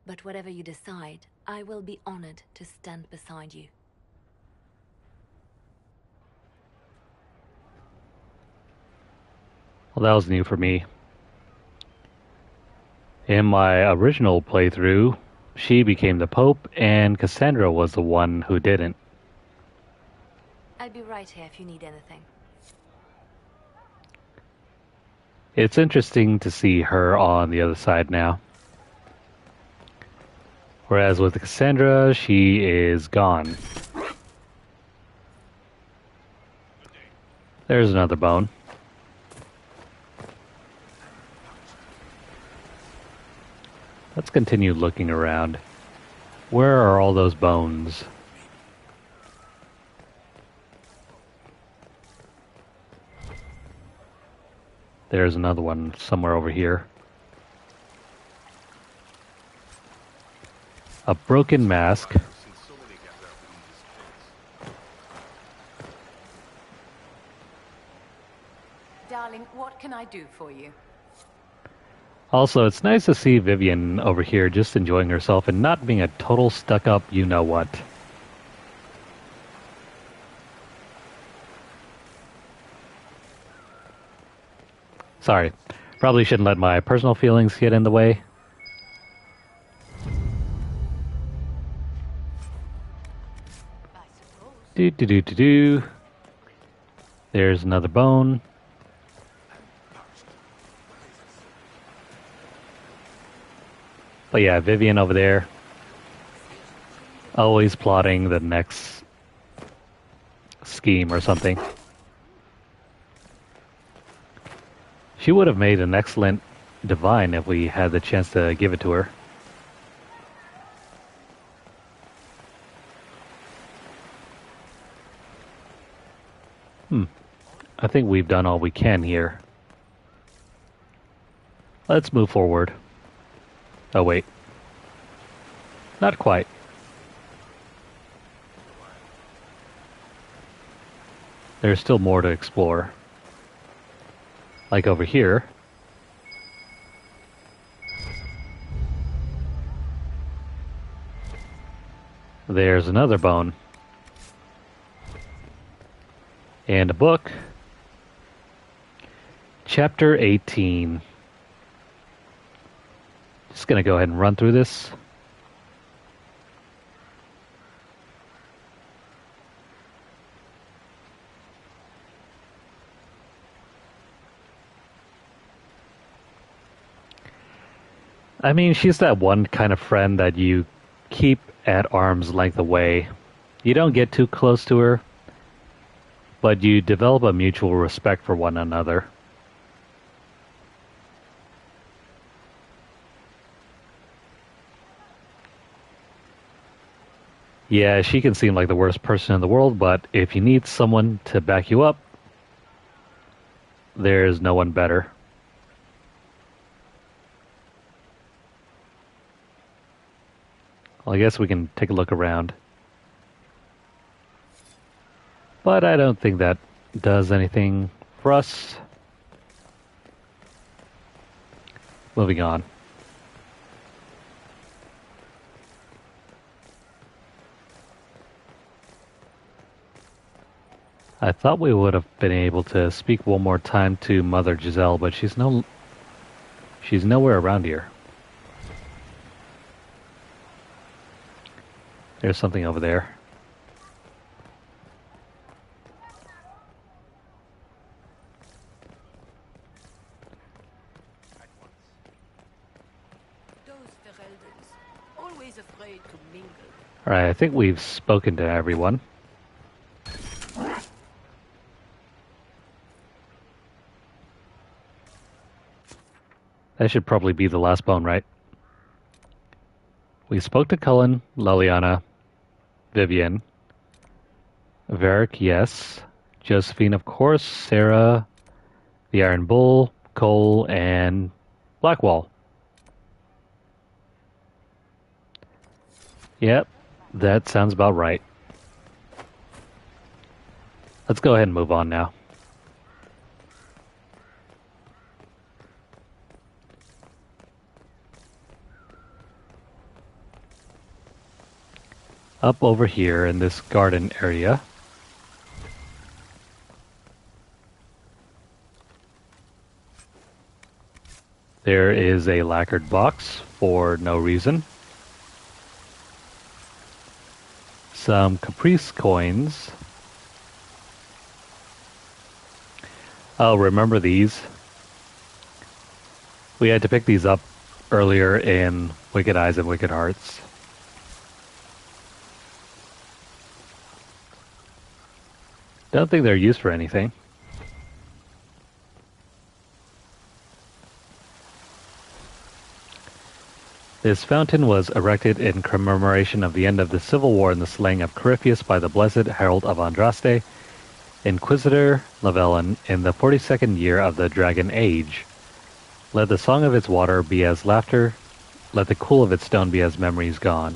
But whatever you decide, I will be honored to stand beside you. Well, that was new for me. In my original playthrough, she became the Pope, and Cassandra was the one who didn't. I'll be right here if you need anything. It's interesting to see her on the other side now. Whereas with Cassandra, she is gone. There's another bone. Let's continue looking around. Where are all those bones? There's another one somewhere over here. A broken mask. Darling, what can I do for you? Also, it's nice to see Vivian over here just enjoying herself and not being a total stuck-up you-know-what. Sorry. Probably shouldn't let my personal feelings get in the way. Do. There's another bone. But yeah, Vivian over there. Always plotting the next scheme or something. She would have made an excellent divine if we had the chance to give it to her. I think we've done all we can here. Let's move forward. Oh wait. Not quite. There's still more to explore. Like over here. There's another bone. And a book. Chapter 18. Just gonna go ahead and run through this. I mean, she's that one kind of friend that you keep at arm's length away. You don't get too close to her, but you develop a mutual respect for one another. Yeah, she can seem like the worst person in the world, but if you need someone to back you up, there's no one better. Well, I guess we can take a look around. But I don't think that does anything for us. Moving on. I thought we would have been able to speak one more time to Mother Giselle, but she's nowhere around here. There's something over there. Always afraid to mingle. Alright, I think we've spoken to everyone. That should probably be the last bone, right? We spoke to Cullen, Leliana, Vivian, Varric, yes. Josephine, of course. Sarah, the Iron Bull, Cole, and Blackwall. Yep, that sounds about right. Let's go ahead and move on now. Up over here in this garden area, there is a lacquered box for no reason. Some Caprice coins. Oh, remember these? We had to pick these up earlier in Wicked Eyes and Wicked Hearts. Don't think they're used for anything. This fountain was erected in commemoration of the end of the civil war and the slaying of Corypheus by the blessed Herald of Andraste, Inquisitor Lavellan, in the 42nd year of the Dragon Age. Let the song of its water be as laughter, let the cool of its stone be as memories gone.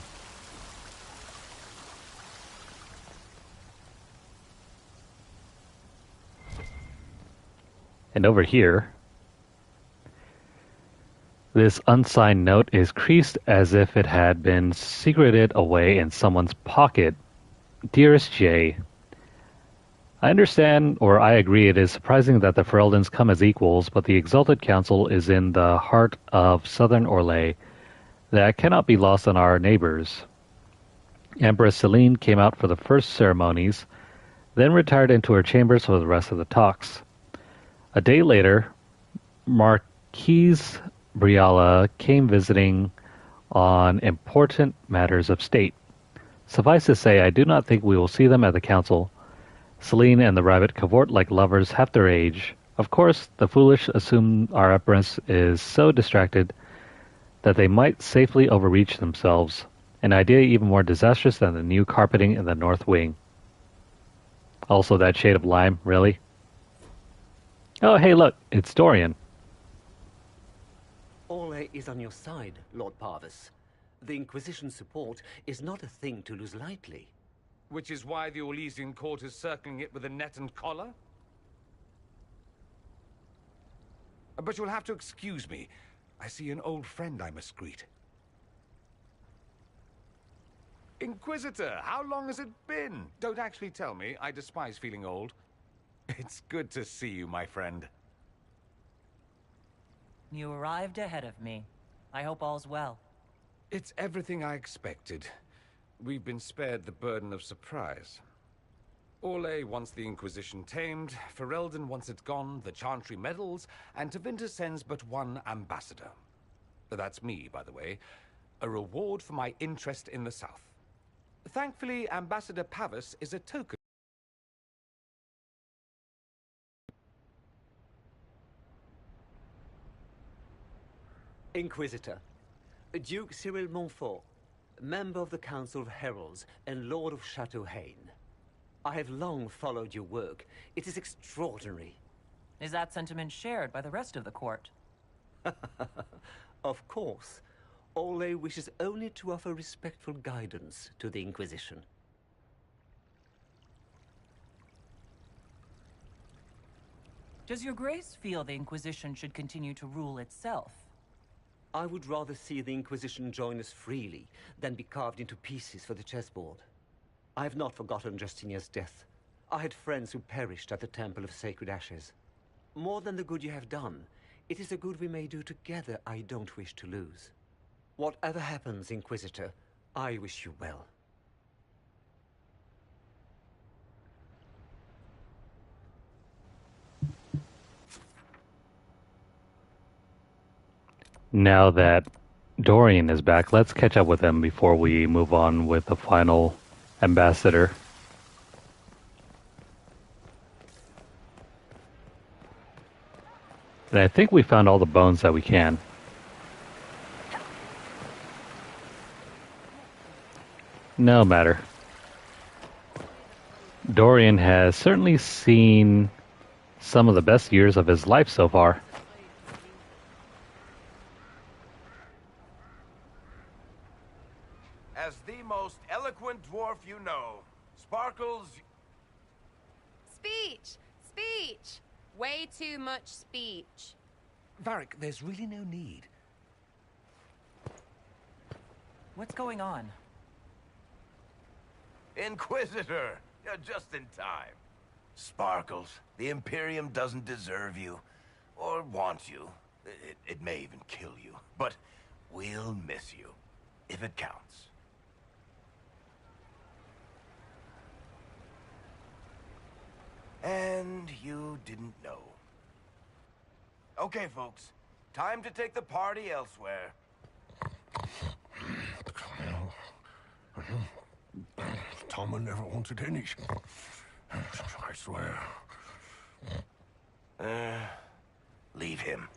And over here, this unsigned note is creased as if it had been secreted away in someone's pocket. Dearest Jay, I understand, or I agree, it is surprising that the Ferelden's come as equals, but the Exalted Council is in the heart of southern Orlais. That cannot be lost on our neighbors. Empress Celine came out for the first ceremonies, then retired into her chambers for the rest of the talks. A day later, Marquise Briala came visiting on important matters of state. Suffice to say, I do not think we will see them at the council. Celine and the rabbit cavort like lovers half their age. Of course, the foolish assume our empress is so distracted that they might safely overreach themselves, an idea even more disastrous than the new carpeting in the north wing. Also that shade of lime, really? Oh, hey, look, it's Dorian. Orlais is on your side, Lord Parvis. The Inquisition's support is not a thing to lose lightly. Which is why the Orlesian court is circling it with a net and collar? But you'll have to excuse me. I see an old friend I must greet. Inquisitor, how long has it been? Don't actually tell me. I despise feeling old. It's good to see you, my friend. You arrived ahead of me. I hope all's well. It's everything I expected. We've been spared the burden of surprise. Orlais wants the Inquisition tamed, Ferelden wants it gone, the Chantry meddles, and Tevinter sends but one ambassador. That's me, by the way. A reward for my interest in the South. Thankfully, Ambassador Pavis is a token. Inquisitor, Duke Cyril Montfort, member of the Council of Heralds and Lord of Chateau Haine. I have long followed your work. It is extraordinary. Is that sentiment shared by the rest of the court? Of course. Orlais wishes only to offer respectful guidance to the Inquisition. Does your grace feel the Inquisition should continue to rule itself? I would rather see the Inquisition join us freely than be carved into pieces for the chessboard. I have not forgotten Justinian's death. I had friends who perished at the Temple of Sacred Ashes. More than the good you have done, it is a good we may do together I don't wish to lose. Whatever happens, Inquisitor, I wish you well. Now that Dorian is back, let's catch up with him before we move on with the final ambassador. And I think we found all the bones that we can. No matter. Dorian has certainly seen some of the best years of his life so far. As the most eloquent dwarf you know, Sparkles... Speech! Speech! Way too much speech. Varric, there's really no need. What's going on? Inquisitor! You're just in time. Sparkles, the Imperium doesn't deserve you. Or want you. It may even kill you. But we'll miss you. If it counts. And you didn't know. Okay, folks. Time to take the party elsewhere. Toma never wanted any. I swear. Leave him.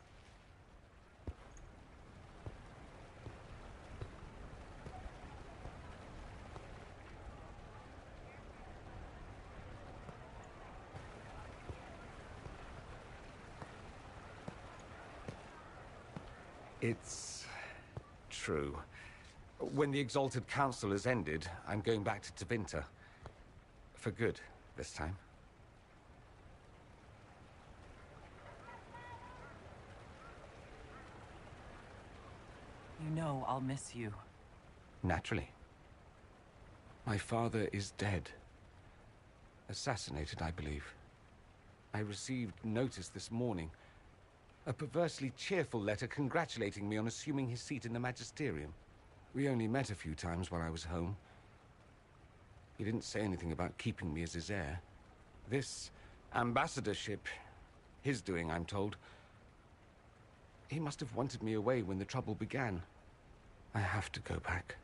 It's true. When the Exalted Council has ended, I'm going back to Tevinter. For good, this time. You know I'll miss you. Naturally. My father is dead. Assassinated, I believe. I received notice this morning. A perversely cheerful letter congratulating me on assuming his seat in the Magisterium. We only met a few times while I was home. He didn't say anything about keeping me as his heir. This ambassadorship, his doing, I'm told. He must have wanted me away when the trouble began. I have to go back.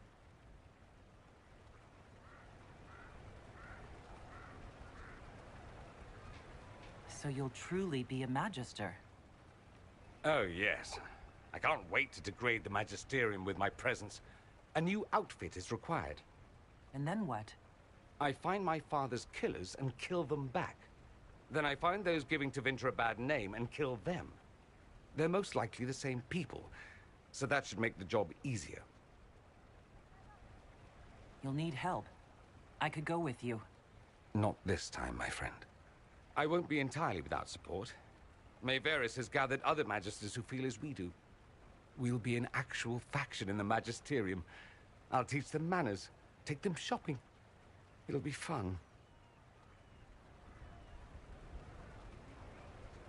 So you'll truly be a Magister? Oh, yes. I can't wait to degrade the Magisterium with my presence. A new outfit is required. And then what? I find my father's killers and kill them back. Then I find those giving Tevinter a bad name and kill them. They're most likely the same people, so that should make the job easier. You'll need help. I could go with you. Not this time, my friend. I won't be entirely without support. Mayveris has gathered other Magisters who feel as we do. We'll be an actual faction in the Magisterium. I'll teach them manners, take them shopping. It'll be fun.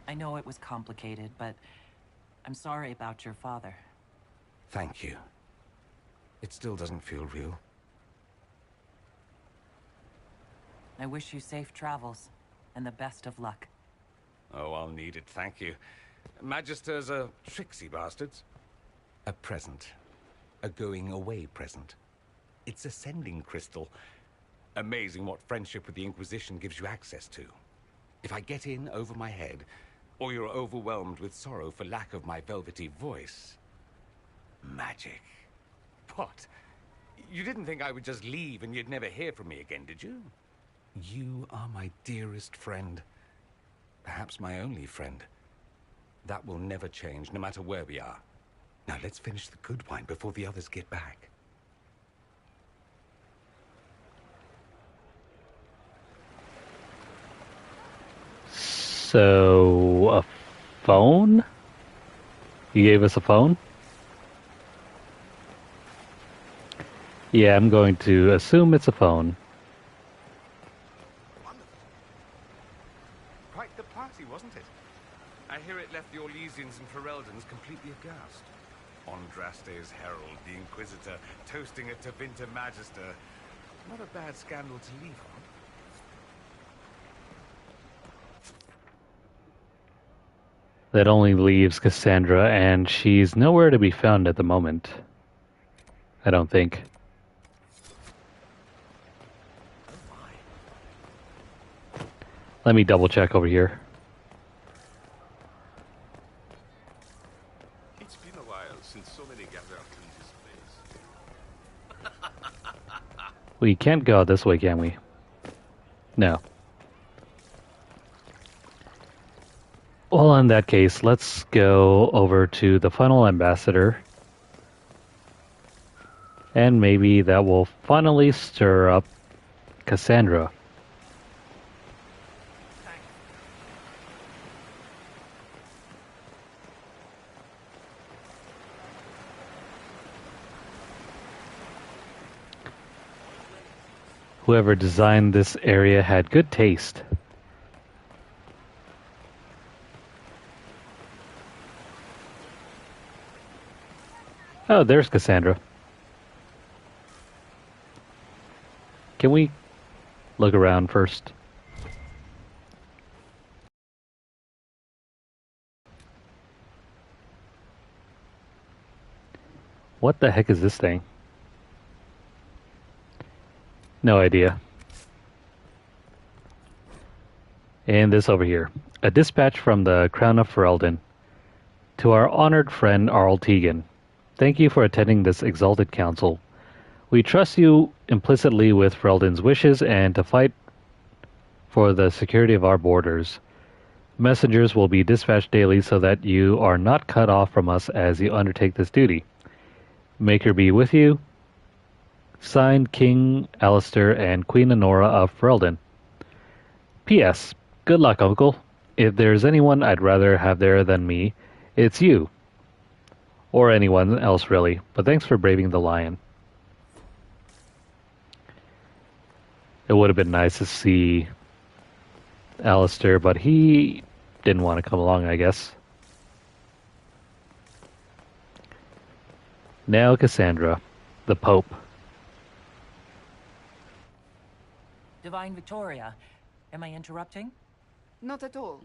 I know it was complicated, but I'm sorry about your father. Thank you. It still doesn't feel real. I wish you safe travels, and the best of luck. Oh, I'll need it, thank you. Magisters are tricksy bastards. A present. A going-away present. It's a sending crystal. Amazing what friendship with the Inquisition gives you access to. If I get in over my head, or you're overwhelmed with sorrow for lack of my velvety voice... Magic. What? You didn't think I would just leave and you'd never hear from me again, did you? You are my dearest friend. Perhaps my only friend. That will never change, no matter where we are. Now let's finish the good wine before the others get back. So, a phone? You gave us a phone? Yeah, I'm going to assume it's a phone. Quite the party, wasn't it? I hear it left the Orlesians and Fereldans completely aghast. Andraste's herald, the Inquisitor, toasting a Tevinter Magister. Not a bad scandal to leave on. That only leaves Cassandra, and she's nowhere to be found at the moment. I don't think. Let me double check over here. It's been a while since so many gathered in this place. We can't go this way, can we? No. Well, in that case, let's go over to the final ambassador. And maybe that will finally stir up Cassandra. Whoever designed this area had good taste. Oh, there's Cassandra. Can we look around first? What the heck is this thing? No idea. And this over here. A dispatch from the Crown of Ferelden. To our honored friend Arl Tegan. Thank you for attending this exalted council. We trust you implicitly with Ferelden's wishes and to fight for the security of our borders. Messengers will be dispatched daily so that you are not cut off from us as you undertake this duty. Maker be with you. Signed, King Alistair and Queen Honora of Ferelden. P.S. Good luck, Uncle. If there's anyone I'd rather have there than me, it's you. Or anyone else, really. But thanks for braving the lion. It would have been nice to see Alistair, but he didn't want to come along, I guess. Now Cassandra, the Pope. Divine Victoria, am I interrupting? Not at all.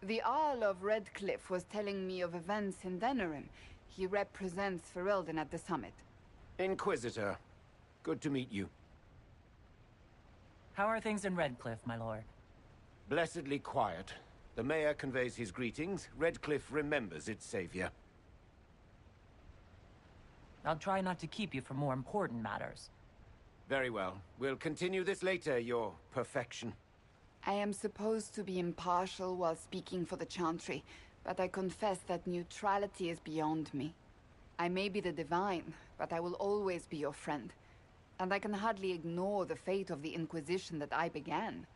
The Earl of Redcliffe was telling me of events in Venerim. He represents Ferelden at the summit. Inquisitor, good to meet you. How are things in Redcliffe, my lord? Blessedly quiet. The mayor conveys his greetings. Redcliffe remembers its savior. I'll try not to keep you from more important matters. Very well. We'll continue this later, your perfection. I am supposed to be impartial while speaking for the Chantry, but I confess that neutrality is beyond me. I may be the Divine, but I will always be your friend. And I can hardly ignore the fate of the Inquisition that I began.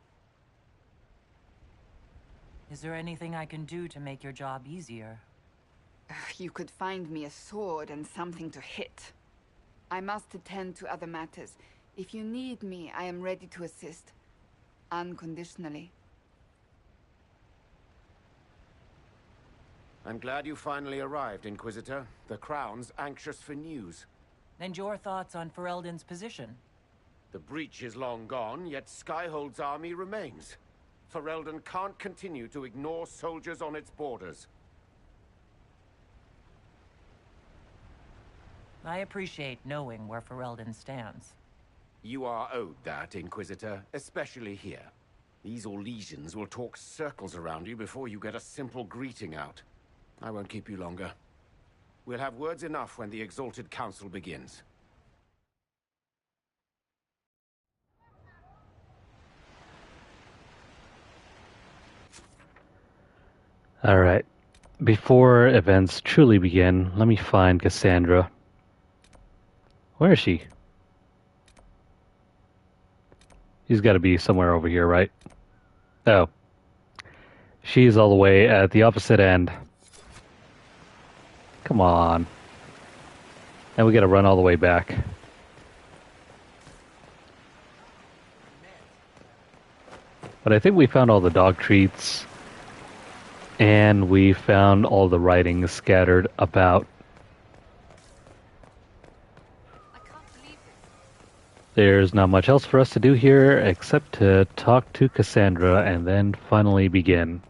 Is there anything I can do to make your job easier? You could find me a sword and something to hit. I must attend to other matters. If you need me, I am ready to assist. Unconditionally. I'm glad you finally arrived, Inquisitor. The Crown's anxious for news. And your thoughts on Ferelden's position? The breach is long gone, yet Skyhold's army remains. Ferelden can't continue to ignore soldiers on its borders. I appreciate knowing where Ferelden stands. You are owed that, Inquisitor, especially here. These Orlesians will talk circles around you before you get a simple greeting out. I won't keep you longer. We'll have words enough when the Exalted Council begins. Alright. Before events truly begin, let me find Cassandra. Where is she? She's got to be somewhere over here, right? Oh. She's all the way at the opposite end. Come on. And we got to run all the way back. But I think we found all the dog treats. And we found all the writings scattered about. There's not much else for us to do here except to talk to Cassandra and then finally begin.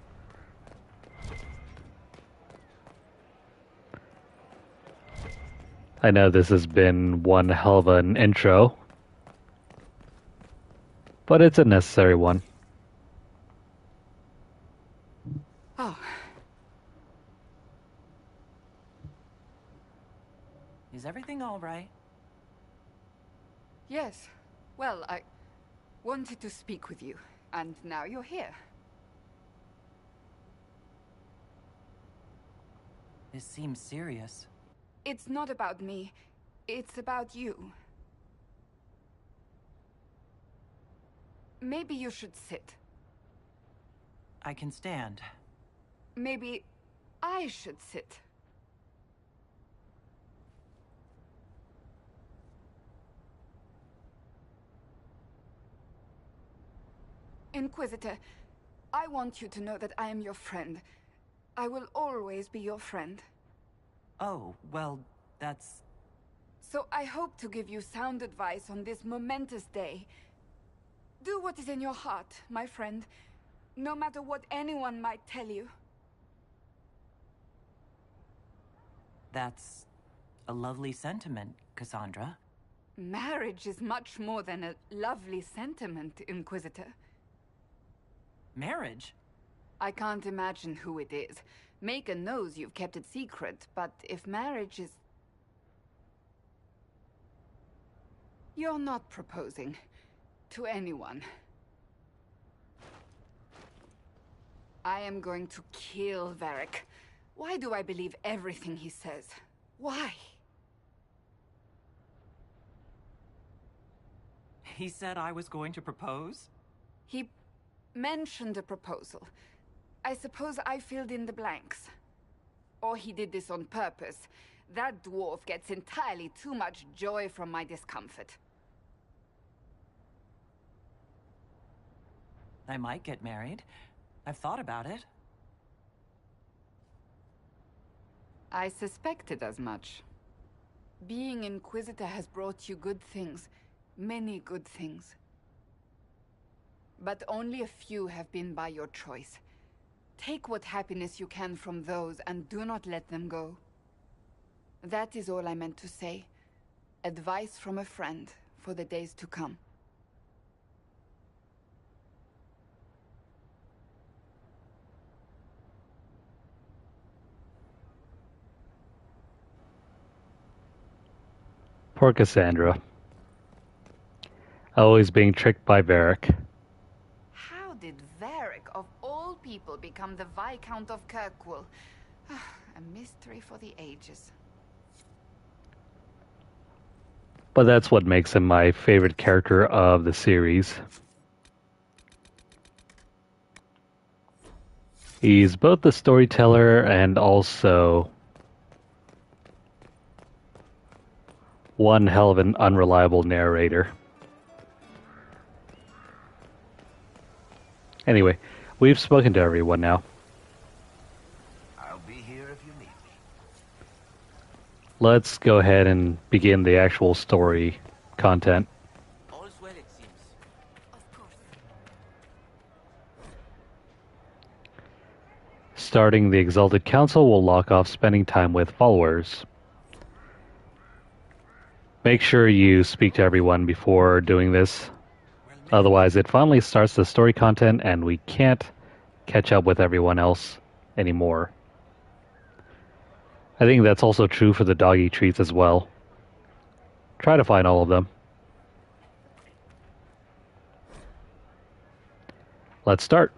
I know this has been one hell of an intro, but it's a necessary one. Oh. Is everything all right? Yes. Well, I wanted to speak with you, and now you're here. This seems serious. It's not about me. It's about you. Maybe you should sit. I can stand. Maybe I should sit. Inquisitor, I want you to know that I am your friend. I will always be your friend. Oh, well, that's... So I hope to give you sound advice on this momentous day. Do what is in your heart, my friend, no matter what anyone might tell you. That's a lovely sentiment, Cassandra. Marriage is much more than a lovely sentiment, Inquisitor. Marriage? I can't imagine who it is. Megan knows you've kept it secret, but if marriage is... You're not proposing to anyone. I am going to kill Varric. Why do I believe everything he says? Why? He said I was going to propose? He mentioned a proposal. I suppose I filled in the blanks. Or he did this on purpose. That dwarf gets entirely too much joy from my discomfort. I might get married. I've thought about it. I suspected as much. Being Inquisitor has brought you good things. Many good things. But only a few have been by your choice. Take what happiness you can from those and do not let them go. That is all I meant to say. Advice from a friend for the days to come. Poor Cassandra. Always being tricked by Varric. How did Varric, of all people, become the Viscount of Kirkwall? A mystery for the ages. But that's what makes him my favorite character of the series. He's both the storyteller and also one hell of an unreliable narrator. Anyway, we've spoken to everyone now. I'll be here if you need me. Let's go ahead and begin the actual story content. All's well, it seems. Starting the Exalted Council will lock off spending time with followers. Make sure you speak to everyone before doing this. Otherwise, it finally starts the story content and we can't catch up with everyone else anymore. I think that's also true for the doggy treats as well. Try to find all of them. Let's start.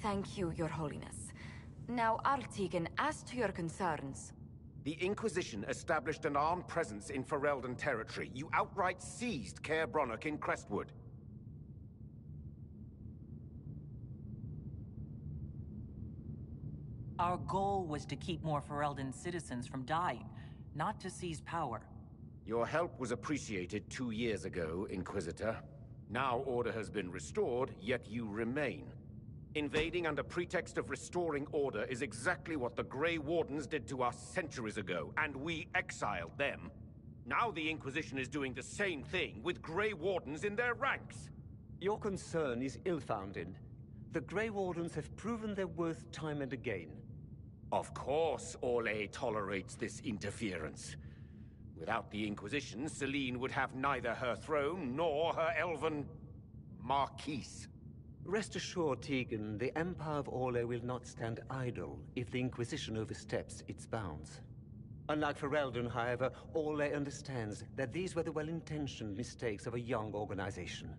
Thank you, Your Holiness. Now, Artigan, as to your concerns... The Inquisition established an armed presence in Ferelden territory. You outright seized Caer Bronach in Crestwood. Our goal was to keep more Ferelden citizens from dying, not to seize power. Your help was appreciated 2 years ago, Inquisitor. Now order has been restored, yet you remain. Invading under pretext of restoring order is exactly what the Grey Wardens did to us centuries ago, and we exiled them. Now the Inquisition is doing the same thing with Grey Wardens in their ranks. Your concern is ill-founded. The Grey Wardens have proven their worth time and again. Of course Orlais tolerates this interference. Without the Inquisition, Celine would have neither her throne nor her elven... Marquise. Rest assured, Tegan, the Empire of Orlais will not stand idle if the Inquisition oversteps its bounds. Unlike Ferelden, however, Orlais understands that these were the well-intentioned mistakes of a young organization.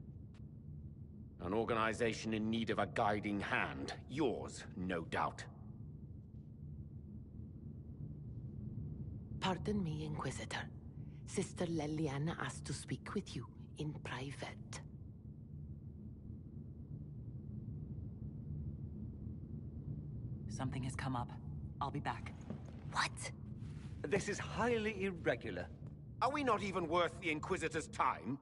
An organization in need of a guiding hand. Yours, no doubt. Pardon me, Inquisitor. Sister Leliana asked to speak with you in private. Something has come up. I'll be back. What? This is highly irregular. Are we not even worth the Inquisitor's time?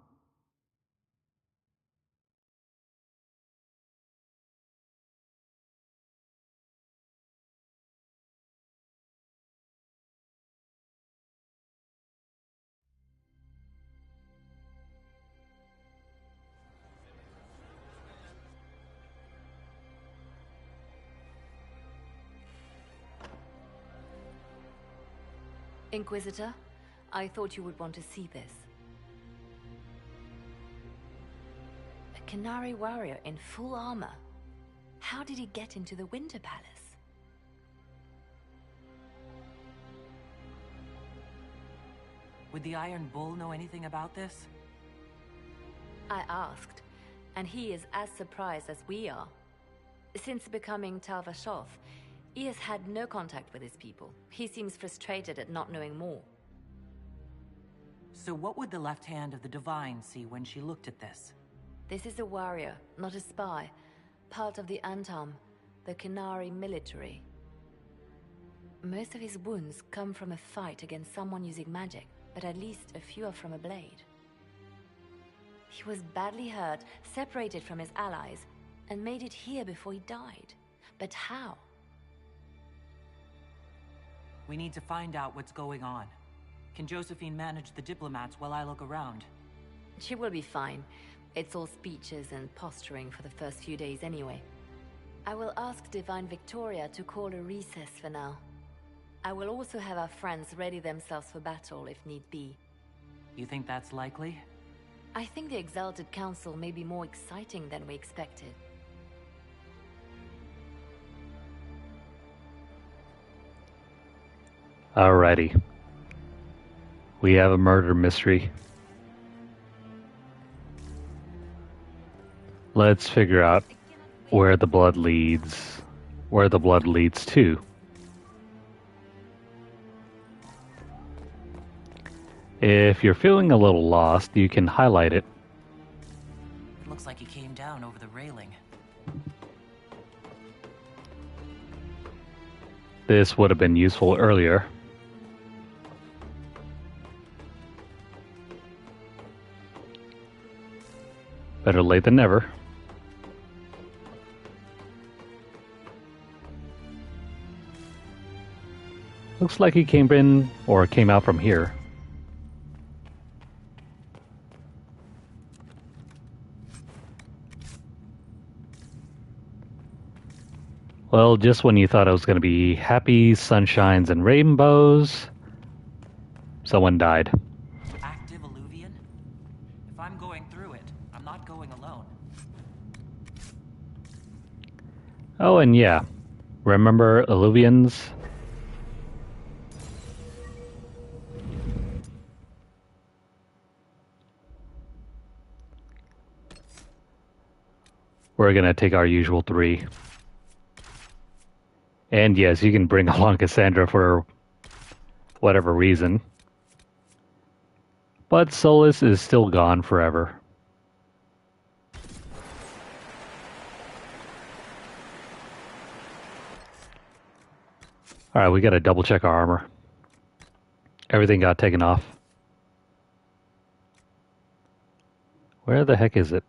Inquisitor, I thought you would want to see this. A Canary warrior in full armor. How did he get into the Winter Palace? Would the Iron Bull know anything about this? I asked, and he is as surprised as we are. Since becoming Tal Vashoth, he has had no contact with his people. He seems frustrated at not knowing more. So what would the left hand of the Divine see when she looked at this? This is a warrior, not a spy. Part of the Antam, the Canary military. Most of his wounds come from a fight against someone using magic, but at least a few are from a blade. He was badly hurt, separated from his allies, and made it here before he died. But how? We need to find out what's going on. Can Josephine manage the diplomats while I look around? She will be fine. It's all speeches and posturing for the first few days anyway. I will ask Divine Victoria to call a recess for now. I will also have our friends ready themselves for battle if need be. You think that's likely? I think the Exalted Council may be more exciting than we expected. Alrighty. We have a murder mystery. Let's figure out where the blood leads. Where the blood leads to. If you're feeling a little lost, you can highlight it. Looks like he came down over the railing. This would have been useful earlier. Better late than never. Looks like he came in, or came out from here. Well, just when you thought it was going to be happy sunshines and rainbows, someone died. Active Illuvian? If I'm going through it, I'm not going alone. Oh, and yeah, remember Illuvians? We're going to take our usual 3. And yes, you can bring along Cassandra for whatever reason. But Solus is still gone forever. Alright, we gotta double check our armor. Everything got taken off. Where the heck is it?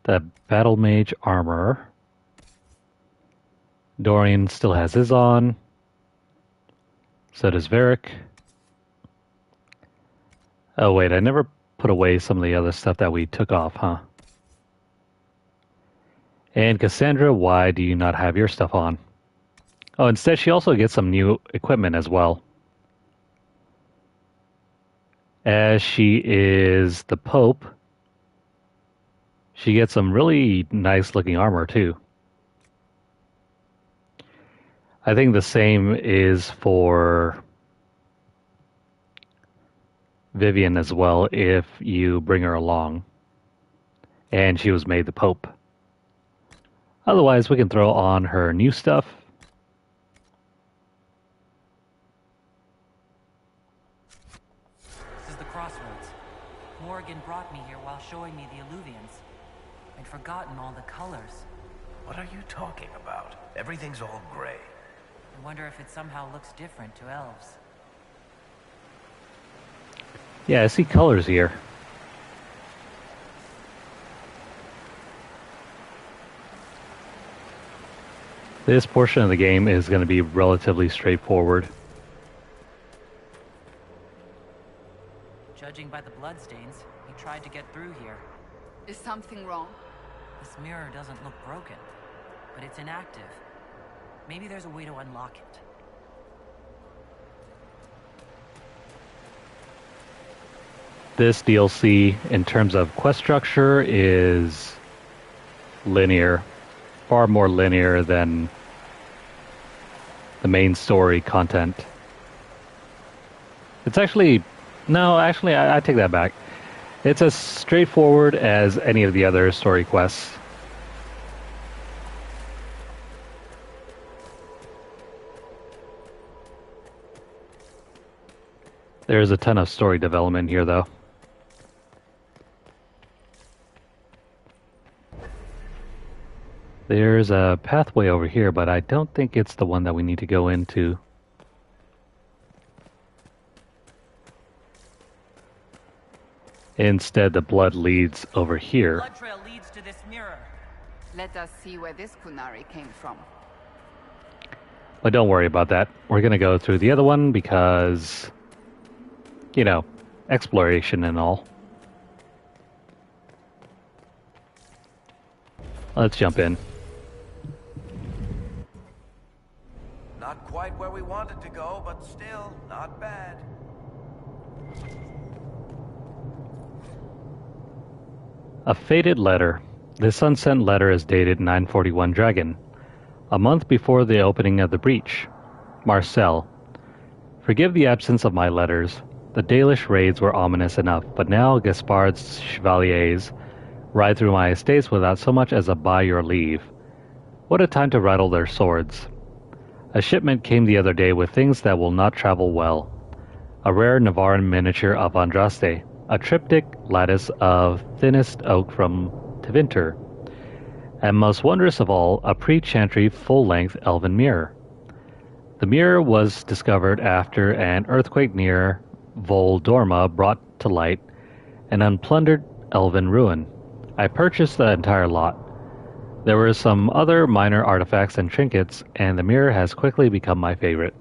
The Battle Mage armor. Dorian still has his on. So does Varric. Oh wait, I never put away some of the other stuff that we took off, huh? And Cassandra, why do you not have your stuff on? Oh, instead she also gets some new equipment as well. As she is the Pope, she gets some really nice looking armor too. I think the same is for Vivian as well if you bring her along. And she was made the Pope. Otherwise, we can throw on her new stuff. This is the crossroads. Morgan brought me here while showing me the Illuvians. I'd forgotten all the colors. What are you talking about? Everything's all gray. I wonder if it somehow looks different to elves. Yeah, I see colors here. This portion of the game is going to be relatively straightforward. Judging by the bloodstains, he tried to get through here. Is something wrong? This mirror doesn't look broken, but it's inactive. Maybe there's a way to unlock it. This DLC, in terms of quest structure, is linear. Far more linear than the main story content. It's actually... No, actually, I take that back. It's as straightforward as any of the other story quests. There's a ton of story development here, though. There's a pathway over here, but I don't think it's the one that we need to go into. Instead, the blood leads over here. Blood trail leads to this mirror. Let us see where this Kunari came from. But don't worry about that. We're gonna go through the other one because, you know, exploration and all. Let's jump in. Not quite where we wanted to go, but still not bad. A faded letter. This unsent letter is dated 941 Dragon, a month before the opening of the breach. Marcel. Forgive the absence of my letters. The Dalish raids were ominous enough, but now Gaspard's chevaliers ride through my estates without so much as a by your leave. What a time to rattle their swords. A shipment came the other day with things that will not travel well. A rare Navarran miniature of Andraste, a triptych lattice of thinnest oak from Tevinter, and most wondrous of all, a pre-chantry full-length elven mirror. The mirror was discovered after an earthquake near Vol Dorma brought to light An unplundered elven ruin. I purchased the entire lot. There were some other minor artifacts and trinkets, and the mirror has quickly become my favorite.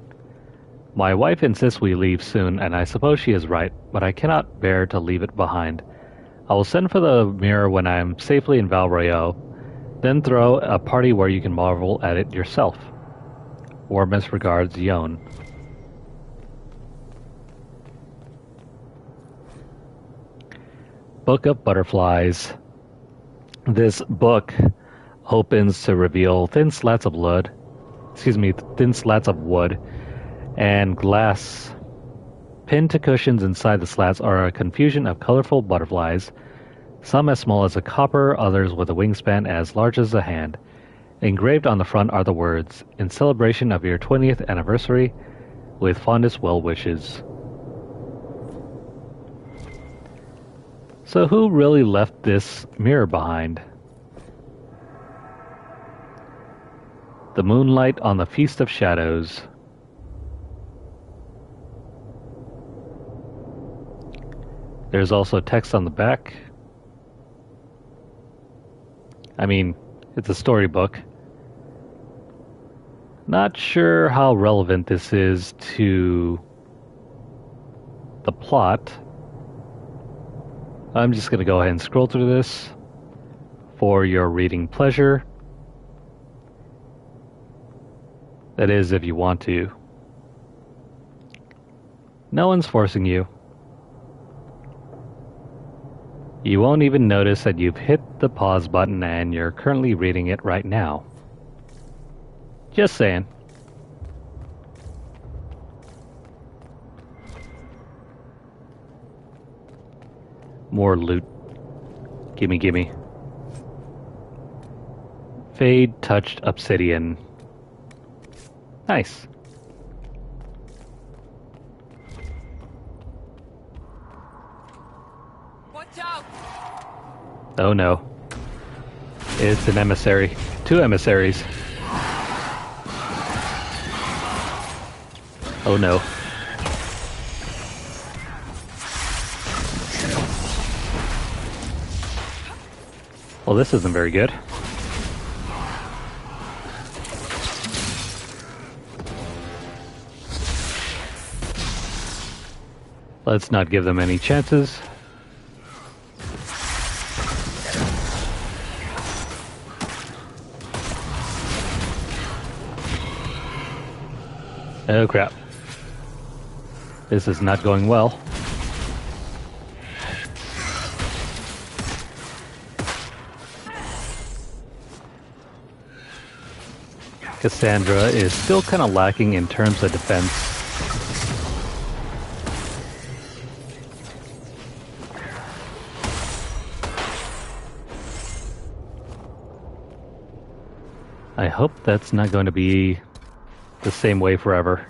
My wife insists we leave soon, and I suppose she is right, but I cannot bear to leave it behind. I will send for the mirror when I am safely in Val Royeaux, then throw a party where you can marvel at it yourself. Warmest regards, Yon. Book of Butterflies. This book opens to reveal thin slats of wood, and glass. Pinned to cushions inside the slats are a confusion of colorful butterflies, some as small as a copper, others with a wingspan as large as a hand. Engraved on the front are the words, "In celebration of your 20th anniversary, with fondest well wishes." So who really left this mirror behind? The moonlight on the Feast of Shadows. There's also text on the back. I mean, it's a storybook. Not sure how relevant this is to the plot. I'm just going to go ahead and scroll through this for your reading pleasure. That is, if you want to. No one's forcing you. You won't even notice that you've hit the pause button and you're currently reading it right now. Just saying. More loot. Gimme, gimme. Fade touched obsidian. Nice. Watch out! Oh no. It's an emissary. 2 emissaries. Oh no. Well, this isn't very good. Let's not give them any chances. Oh crap. This is not going well. Cassandra is still kind of lacking in terms of defense. I hope that's not going to be the same way forever.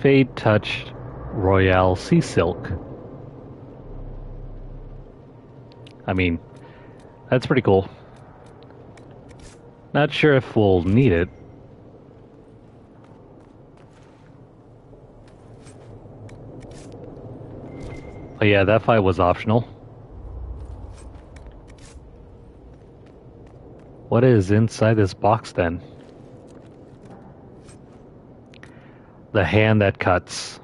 Fade touched Royale Sea Silk. I mean, that's pretty cool. Not sure if we'll need it. But yeah, that fight was optional. What is inside this box then? The hand that cuts.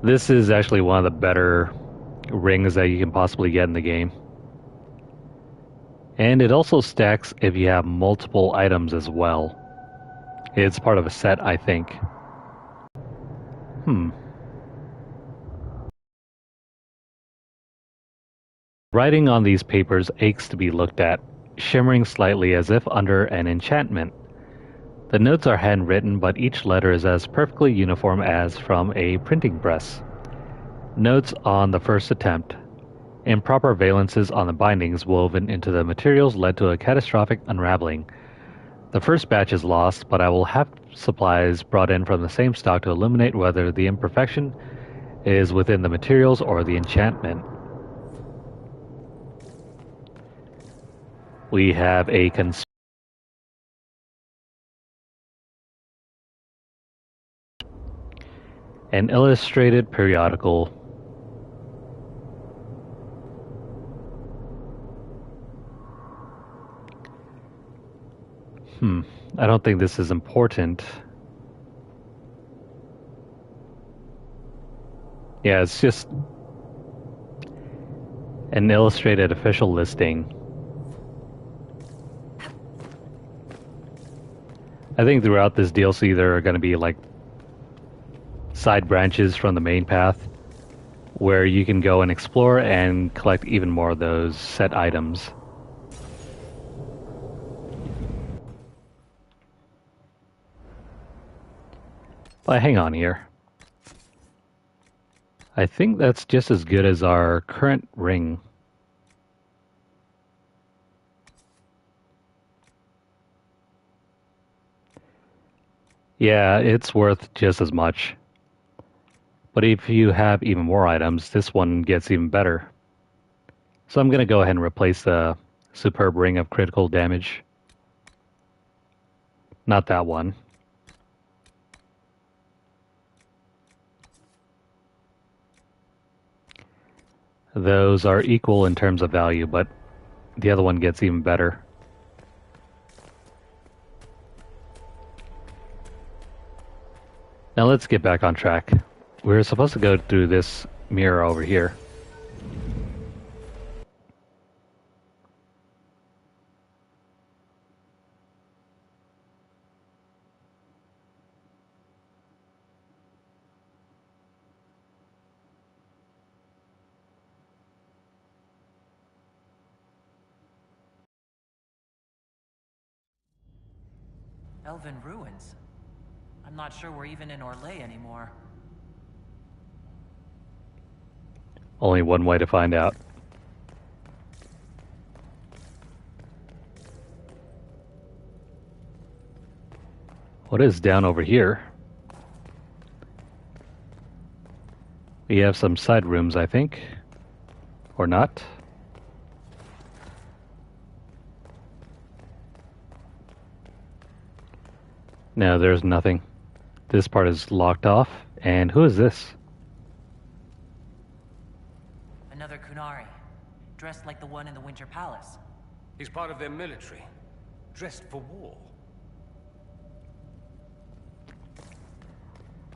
This is actually one of the better rings that you can possibly get in the game. And it also stacks if you have multiple items as well. It's part of a set, I think. Writing on these papers aches to be looked at, shimmering slightly as if under an enchantment. The notes are handwritten, but each letter is as perfectly uniform as from a printing press. Notes on the first attempt. Improper valences on the bindings woven into the materials led to a catastrophic unraveling. The first batch is lost, but I will have supplies brought in from the same stock to illuminate whether the imperfection is within the materials or the enchantment. We have a An illustrated periodical. I don't think this is important. Yeah, it's just an illustrated official listing. I think throughout this DLC there are going to be like side branches from the main path where you can go and explore and collect even more of those set items. But hang on here. I think that's just as good as our current ring. Yeah, it's worth just as much. But if you have even more items, this one gets even better. So I'm going to go ahead and replace the superb ring of critical damage. Not that one. Those are equal in terms of value, but the other one gets even better. Now let's get back on track. We're supposed to go through this mirror over here. Elven ruins. I'm not sure we're even in Orlais anymore. Only one way to find out. What is down over here? We have some side rooms, I think. Or not. No, there's nothing. This part is locked off. And who is this? Another Kunari, dressed like the one in the Winter Palace. He's part of their military, dressed for war.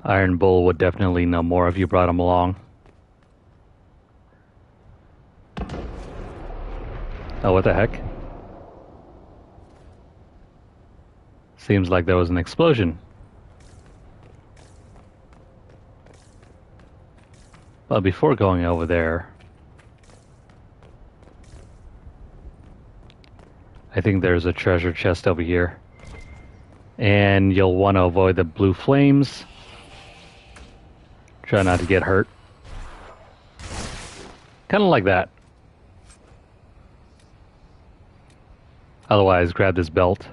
Iron Bull would definitely know more if you brought him along. Oh, what the heck? Seems like there was an explosion. But before going over there, I think there's a treasure chest over here. And you'll want to avoid the blue flames. Try not to get hurt. Kind of like that. Otherwise, grab this belt.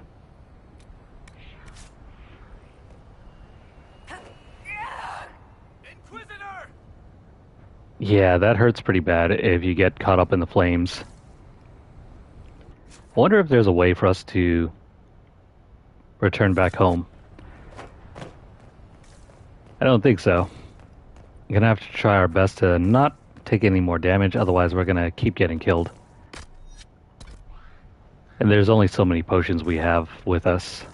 Yeah, that hurts pretty bad if you get caught up in the flames. I wonder if there's a way for us to return back home. I don't think so. I'm gonna have to try our best to not take any more damage, otherwise we're gonna keep getting killed. And there's only so many potions we have with us.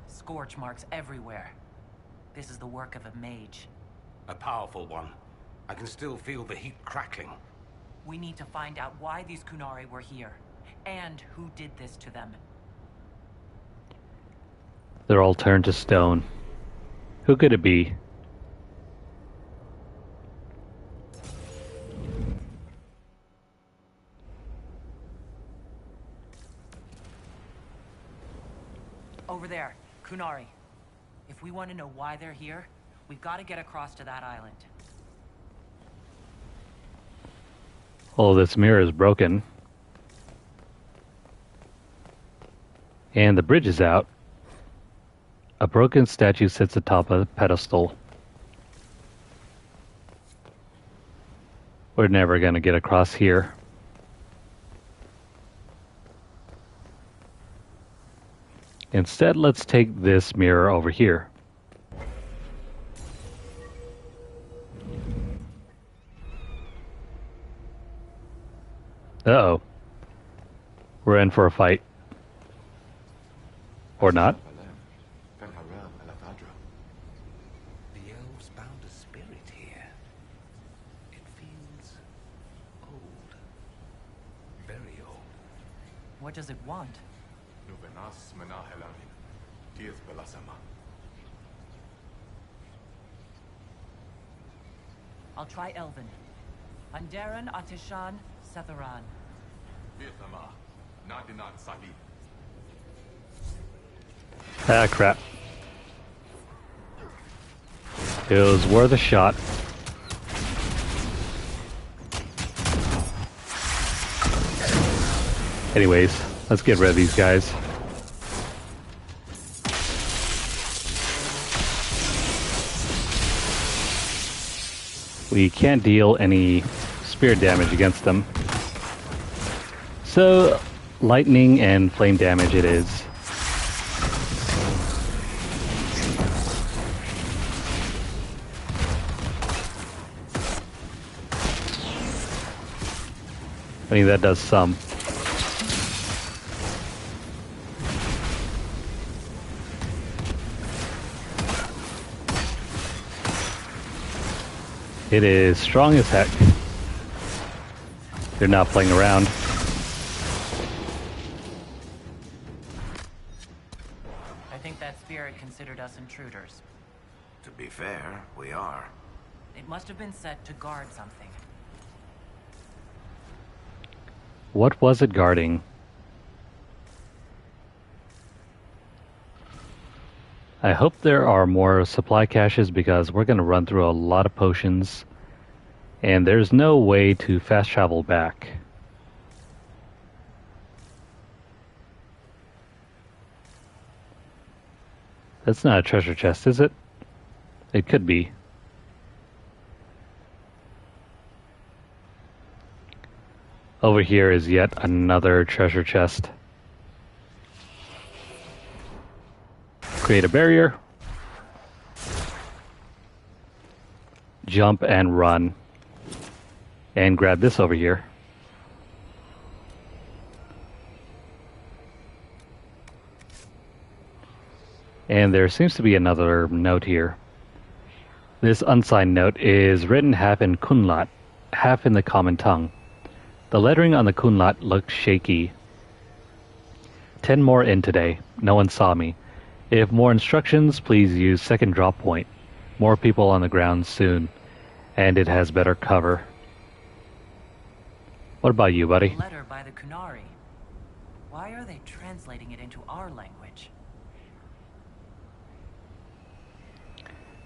Scorch marks everywhere. This is the work of a mage. A powerful one. I can still feel the heat crackling. We need to find out why these Kunari were here, and who did this to them. They're all turned to stone. Who could it be? Over there, Kunari. If we want to know why they're here, we've got to get across to that island. Oh, this mirror is broken. And the bridge is out. A broken statue sits atop a pedestal. We're never going to get across here. Instead, let's take this mirror over here. Uh-oh. We're in for a fight. Or not. The elves bound a spirit here. It feels old. Very old. What does it want? I'll try Elven. Andaran Atishan Setharan. Ah, crap. It was worth a shot. Anyways, let's get rid of these guys. We can't deal any spirit damage against them. So, lightning and flame damage it is. I mean, that does some. It is strong as heck. They're not playing around. I think that spirit considered us intruders. To be fair, we are. It must have been set to guard something. What was it guarding? I hope there are more supply caches because we're going to run through a lot of potions and there's no way to fast travel back. That's not a treasure chest, is it? It could be. Over here is yet another treasure chest. Create a barrier. Jump and run. And grab this over here. And there seems to be another note here. This unsigned note is written half in Kunlat, half in the common tongue. The lettering on the Kunlat looked shaky. 10 more in today. No one saw me. If more instructions, please use second drop point. More people on the ground soon. And it has better cover. What about you, buddy? A letter by the Kunari. Why are they translating it into our language?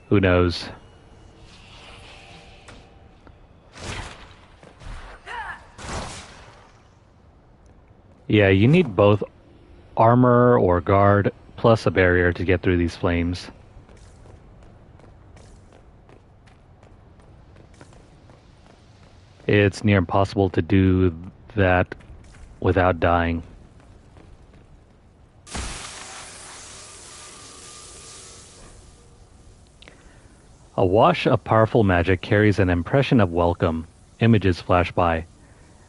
Who knows? Yeah, you need both armor or guard plus a barrier to get through these flames. It's near impossible to do that without dying. A wash of powerful magic carries an impression of welcome. Images flash by.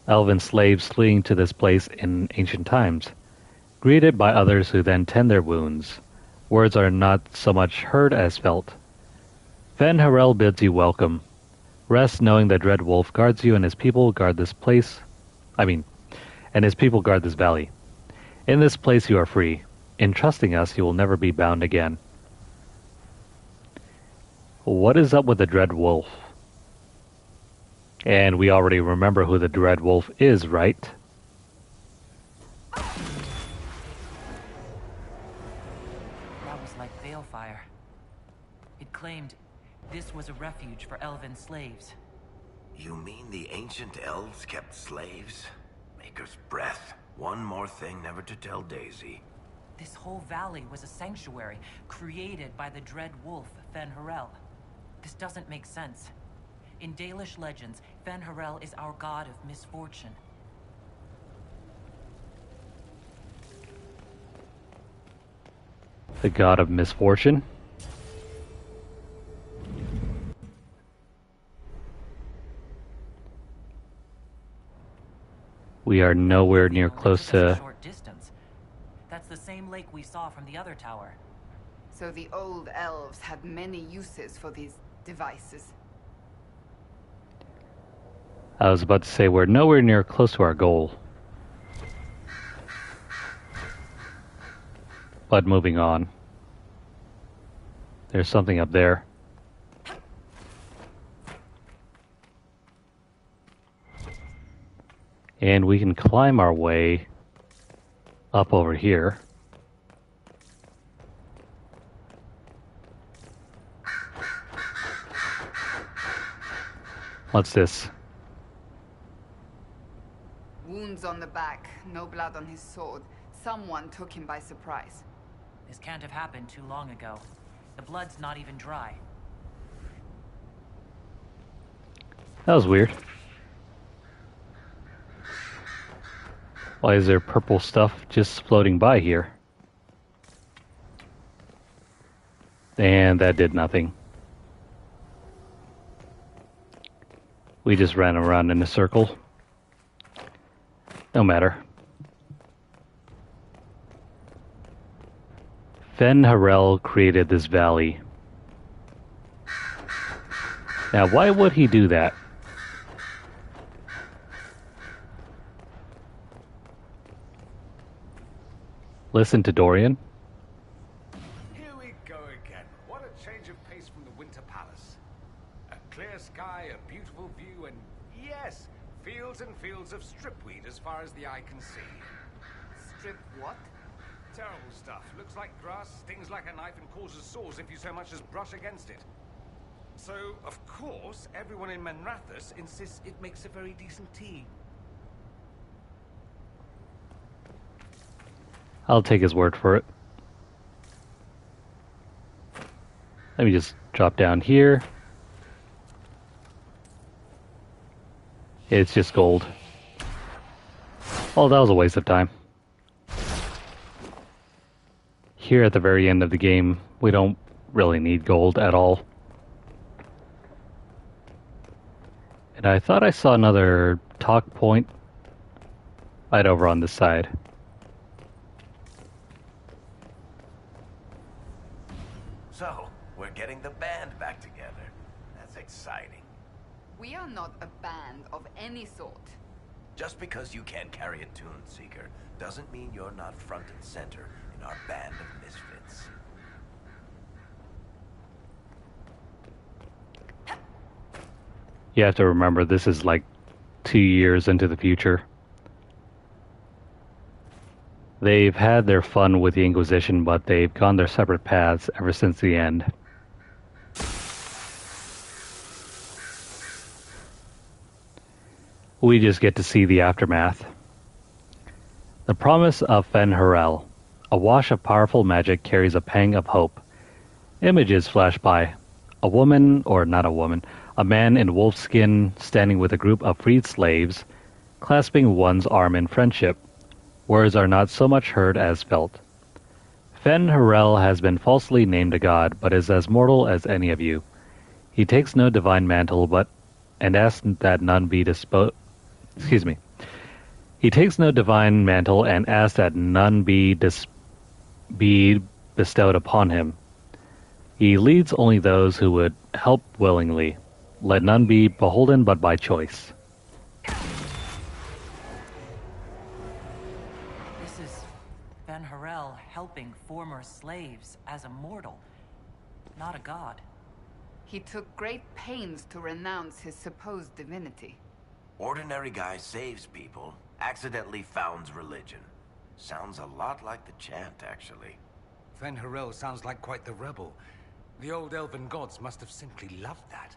Elven slaves fleeing to this place in ancient times, greeted by others who then tend their wounds. Words are not so much heard as felt. Fen Harel bids you welcome. Rest knowing the Dread Wolf guards you and his people guard this place. And his people guard this valley. In this place you are free. In trusting us, you will never be bound again. What is up with the Dread Wolf? And we already remember who the Dread Wolf is, right? That was like balefire. It claimed this was a refuge for elven slaves. You mean the ancient elves kept slaves? Maker's breath. One more thing never to tell Daisy. This whole valley was a sanctuary created by the Dread Wolf, Fen Harel. This doesn't make sense. In Dalish legends, Fen Harel is our god of misfortune. The god of misfortune? We are nowhere near close to... Short distance. That's the same lake we saw from the other tower. So the old elves had many uses for these devices. I was about to say we're nowhere near close to our goal. But moving on. There's something up there. And we can climb our way up over here. What's this? Wounds on the back, no blood on his sword. Someone took him by surprise. This can't have happened too long ago. The blood's not even dry. That was weird. Why is there purple stuff just floating by here? And that did nothing. We just ran around in a circle. No matter. Fen Harel created this valley. Now, why would he do that? Listen to Dorian. Here we go again. What a change of pace from the Winter Palace. A clear sky, a beautiful view, and yes, fields and fields of stripweed as far as the eye can see. Strip what? Terrible stuff. Looks like grass, stings like a knife, and causes sores if you so much as brush against it. So, of course, everyone in Menrathus insists it makes a very decent tea. I'll take his word for it. Let me just drop down here. It's just gold. Oh, that was a waste of time. Here at the very end of the game, we don't really need gold at all. And I thought I saw another talk point right over on this side. So, we're getting the band back together. That's exciting. We are not a band of any sort. Just because you can't carry a tune, Seeker, doesn't mean you're not front and center in our band of misfits. You have to remember this is like 2 years into the future. They've had their fun with the Inquisition, but they've gone their separate paths ever since the end. We just get to see the aftermath. The promise of Fen Harel. A wash of powerful magic carries a pang of hope. Images flash by. A woman, or not a woman, a man in wolfskin standing with a group of freed slaves, clasping one's arm in friendship. Words are not so much heard as felt. Fen Harel has been falsely named a god, but is as mortal as any of you. He takes no divine mantle, and asks that none be He takes no divine mantle and asks that none be bestowed upon him. He leads only those who would help willingly. Let none be beholden but by choice. This is Fen Harel helping former slaves as a mortal, not a god. He took great pains to renounce his supposed divinity. Ordinary guy saves people, accidentally founds religion. Sounds a lot like the chant, actually. Fen Harel sounds like quite the rebel. The old elven gods must have simply loved that.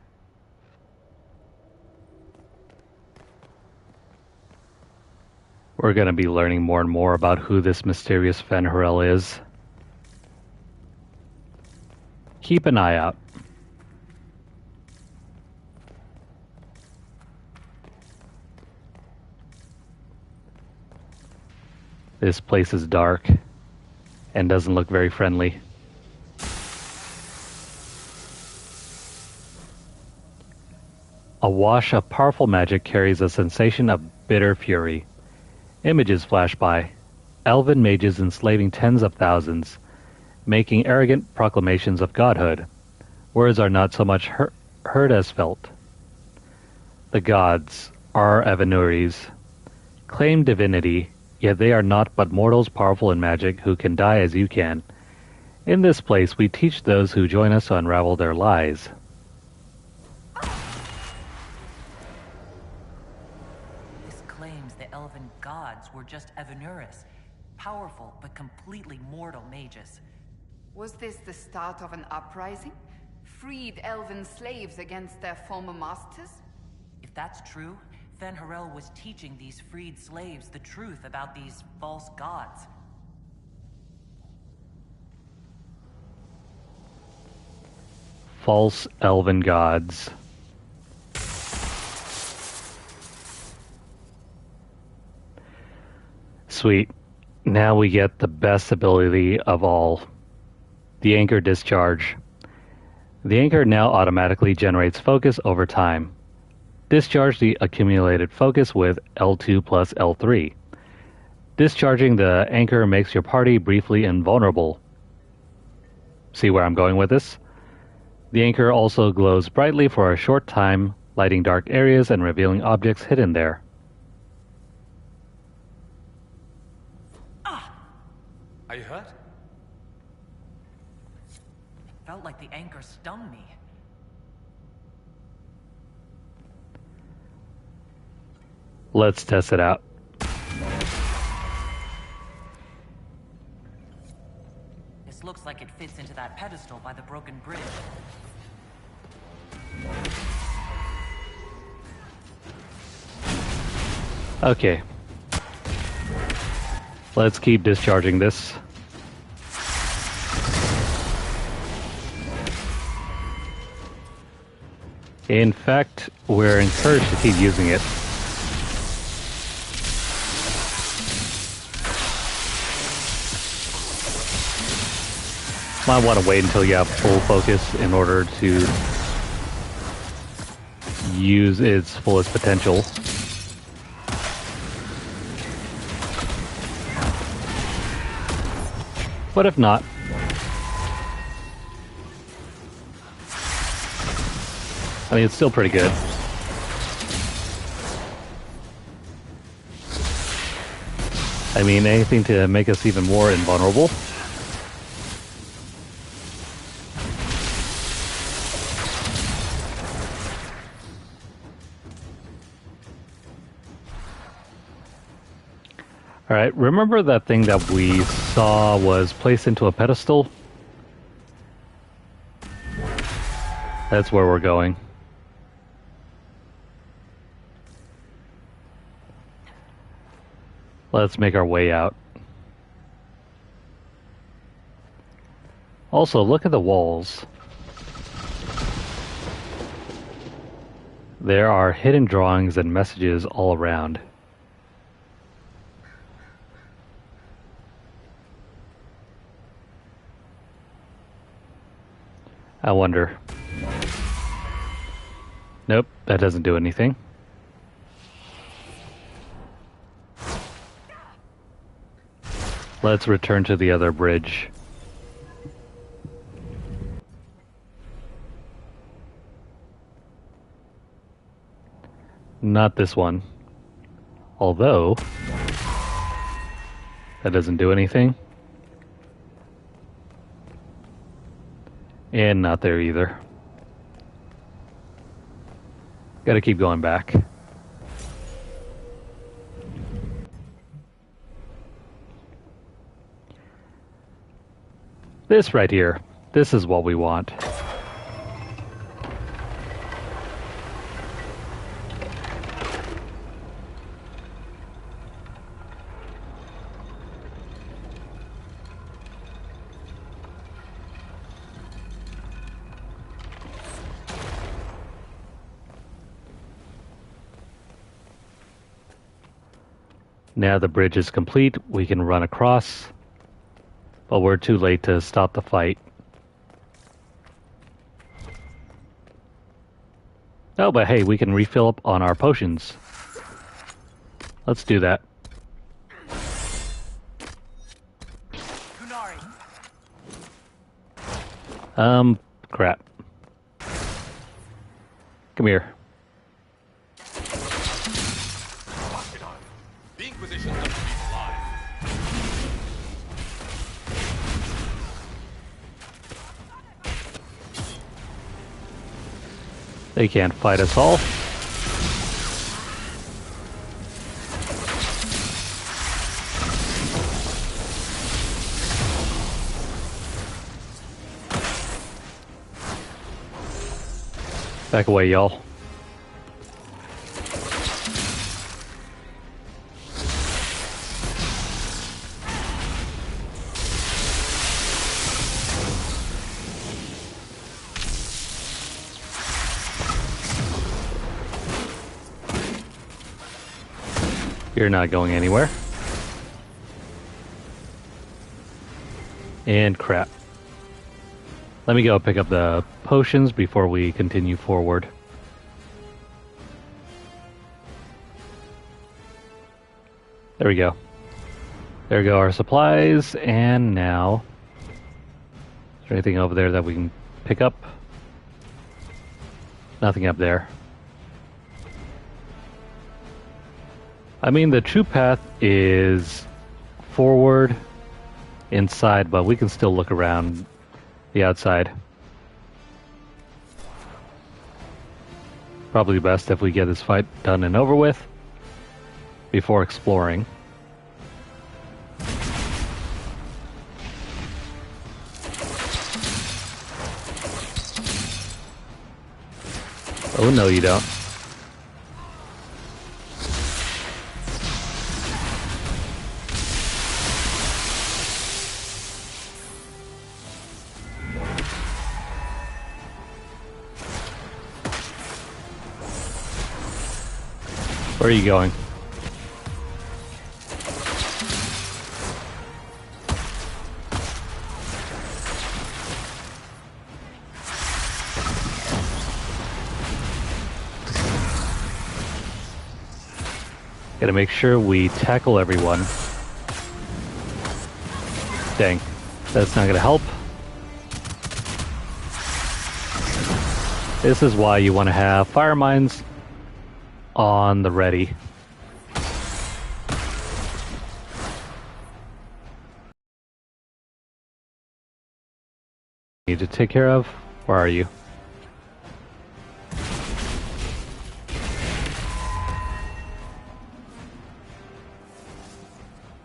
We're going to be learning more and more about who this mysterious Fen Harel is. Keep an eye out. This place is dark and doesn't look very friendly. A wash of powerful magic carries a sensation of bitter fury. Images flash by. Elven mages enslaving tens of thousands, making arrogant proclamations of godhood. Words are not so much heard as felt. The gods, our Avanuris, claim divinity, yet they are not but mortals powerful in magic who can die as you can. In this place we teach those who join us to unravel their lies. This claims the elven gods were just Avanuris, powerful but completely mortal mages. Was this the start of an uprising? Freed elven slaves against their former masters? If that's true, Van Harel was teaching these freed slaves the truth about these false gods. False elven gods. Sweet. Now we get the best ability of all. The anchor discharge. The anchor now automatically generates focus over time. Discharge the accumulated focus with L2 plus L3. Discharging the anchor makes your party briefly invulnerable. See where I'm going with this? The anchor also glows brightly for a short time, lighting dark areas and revealing objects hidden there. Are you hurt? It felt like the anchor stung me. Let's test it out. This looks like it fits into that pedestal by the broken bridge. Okay. Let's keep discharging this. In fact, we're encouraged to keep using it. Might want to wait until you have full focus in order to use its fullest potential. But if not, I mean, it's still pretty good. I mean, anything to make us even more invulnerable. Alright, remember that thing that we saw was placed into a pedestal? That's where we're going. Let's make our way out. Also, look at the walls. There are hidden drawings and messages all around. I wonder. Nope, that doesn't do anything. Let's return to the other bridge. Not this one. Although, that doesn't do anything. And not there either. Gotta keep going back. This right here. This is what we want. Now the bridge is complete, we can run across, but we're too late to stop the fight. Oh, but hey, we can refill up on our potions. Let's do that. Crap. Come here. The Inquisition doesn't be alive. They can't fight us all. Back away, y'all. You're not going anywhere. And crap. Let me go pick up the potions before we continue forward. There we go. There go our supplies, and now... Is there anything over there that we can pick up? Nothing up there. I mean, the true path is forward, inside, but we can still look around the outside. Probably best if we get this fight done and over with before exploring. Oh no, you don't. Where are you going? Gotta make sure we tackle everyone. Dang, that's not gonna help. This is why you want to have fire mines on the ready. Need to take care of? Where are you?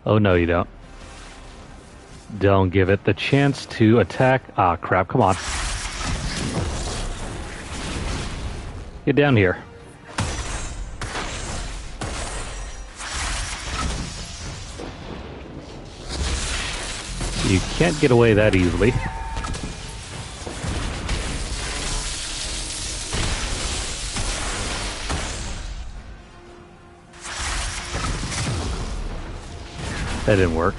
Oh no, you don't. Don't give it the chance to attack. Ah, crap, come on. Get down here. You can't get away that easily. That didn't work.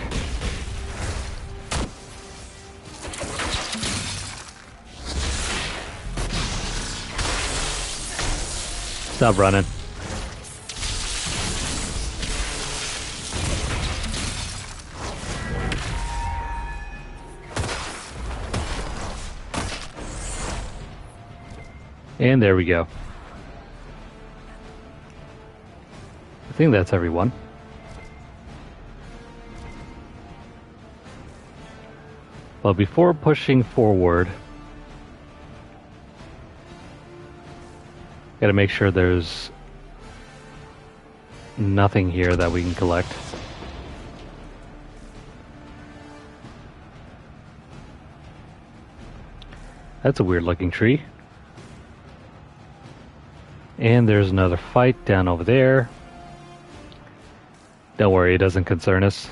Stop running. And there we go. I think that's everyone. Well, before pushing forward, gotta make sure there's nothing here that we can collect. That's a weird looking tree. And there's another fight down over there. Don't worry, it doesn't concern us.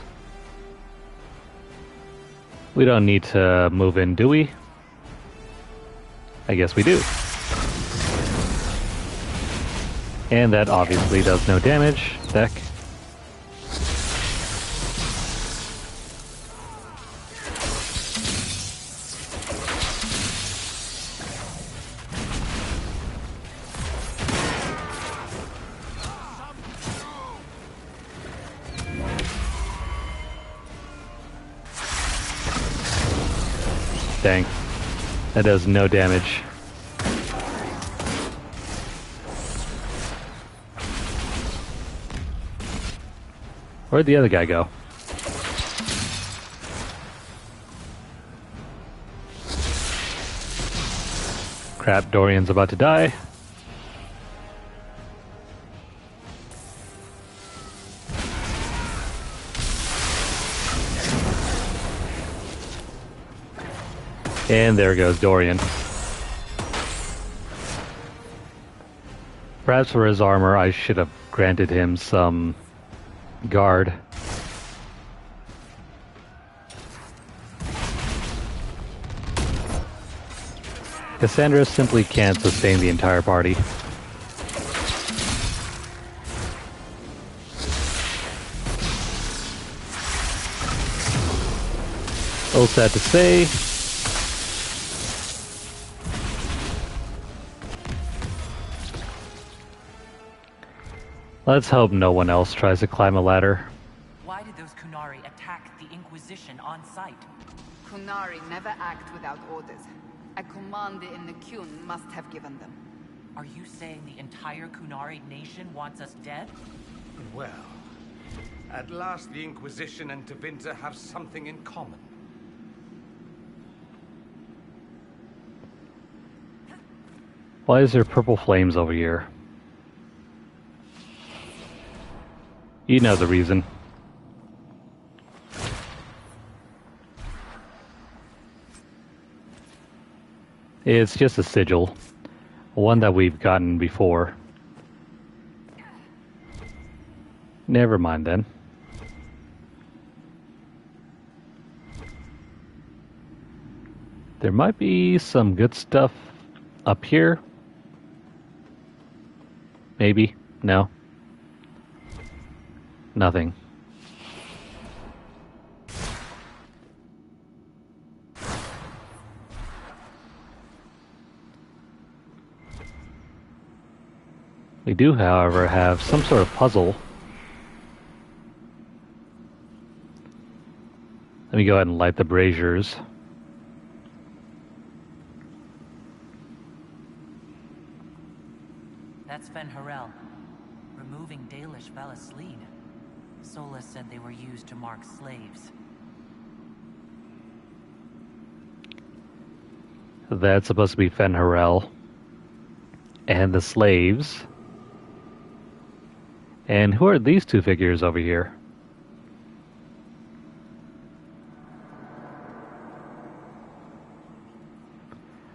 We don't need to move in, do we? I guess we do. And that obviously does no damage. Deck. Dang. That does no damage. Where'd the other guy go? Crap, Dorian's about to die. And there goes Dorian. Perhaps for his armor, I should have granted him some guard. Cassandra simply can't sustain the entire party. All sad to say. Let's hope no one else tries to climb a ladder. Why did those Kunari attack the Inquisition on sight? Kunari never act without orders. A commander in the Qun must have given them. Are you saying the entire Kunari nation wants us dead? Well, at last the Inquisition and Tevinter have something in common. Why is there purple flames over here? You know the reason. It's just a sigil. One that we've gotten before. Never mind then. There might be some good stuff up here. Maybe. No. Nothing. We do, however, have some sort of puzzle. Let me go ahead and light the braziers. That's Fen Harel. Removing Dalish Valeslead. Solus said they were used to mark slaves. That's supposed to be Fen Harel. And the slaves. And who are these two figures over here?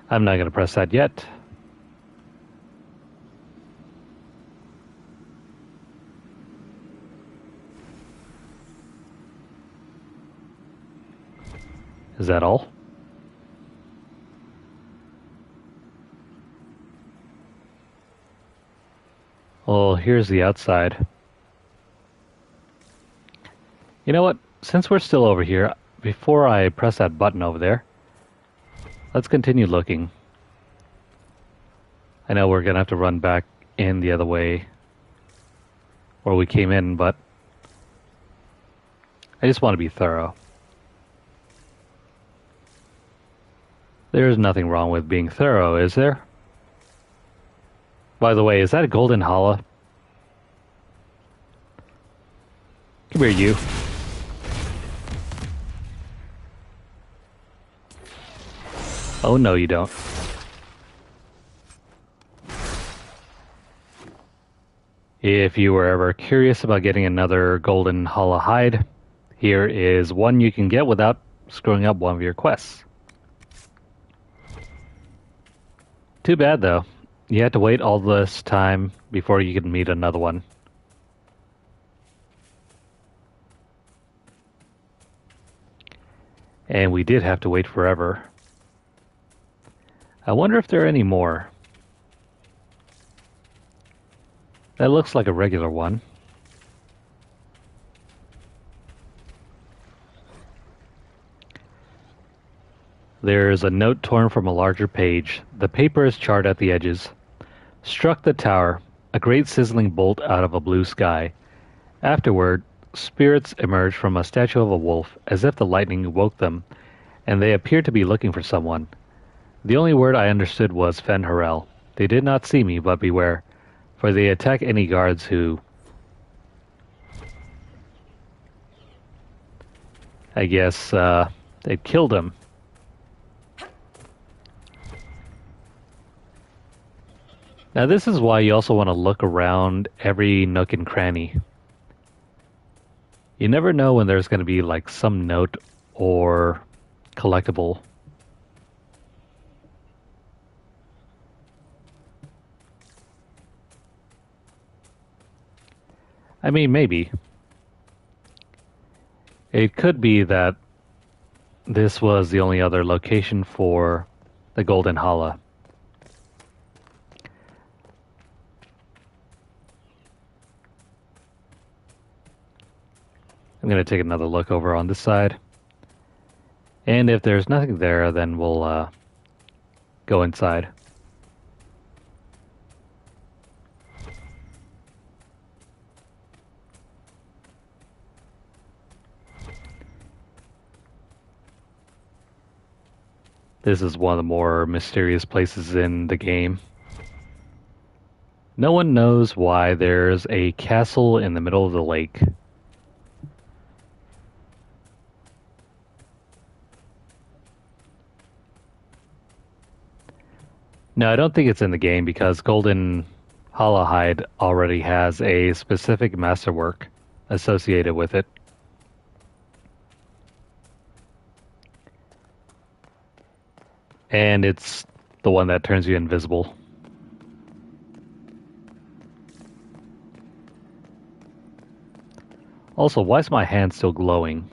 I'm not going to press that yet. Is that all? Well, here's the outside. You know what? Since we're still over here, before I press that button over there, let's continue looking. I know we're going to have to run back in the other way where we came in, but I just want to be thorough. There's nothing wrong with being thorough, is there? By the way, is that a golden holla? Come here, you. Oh, no, you don't. If you were ever curious about getting another golden holla hide, here is one you can get without screwing up one of your quests. Too bad, though. You had to wait all this time before you could meet another one. And we did have to wait forever. I wonder if there are any more. That looks like a regular one. There is a note torn from a larger page. The paper is charred at the edges. Struck the tower, a great sizzling bolt out of a blue sky. Afterward, spirits emerged from a statue of a wolf, as if the lightning woke them, and they appeared to be looking for someone. The only word I understood was Fen-Harel. They did not see me, but beware, for they attack any guards who, I guess, they killed him. Now this is why you also want to look around every nook and cranny. You never know when there's going to be like some note or collectible. I mean, maybe. It could be that this was the only other location for the Golden Hala. I'm going to take another look over on this side. And if there's nothing there, then we'll go inside. This is one of the more mysterious places in the game. No one knows why there's a castle in the middle of the lake. No, I don't think it's in the game because Golden Hide already has a specific masterwork associated with it. And it's the one that turns you invisible. Also, why is my hand still glowing?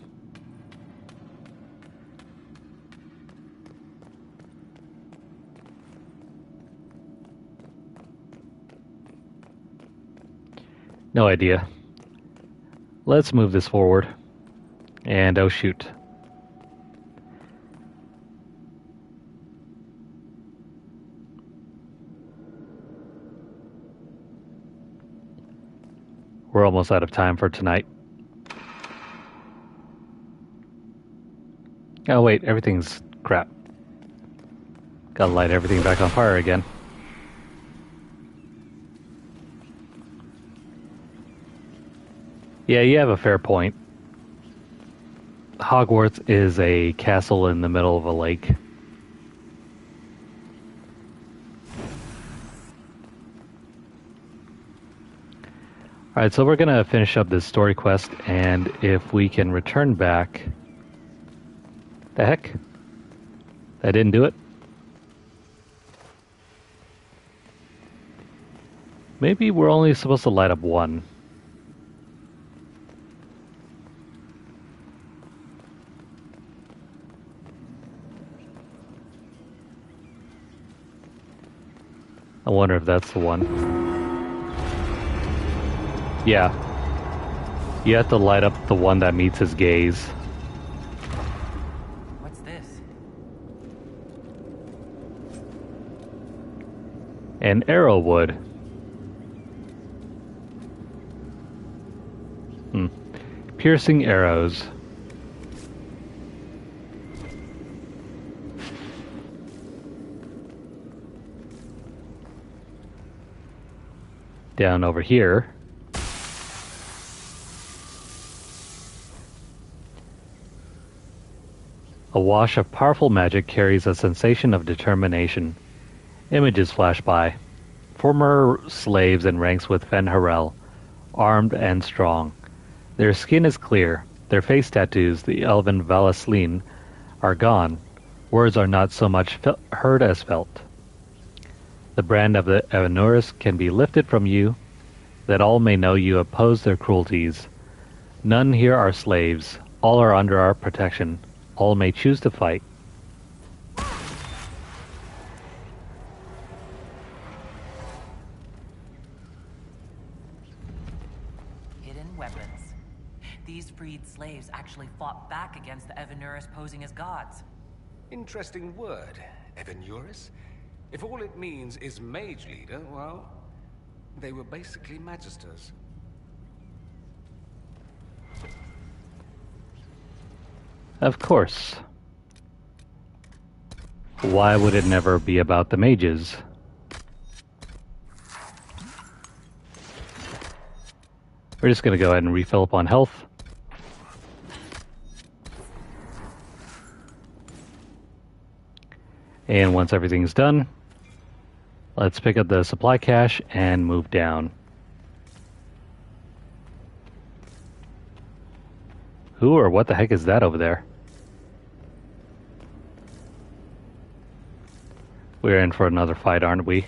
No idea. Let's move this forward. And oh shoot. We're almost out of time for tonight. Oh wait, everything's crap. Gotta light everything back on fire again. Yeah, you have a fair point. Hogwarts is a castle in the middle of a lake. Alright, so we're gonna finish up this story quest, and if we can return back... The heck? That didn't do it? Maybe we're only supposed to light up one. I wonder if that's the one. Yeah. You have to light up the one that meets his gaze. What's this? An arrow wood. Piercing arrows. Down over here. A wash of powerful magic carries a sensation of determination. Images flash by. Former slaves in ranks with Fen-Harel, armed and strong. Their skin is clear. Their face tattoos, the elven Valasleen, are gone. Words are not so much heard as felt. The brand of the Evanuris can be lifted from you, that all may know you oppose their cruelties. None here are slaves. All are under our protection. All may choose to fight. Hidden weapons. These freed slaves actually fought back against the Evanuris posing as gods. Interesting word, Evanuris. If all it means is mage leader, well, they were basically magisters. Of course. Why would it never be about the mages? We're just going to go ahead and refill up on health. And once everything's done, let's pick up the supply cache and move down. Who or what the heck is that over there? We're in for another fight, aren't we?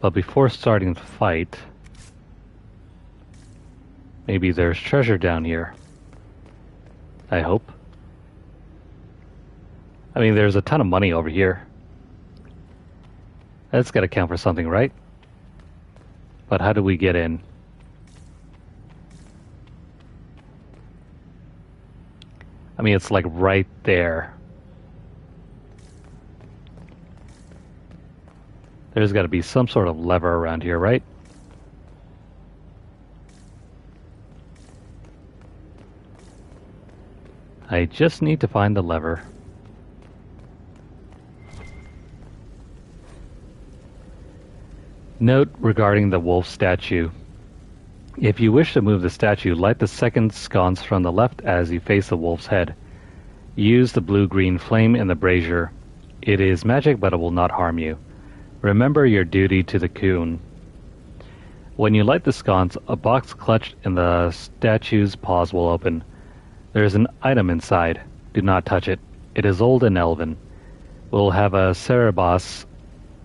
But before starting the fight, maybe there's treasure down here. I hope. I mean, there's a ton of money over here. That's got to count for something, right? But how do we get in? I mean, it's like right there. There's got to be some sort of lever around here, right? I just need to find the lever. Note regarding the wolf statue. If you wish to move the statue, light the second sconce from the left as you face the wolf's head. Use the blue-green flame in the brazier. It is magic, but it will not harm you. Remember your duty to the coon. When you light the sconce, a box clutched in the statue's paws will open. There is an item inside. Do not touch it. It is old and elven. We'll have a Cerebos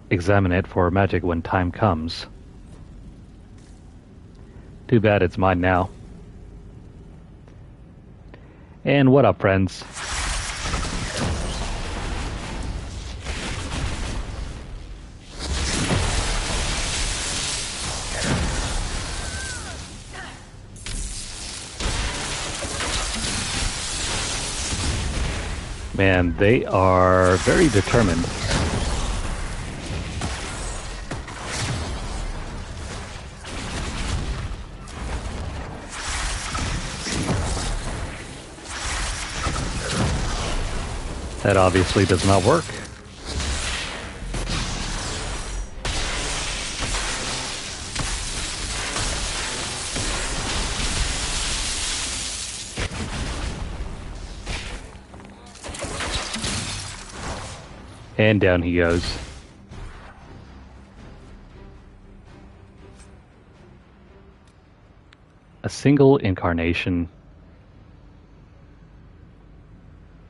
examine it for magic when time comes. Too bad it's mine now. And what up, friends? Man, they are very determined. That obviously does not work. And down he goes. A single incarnation.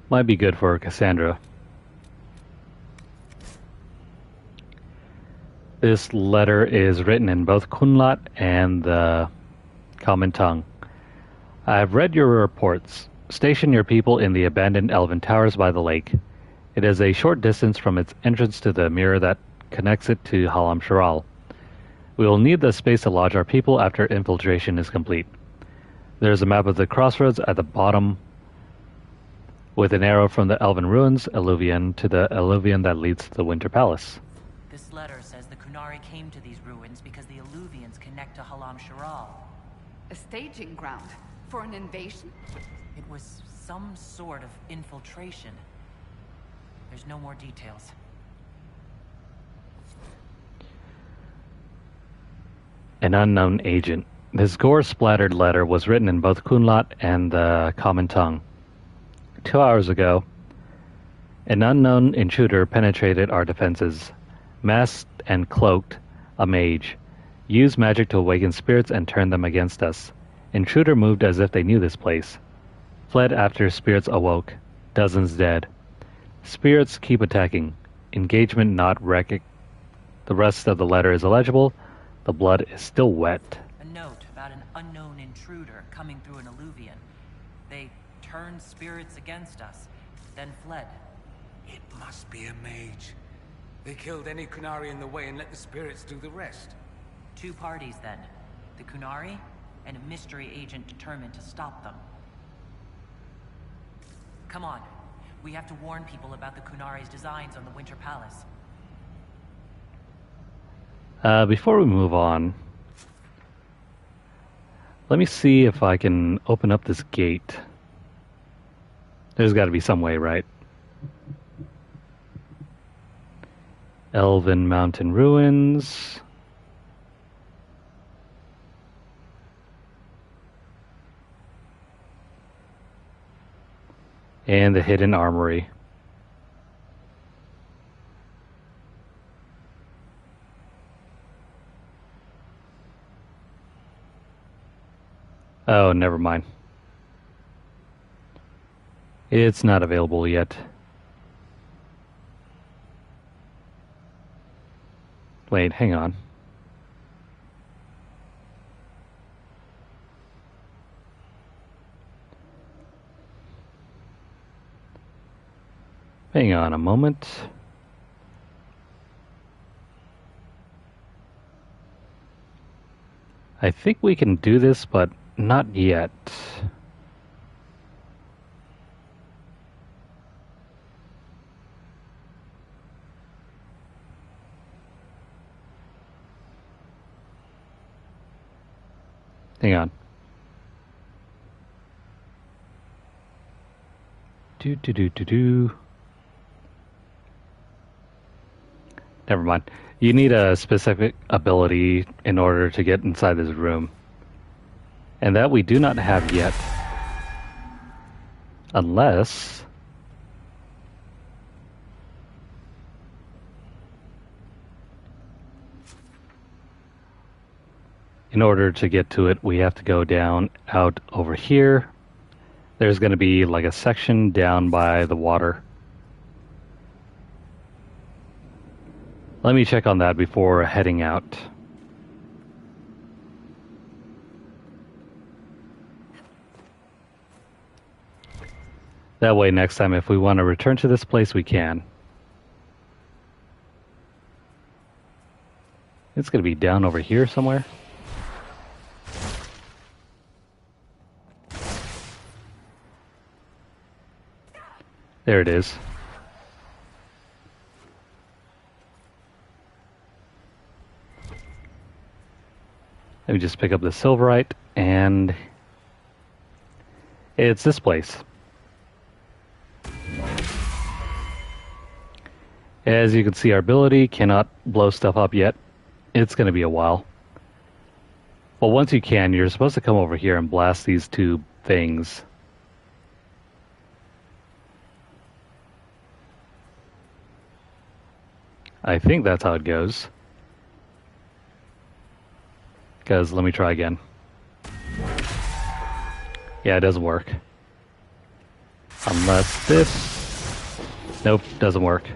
Might be good for Cassandra. This letter is written in both Kunlat and the Common Tongue. I have read your reports. Station your people in the abandoned elven towers by the lake. It is a short distance from its entrance to the mirror that connects it to Halam Sharal. We will need the space to lodge our people after infiltration is complete. There is a map of the crossroads at the bottom with an arrow from the Elven Ruins alluvion to the alluvion that leads to the Winter Palace. This letter says the Kunari came to these ruins because the alluvions connect to Halam Sharal. A staging ground for an invasion? It was some sort of infiltration. There's no more details. An unknown agent. This gore-splattered letter was written in both Kunlat and the Common Tongue. 2 hours ago, an unknown intruder penetrated our defenses. Masked and cloaked, a mage. Used magic to awaken spirits and turn them against us. Intruder moved as if they knew this place. Fled after spirits awoke. Dozens dead. Spirits keep attacking. Engagement not wrecking. The rest of the letter is illegible. The blood is still wet. A note about an unknown intruder coming through an alluvion. They turned spirits against us, then fled. It must be a mage. They killed any Kunari in the way and let the spirits do the rest. Two parties then. The Kunari and a mystery agent determined to stop them. Come on. We have to warn people about the Kunari's designs on the Winter Palace. Before we move on, let me see if I can open up this gate. There's got to be some way, right? Elven Mountain Ruins. And the Hidden Armory. Oh, never mind. It's not available yet. Wait, hang on. Hang on a moment. I think we can do this, but not yet. Hang on. Do. Never mind. You need a specific ability in order to get inside this room. And that we do not have yet. Unless... in order to get to it, we have to go down out over here. There's going to be like a section down by the water. Let me check on that before heading out. That way next time if we want to return to this place, we can. It's going to be down over here somewhere. There it is. Let me just pick up the silverite, and it's this place. As you can see, our ability cannot blow stuff up yet. It's going to be a while. But once you can, you're supposed to come over here and blast these two things. I think that's how it goes. Because, let me try again. Yeah, it doesn't work. Unless this... Nope, doesn't work.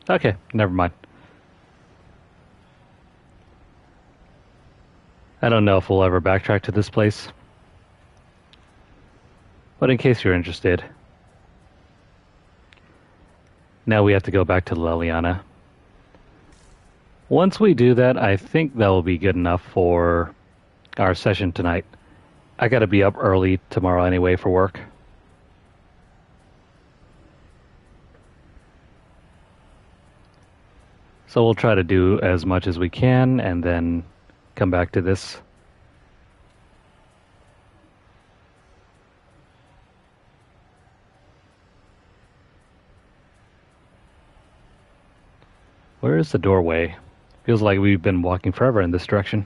Okay, never mind. I don't know if we'll ever backtrack to this place. But in case you're interested... Now we have to go back to Leliana. Once we do that, I think that will be good enough for our session tonight. I gotta be up early tomorrow anyway for work. So we'll try to do as much as we can and then come back to this. Where is the doorway? Feels like we've been walking forever in this direction.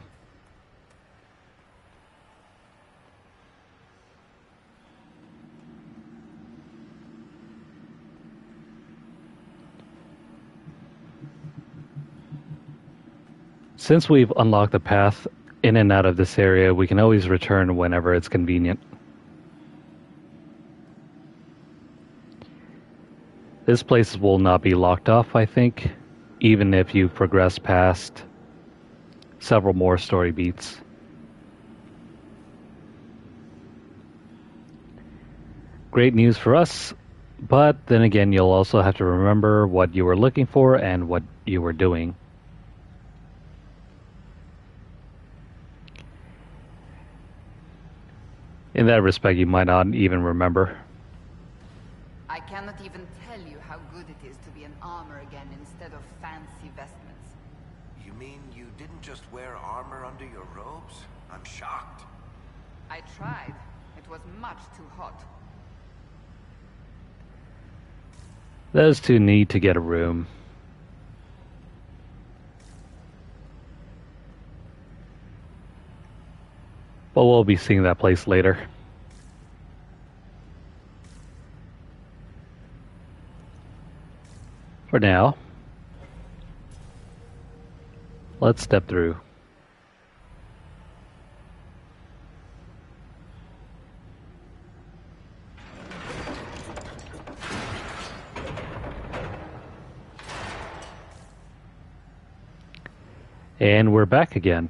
Since we've unlocked the path in and out of this area, we can always return whenever it's convenient. This place will not be locked off, I think, even if you progress past several more story beats. Great news for us, but then again, you'll also have to remember what you were looking for and what you were doing. In that respect, you might not even remember. I cannot even tell you how good it is to be an armor again instead of fancy vestments. You mean you didn't just wear armor under your robes? I'm shocked. I tried. It was much too hot. Those two need to get a room. But we'll be seeing that place later. For now, let's step through. And we're back again.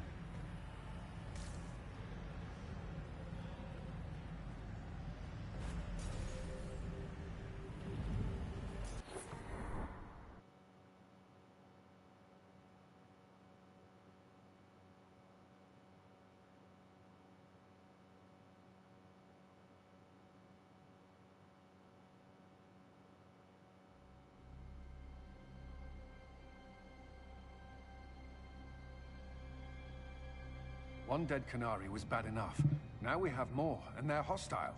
One dead Canary was bad enough. Now we have more, and they're hostile.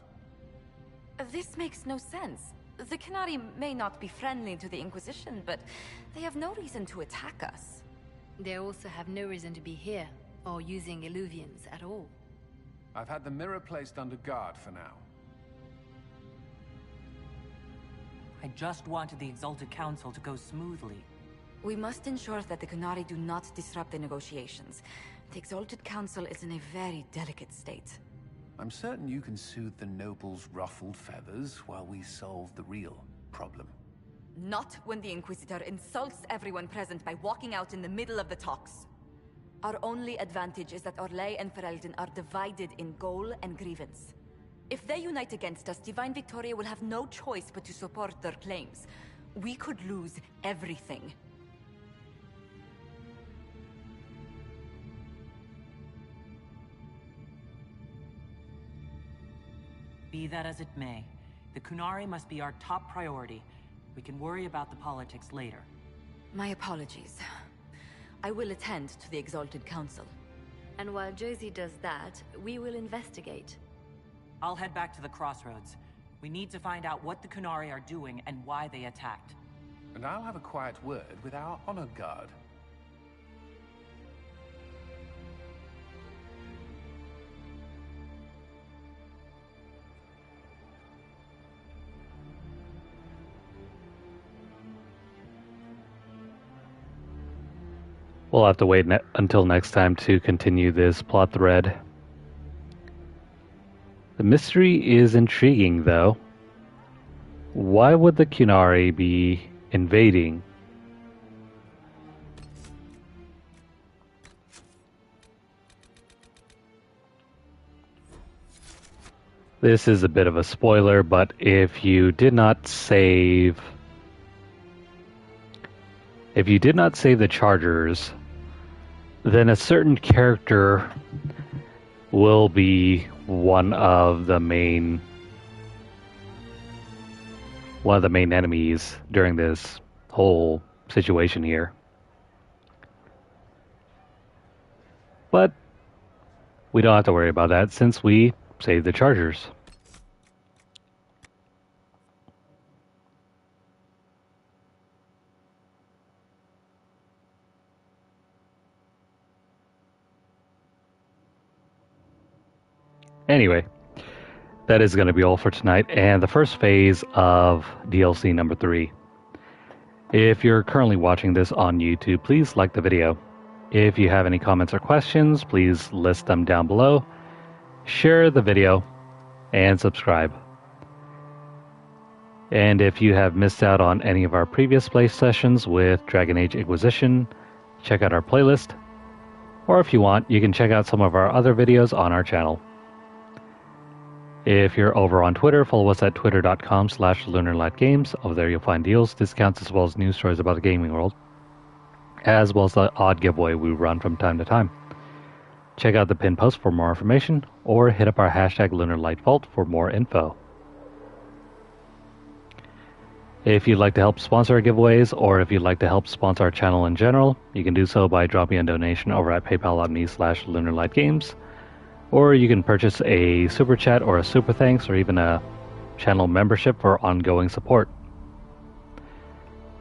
This makes no sense. The Canary may not be friendly to the Inquisition, but they have no reason to attack us. They also have no reason to be here, or using Illuvians at all. I've had the mirror placed under guard for now. I just wanted the Exalted Council to go smoothly. We must ensure that the Canary do not disrupt the negotiations. The Exalted Council is in a very delicate state. I'm certain you can soothe the nobles' ruffled feathers while we solve the real problem. Not when the Inquisitor insults everyone present by walking out in the middle of the talks. Our only advantage is that Orlais and Ferelden are divided in goal and grievance. If they unite against us, Divine Victoria will have no choice but to support their claims. We could lose everything. Be that as it may, the Kunari must be our top priority. We can worry about the politics later. My apologies. I will attend to the Exalted Council. And while Josie does that, we will investigate. I'll head back to the crossroads. We need to find out what the Kunari are doing and why they attacked. And I'll have a quiet word with our honor guard. We'll have to wait until next time to continue this plot thread. The mystery is intriguing, though. Why would the Kunari be invading? This is a bit of a spoiler, but if you did not save the Chargers, then a certain character will be one of the main enemies during this whole situation here. But we don't have to worry about that since we saved the Chargers. Anyway, that is going to be all for tonight and the first phase of DLC number 3. If you're currently watching this on YouTube, please like the video. If you have any comments or questions, please list them down below. Share the video and subscribe. And if you have missed out on any of our previous play sessions with Dragon Age Inquisition, check out our playlist. Or if you want, you can check out some of our other videos on our channel. If you're over on Twitter, follow us at twitter.com/LunarlightGames. Over there you'll find deals, discounts, as well as news stories about the gaming world, as well as the odd giveaway we run from time to time. Check out the pinned post for more information, or hit up our hashtag LunarlightVault for more info. If you'd like to help sponsor our giveaways, or if you'd like to help sponsor our channel in general, you can do so by dropping a donation over at paypal.me/LunarlightGames. Or you can purchase a super chat or a super thanks or even a channel membership for ongoing support.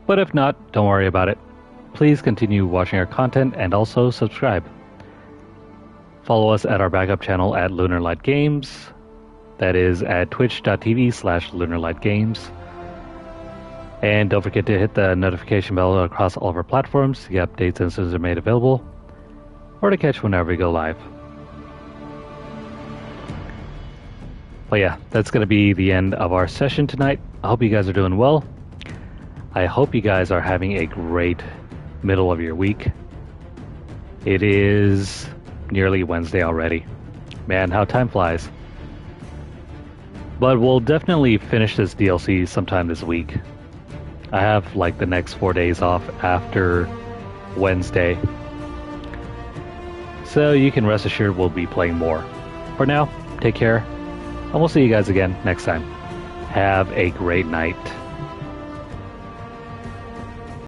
But if not, don't worry about it. Please continue watching our content and also subscribe. Follow us at our backup channel at Lunarlight Games. That is at twitch.tv/LunarlightGames. And don't forget to hit the notification bell across all of our platforms to get updates as soon as they're made available, or to catch whenever we go live. But yeah, that's going to be the end of our session tonight. I hope you guys are doing well. I hope you guys are having a great middle of your week. It is nearly Wednesday already. Man, how time flies. But we'll definitely finish this DLC sometime this week. I have like the next 4 days off after Wednesday. So you can rest assured we'll be playing more. For now, take care. And we'll see you guys again next time. Have a great night.